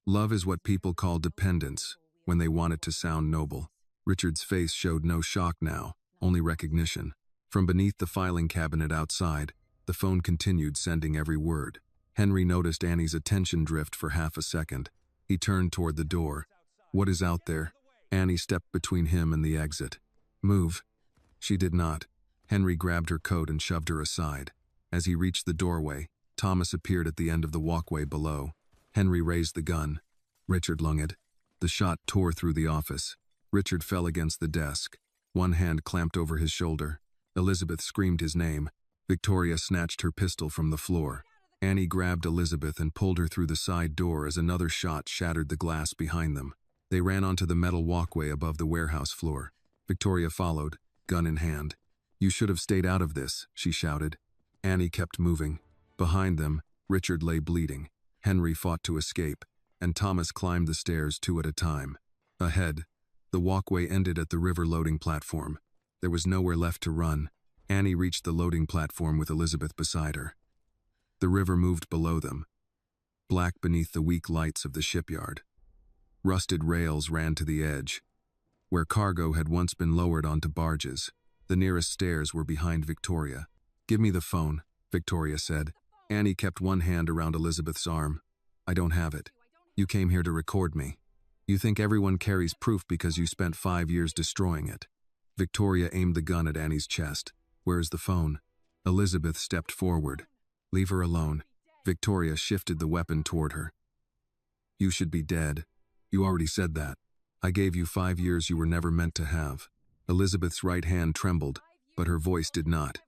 Love is what people call dependence when they want it to sound noble. Richard's face showed no shock now, only recognition. From beneath the filing cabinet outside, the phone continued sending every word. Henry noticed Annie's attention drift for half a second. He turned toward the door. "What is out there?" Annie stepped between him and the exit. "Move." She did not. Henry grabbed her coat and shoved her aside. As he reached the doorway, Thomas appeared at the end of the walkway below. Henry raised the gun. Richard lunged. The shot tore through the office. Richard fell against the desk. One hand clamped over his shoulder. Elizabeth screamed his name. Victoria snatched her pistol from the floor. Annie grabbed Elizabeth and pulled her through the side door as another shot shattered the glass behind them. They ran onto the metal walkway above the warehouse floor. Victoria followed, gun in hand. "You should have stayed out of this," she shouted. Annie kept moving. Behind them, Richard lay bleeding. Henry fought to escape, and Thomas climbed the stairs 2 at a time. Ahead, the walkway ended at the river loading platform. There was nowhere left to run. Annie reached the loading platform with Elizabeth beside her. The river moved below them, black beneath the weak lights of the shipyard. Rusted rails ran to the edge, where cargo had once been lowered onto barges. The nearest stairs were behind Victoria. "Give me the phone," Victoria said. Annie kept one hand around Elizabeth's arm. "I don't have it. You came here to record me. You think everyone carries proof because you spent 5 years destroying it." Victoria aimed the gun at Annie's chest. "Where's the phone?" Elizabeth stepped forward. "Leave her alone." Victoria shifted the weapon toward her. "You should be dead. You already said that. I gave you 5 years you were never meant to have." Elizabeth's right hand trembled, but her voice did not.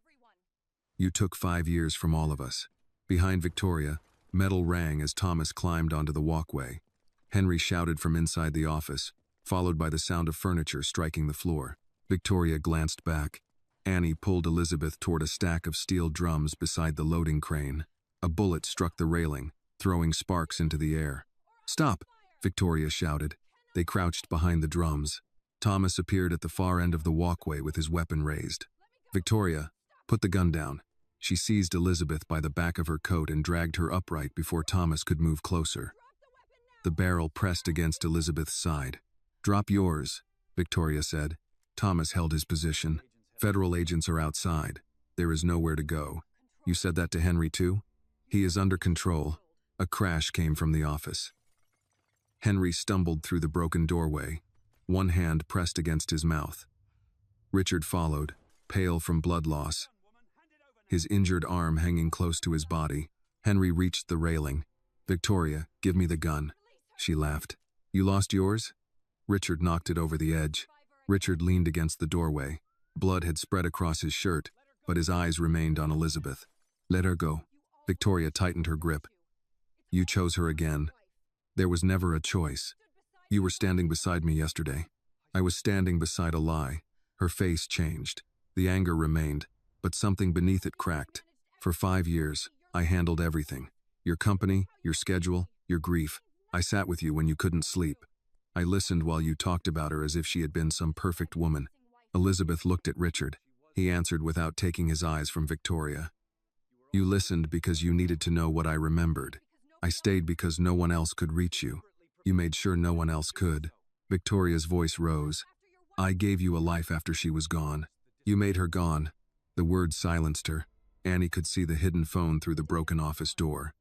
"You took 5 years from all of us." Behind Victoria, metal rang as Thomas climbed onto the walkway. Henry shouted from inside the office, followed by the sound of furniture striking the floor. Victoria glanced back. Annie pulled Elizabeth toward a stack of steel drums beside the loading crane. A bullet struck the railing, throwing sparks into the air. "Stop!" Victoria shouted. They crouched behind the drums. Thomas appeared at the far end of the walkway with his weapon raised. "Victoria, put the gun down." She seized Elizabeth by the back of her coat and dragged her upright before Thomas could move closer. The barrel pressed against Elizabeth's side. "Drop yours," Victoria said. Thomas held his position. "Federal agents are outside. There is nowhere to go." "You said that to Henry too?" "He is under control." A crash came from the office. Henry stumbled through the broken doorway, one hand pressed against his mouth. Richard followed, pale from blood loss, his injured arm hanging close to his body. Henry reached the railing. "Victoria, give me the gun." She laughed. "You lost yours?" Richard knocked it over the edge. Richard leaned against the doorway. Blood had spread across his shirt, but his eyes remained on Elizabeth. "Let her go." Victoria tightened her grip. "You chose her again." "There was never a choice. You were standing beside me yesterday." "I was standing beside a lie." Her face changed. The anger remained, but something beneath it cracked. "For 5 years, I handled everything. Your company, your schedule, your grief. I sat with you when you couldn't sleep. I listened while you talked about her as if she had been some perfect woman." Elizabeth looked at Richard. He answered without taking his eyes from Victoria. "You listened because you needed to know what I remembered. I stayed because no one else could reach you. You made sure no one else could." Victoria's voice rose. "I gave you a life after she was gone. You made her gone." The words silenced her. Annie could see the hidden phone through the broken office door.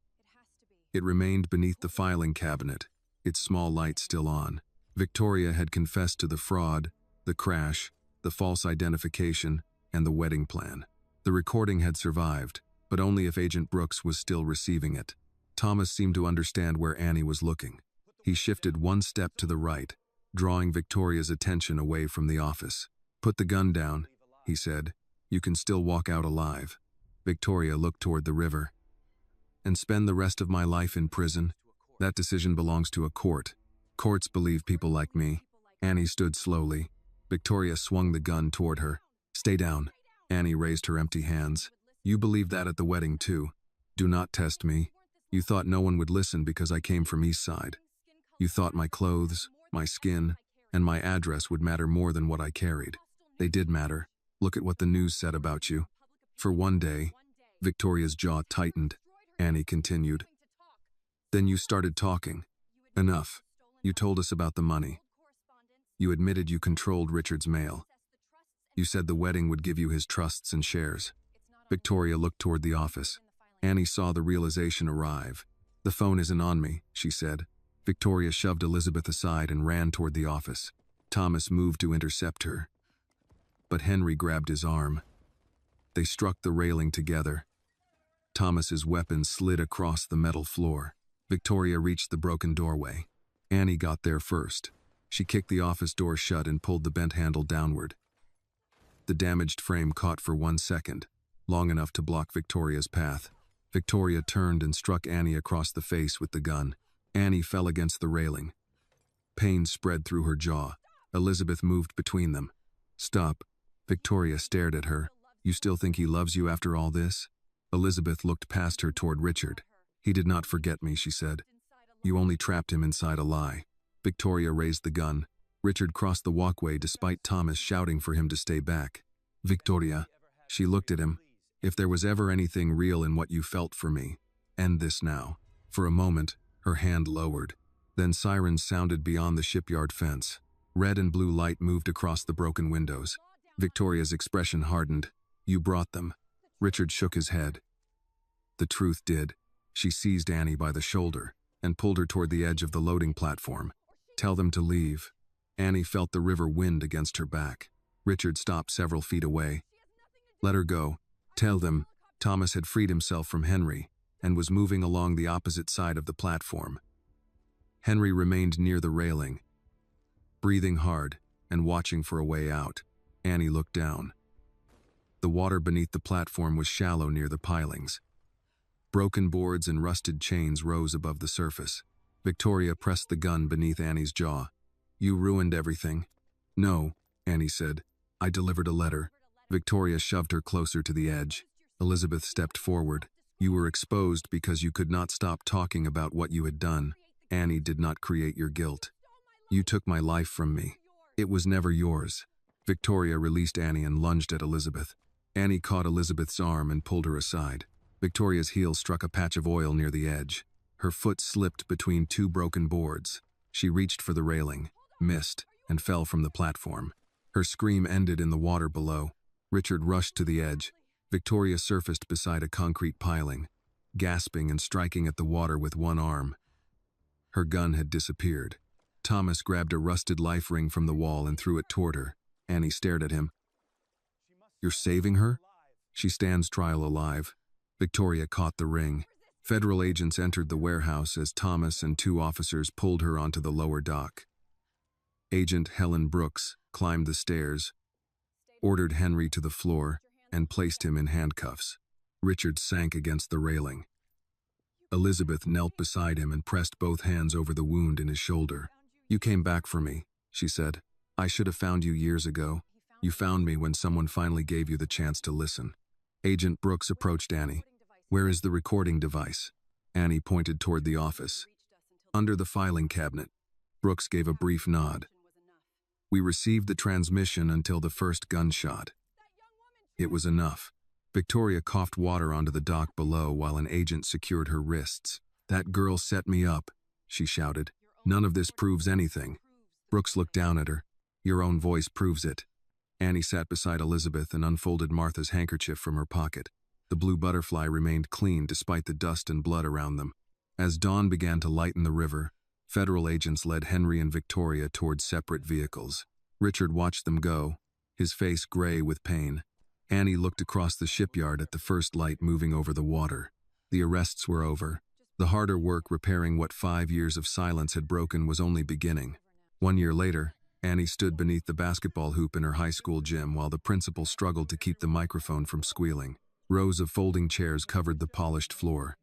It remained beneath the filing cabinet, its small light still on. Victoria had confessed to the fraud, the crash, the false identification, and the wedding plan. The recording had survived, but only if Agent Brooks was still receiving it. Thomas seemed to understand where Annie was looking. He shifted one step to the right, drawing Victoria's attention away from the office. "Put the gun down," he said. "You can still walk out alive." Victoria looked toward the river. "And spend the rest of my life in prison? That decision belongs to a court. Courts believe people like me." Annie stood slowly. Victoria swung the gun toward her. "Stay down." Annie raised her empty hands. "You believed that at the wedding too. Do not test me. You thought no one would listen because I came from East Side. You thought my clothes, my skin, and my address would matter more than what I carried. They did matter. Look at what the news said about you." "For one day," Victoria's jaw tightened. Annie continued. "Then you started talking. Enough. You told us about the money. You admitted you controlled Richard's mail. You said the wedding would give you his trusts and shares. Victoria looked toward the office. Annie saw the realization arrive. The phone isn't on me, she said. Victoria shoved Elizabeth aside and ran toward the office. Thomas moved to intercept her. But Henry grabbed his arm. They struck the railing together. Thomas's weapon slid across the metal floor. Victoria reached the broken doorway. Annie got there first. She kicked the office door shut and pulled the bent handle downward. The damaged frame caught for 1 second, long enough to block Victoria's path. Victoria turned and struck Annie across the face with the gun. Annie fell against the railing. Pain spread through her jaw. Elizabeth moved between them. Stop. Victoria stared at her. You still think he loves you after all this? Elizabeth looked past her toward Richard. He did not forget me, she said. You only trapped him inside a lie. Victoria raised the gun. Richard crossed the walkway despite Thomas shouting for him to stay back. Victoria. She looked at him. If there was ever anything real in what you felt for me, end this now. For a moment, her hand lowered. Then sirens sounded beyond the shipyard fence. Red and blue light moved across the broken windows. Victoria's expression hardened. You brought them. Richard shook his head. The truth did. She seized Annie by the shoulder and pulled her toward the edge of the loading platform. Tell them to leave. Annie felt the river wind against her back. Richard stopped several feet away. Let her go. Tell them. Thomas had freed himself from Henry and was moving along the opposite side of the platform. Henry remained near the railing, breathing hard and watching for a way out. Annie looked down. The water beneath the platform was shallow near the pilings. Broken boards and rusted chains rose above the surface. Victoria pressed the gun beneath Annie's jaw. You ruined everything. No, Annie said. I delivered a letter. Victoria shoved her closer to the edge. Elizabeth stepped forward. You were exposed because you could not stop talking about what you had done. Annie did not create your guilt. You took my life from me. It was never yours. Victoria released Annie and lunged at Elizabeth. Annie caught Elizabeth's arm and pulled her aside. Victoria's heel struck a patch of oil near the edge. Her foot slipped between two broken boards. She reached for the railing, missed, and fell from the platform. Her scream ended in the water below. Richard rushed to the edge. Victoria surfaced beside a concrete piling, gasping and striking at the water with one arm. Her gun had disappeared. Thomas grabbed a rusted life ring from the wall and threw it toward her. Annie stared at him. You're saving her? She stands trial alive. Victoria caught the ring. Federal agents entered the warehouse as Thomas and two officers pulled her onto the lower dock. Agent Helen Brooks climbed the stairs, ordered Henry to the floor, and placed him in handcuffs. Richard sank against the railing. Elizabeth knelt beside him and pressed both hands over the wound in his shoulder. You came back for me, she said. I should have found you years ago. You found me when someone finally gave you the chance to listen. Agent Brooks approached Annie. Where is the recording device? Annie pointed toward the office. Under the filing cabinet. Brooks gave a brief nod. We received the transmission until the first gunshot. It was enough. Victoria coughed water onto the dock below while an agent secured her wrists. That girl set me up, she shouted. None of this proves anything. Brooks looked down at her. Your own voice proves it. Annie sat beside Elizabeth and unfolded Martha's handkerchief from her pocket. The blue butterfly remained clean despite the dust and blood around them. As dawn began to lighten the river, federal agents led Henry and Victoria toward separate vehicles. Richard watched them go, his face gray with pain. Annie looked across the shipyard at the first light moving over the water. The arrests were over. The harder work repairing what 5 years of silence had broken was only beginning. 1 year later, Annie stood beneath the basketball hoop in her high school gym while the principal struggled to keep the microphone from squealing. Rows of folding chairs covered the polished floor.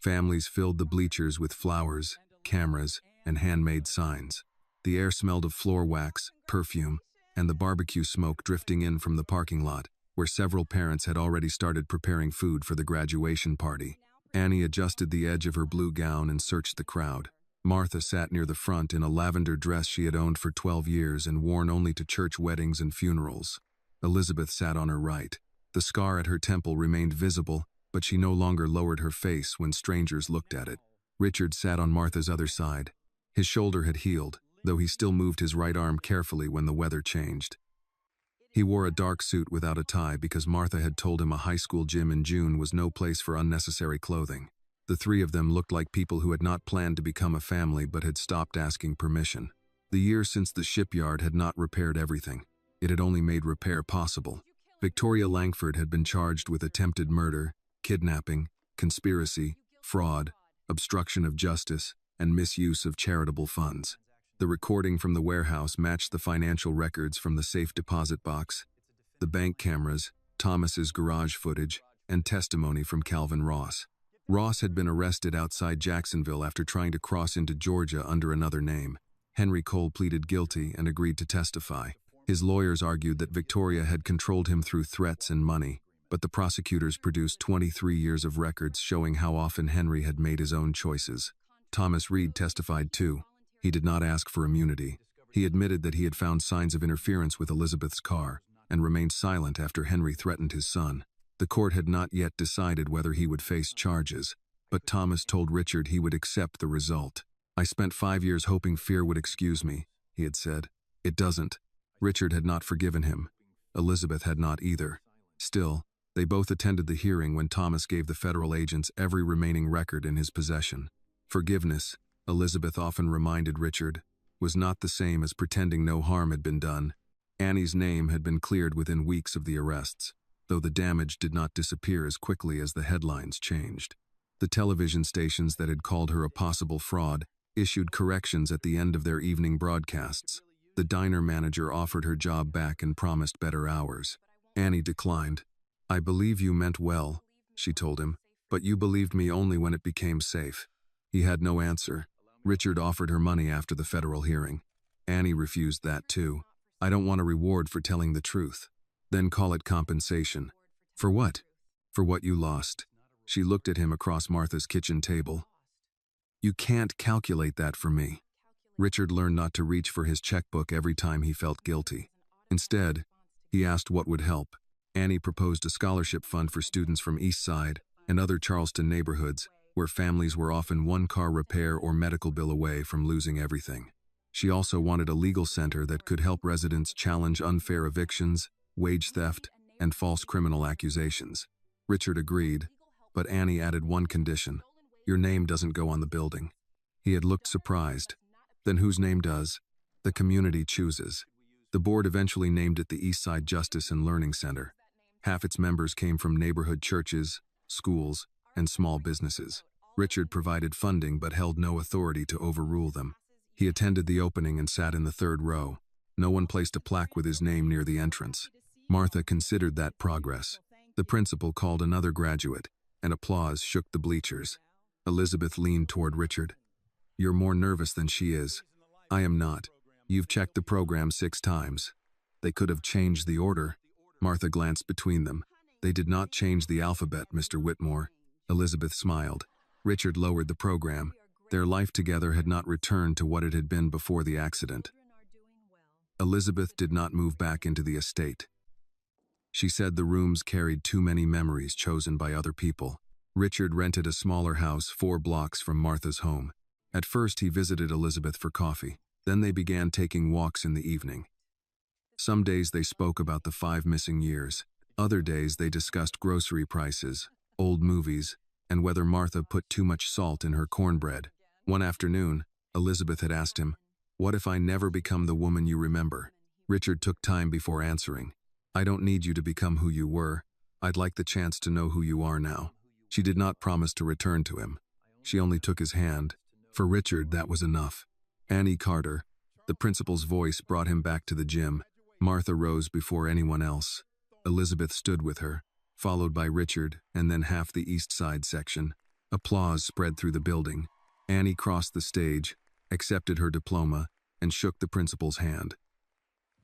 Families filled the bleachers with flowers, cameras, and handmade signs. The air smelled of floor wax, perfume, and the barbecue smoke drifting in from the parking lot, where several parents had already started preparing food for the graduation party. Annie adjusted the edge of her blue gown and searched the crowd. Martha sat near the front in a lavender dress she had owned for 12 years and worn only to church weddings and funerals. Elizabeth sat on her right. The scar at her temple remained visible, but she no longer lowered her face when strangers looked at it. Richard sat on Martha's other side. His shoulder had healed, though he still moved his right arm carefully when the weather changed. He wore a dark suit without a tie because Martha had told him a high school gym in June was no place for unnecessary clothing. The three of them looked like people who had not planned to become a family but had stopped asking permission. The year since the shipyard had not repaired everything. It had only made repair possible. Victoria Langford had been charged with attempted murder, kidnapping, conspiracy, fraud, obstruction of justice, and misuse of charitable funds. The recording from the warehouse matched the financial records from the safe deposit box, the bank cameras, Thomas's garage footage, and testimony from Calvin Ross. Ross had been arrested outside Jacksonville after trying to cross into Georgia under another name. Henry Cole pleaded guilty and agreed to testify. His lawyers argued that Victoria had controlled him through threats and money, but the prosecutors produced 23 years of records showing how often Henry had made his own choices. Thomas Reed testified too. He did not ask for immunity. He admitted that he had found signs of interference with Elizabeth's car and remained silent after Henry threatened his son. The court had not yet decided whether he would face charges, but Thomas told Richard he would accept the result. "I spent 5 years hoping fear would excuse me," he had said. "It doesn't." Richard had not forgiven him. Elizabeth had not either. Still, they both attended the hearing when Thomas gave the federal agents every remaining record in his possession. Forgiveness, Elizabeth often reminded Richard, was not the same as pretending no harm had been done. Annie's name had been cleared within weeks of the arrests, though the damage did not disappear as quickly as the headlines changed. The television stations that had called her a possible fraud issued corrections at the end of their evening broadcasts. The diner manager offered her job back and promised better hours. Annie declined. "I believe you meant well," she told him, "but you believed me only when it became safe." He had no answer. Richard offered her money after the federal hearing. Annie refused that too. "I don't want a reward for telling the truth." "Then call it compensation." "For what?" "For what you lost." She looked at him across Martha's kitchen table. "You can't calculate that for me." Richard learned not to reach for his checkbook every time he felt guilty. Instead, he asked what would help. Annie proposed a scholarship fund for students from East Side and other Charleston neighborhoods, where families were often one car repair or medical bill away from losing everything. She also wanted a legal center that could help residents challenge unfair evictions, wage theft, and false criminal accusations. Richard agreed, but Annie added one condition: "Your name doesn't go on the building." He had looked surprised. "Then whose name does?" "The community chooses." The board eventually named it the East Side Justice and Learning Center. Half its members came from neighborhood churches, schools, and small businesses. Richard provided funding but held no authority to overrule them. He attended the opening and sat in the third row. No one placed a plaque with his name near the entrance. Martha considered that progress. The principal called another graduate, and applause shook the bleachers. Elizabeth leaned toward Richard. "You're more nervous than she is." "I am not. You've checked the program 6 times. They could have changed the order." Martha glanced between them. "They did not change the alphabet, Mr. Whitmore." Elizabeth smiled. Richard lowered the program. Their life together had not returned to what it had been before the accident. Elizabeth did not move back into the estate. She said the rooms carried too many memories chosen by other people. Richard rented a smaller house 4 blocks from Martha's home. At first he visited Elizabeth for coffee. Then they began taking walks in the evening. Some days they spoke about the 5 missing years. Other days they discussed grocery prices, old movies, and whether Martha put too much salt in her cornbread. One afternoon, Elizabeth had asked him, "What if I never become the woman you remember?" Richard took time before answering. "I don't need you to become who you were. I'd like the chance to know who you are now." She did not promise to return to him. She only took his hand. For Richard, that was enough. Annie Carter, the principal's voice, brought him back to the gym. Martha rose before anyone else. Elizabeth stood with her, followed by Richard and then half the East Side section. Applause spread through the building. Annie crossed the stage, accepted her diploma, and shook the principal's hand.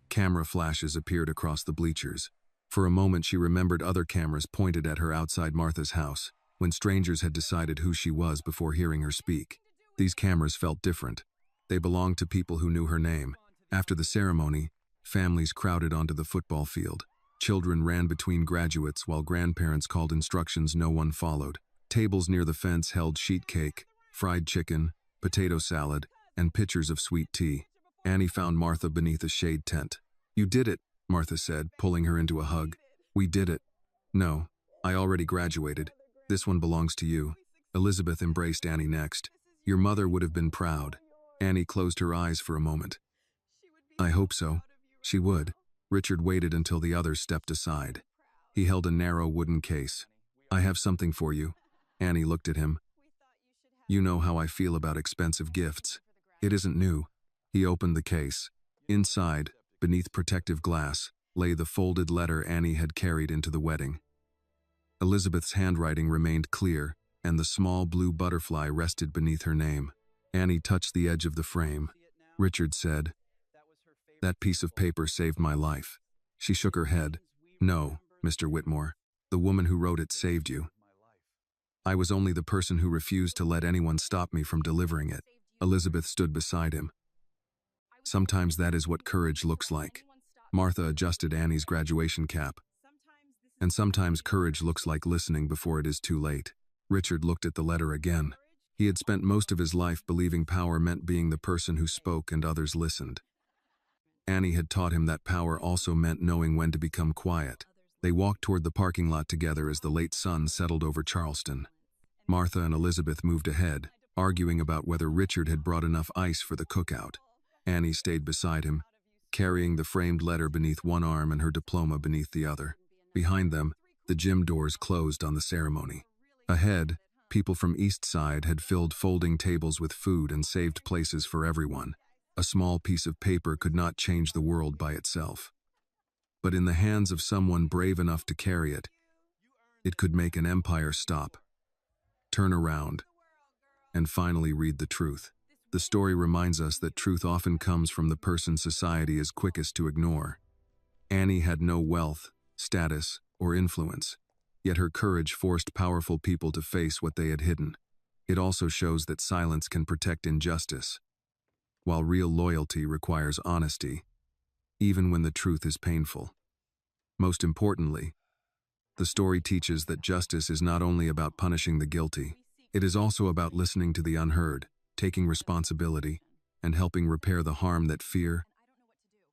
Camera flashes appeared across the bleachers. For a moment she remembered other cameras pointed at her outside Martha's house, when strangers had decided who she was before hearing her speak. These cameras felt different. They belonged to people who knew her name. After the ceremony, families crowded onto the football field. Children ran between graduates while grandparents called instructions no one followed. Tables near the fence held sheet cake, fried chicken, potato salad, and pitchers of sweet tea. Annie found Martha beneath a shade tent. "You did it," Martha said, pulling her into a hug. "We did it." "No, I already graduated. This one belongs to you." Elizabeth embraced Annie next. "Your mother would have been proud." Annie closed her eyes for a moment. "I hope so." She would. Richard waited until the others stepped aside. He held a narrow wooden case. "I have something for you." Annie looked at him. "You know how I feel about expensive gifts. It isn't new." He opened the case. Inside, beneath protective glass, lay the folded letter Annie had carried into the wedding. Elizabeth's handwriting remained clear, and the small blue butterfly rested beneath her name. Annie touched the edge of the frame. Richard said, "That piece of paper saved my life." She shook her head. "No, Mr. Whitmore. The woman who wrote it saved you. I was only the person who refused to let anyone stop me from delivering it." Elizabeth stood beside him. "Sometimes that is what courage looks like." Martha adjusted Annie's graduation cap. "And sometimes courage looks like listening before it is too late." Richard looked at the letter again. He had spent most of his life believing power meant being the person who spoke and others listened. Annie had taught him that power also meant knowing when to become quiet. They walked toward the parking lot together as the late sun settled over Charleston. Martha and Elizabeth moved ahead, arguing about whether Richard had brought enough ice for the cookout. Annie stayed beside him, carrying the framed letter beneath one arm and her diploma beneath the other. Behind them, the gym doors closed on the ceremony. Ahead, people from East Side had filled folding tables with food and saved places for everyone. A small piece of paper could not change the world by itself. But in the hands of someone brave enough to carry it, it could make an empire stop, turn around, and finally read the truth. The story reminds us that truth often comes from the person society is quickest to ignore. Annie had no wealth, status, or influence, yet her courage forced powerful people to face what they had hidden. It also shows that silence can protect injustice, while real loyalty requires honesty, even when the truth is painful. Most importantly, the story teaches that justice is not only about punishing the guilty, it is also about listening to the unheard, taking responsibility, and helping repair the harm that fear,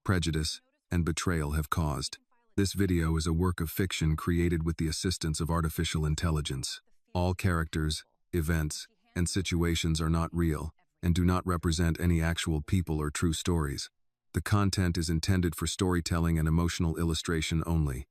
prejudice, and betrayal have caused. This video is a work of fiction created with the assistance of artificial intelligence. All characters, events, and situations are not real and do not represent any actual people or true stories. The content is intended for storytelling and emotional illustration only.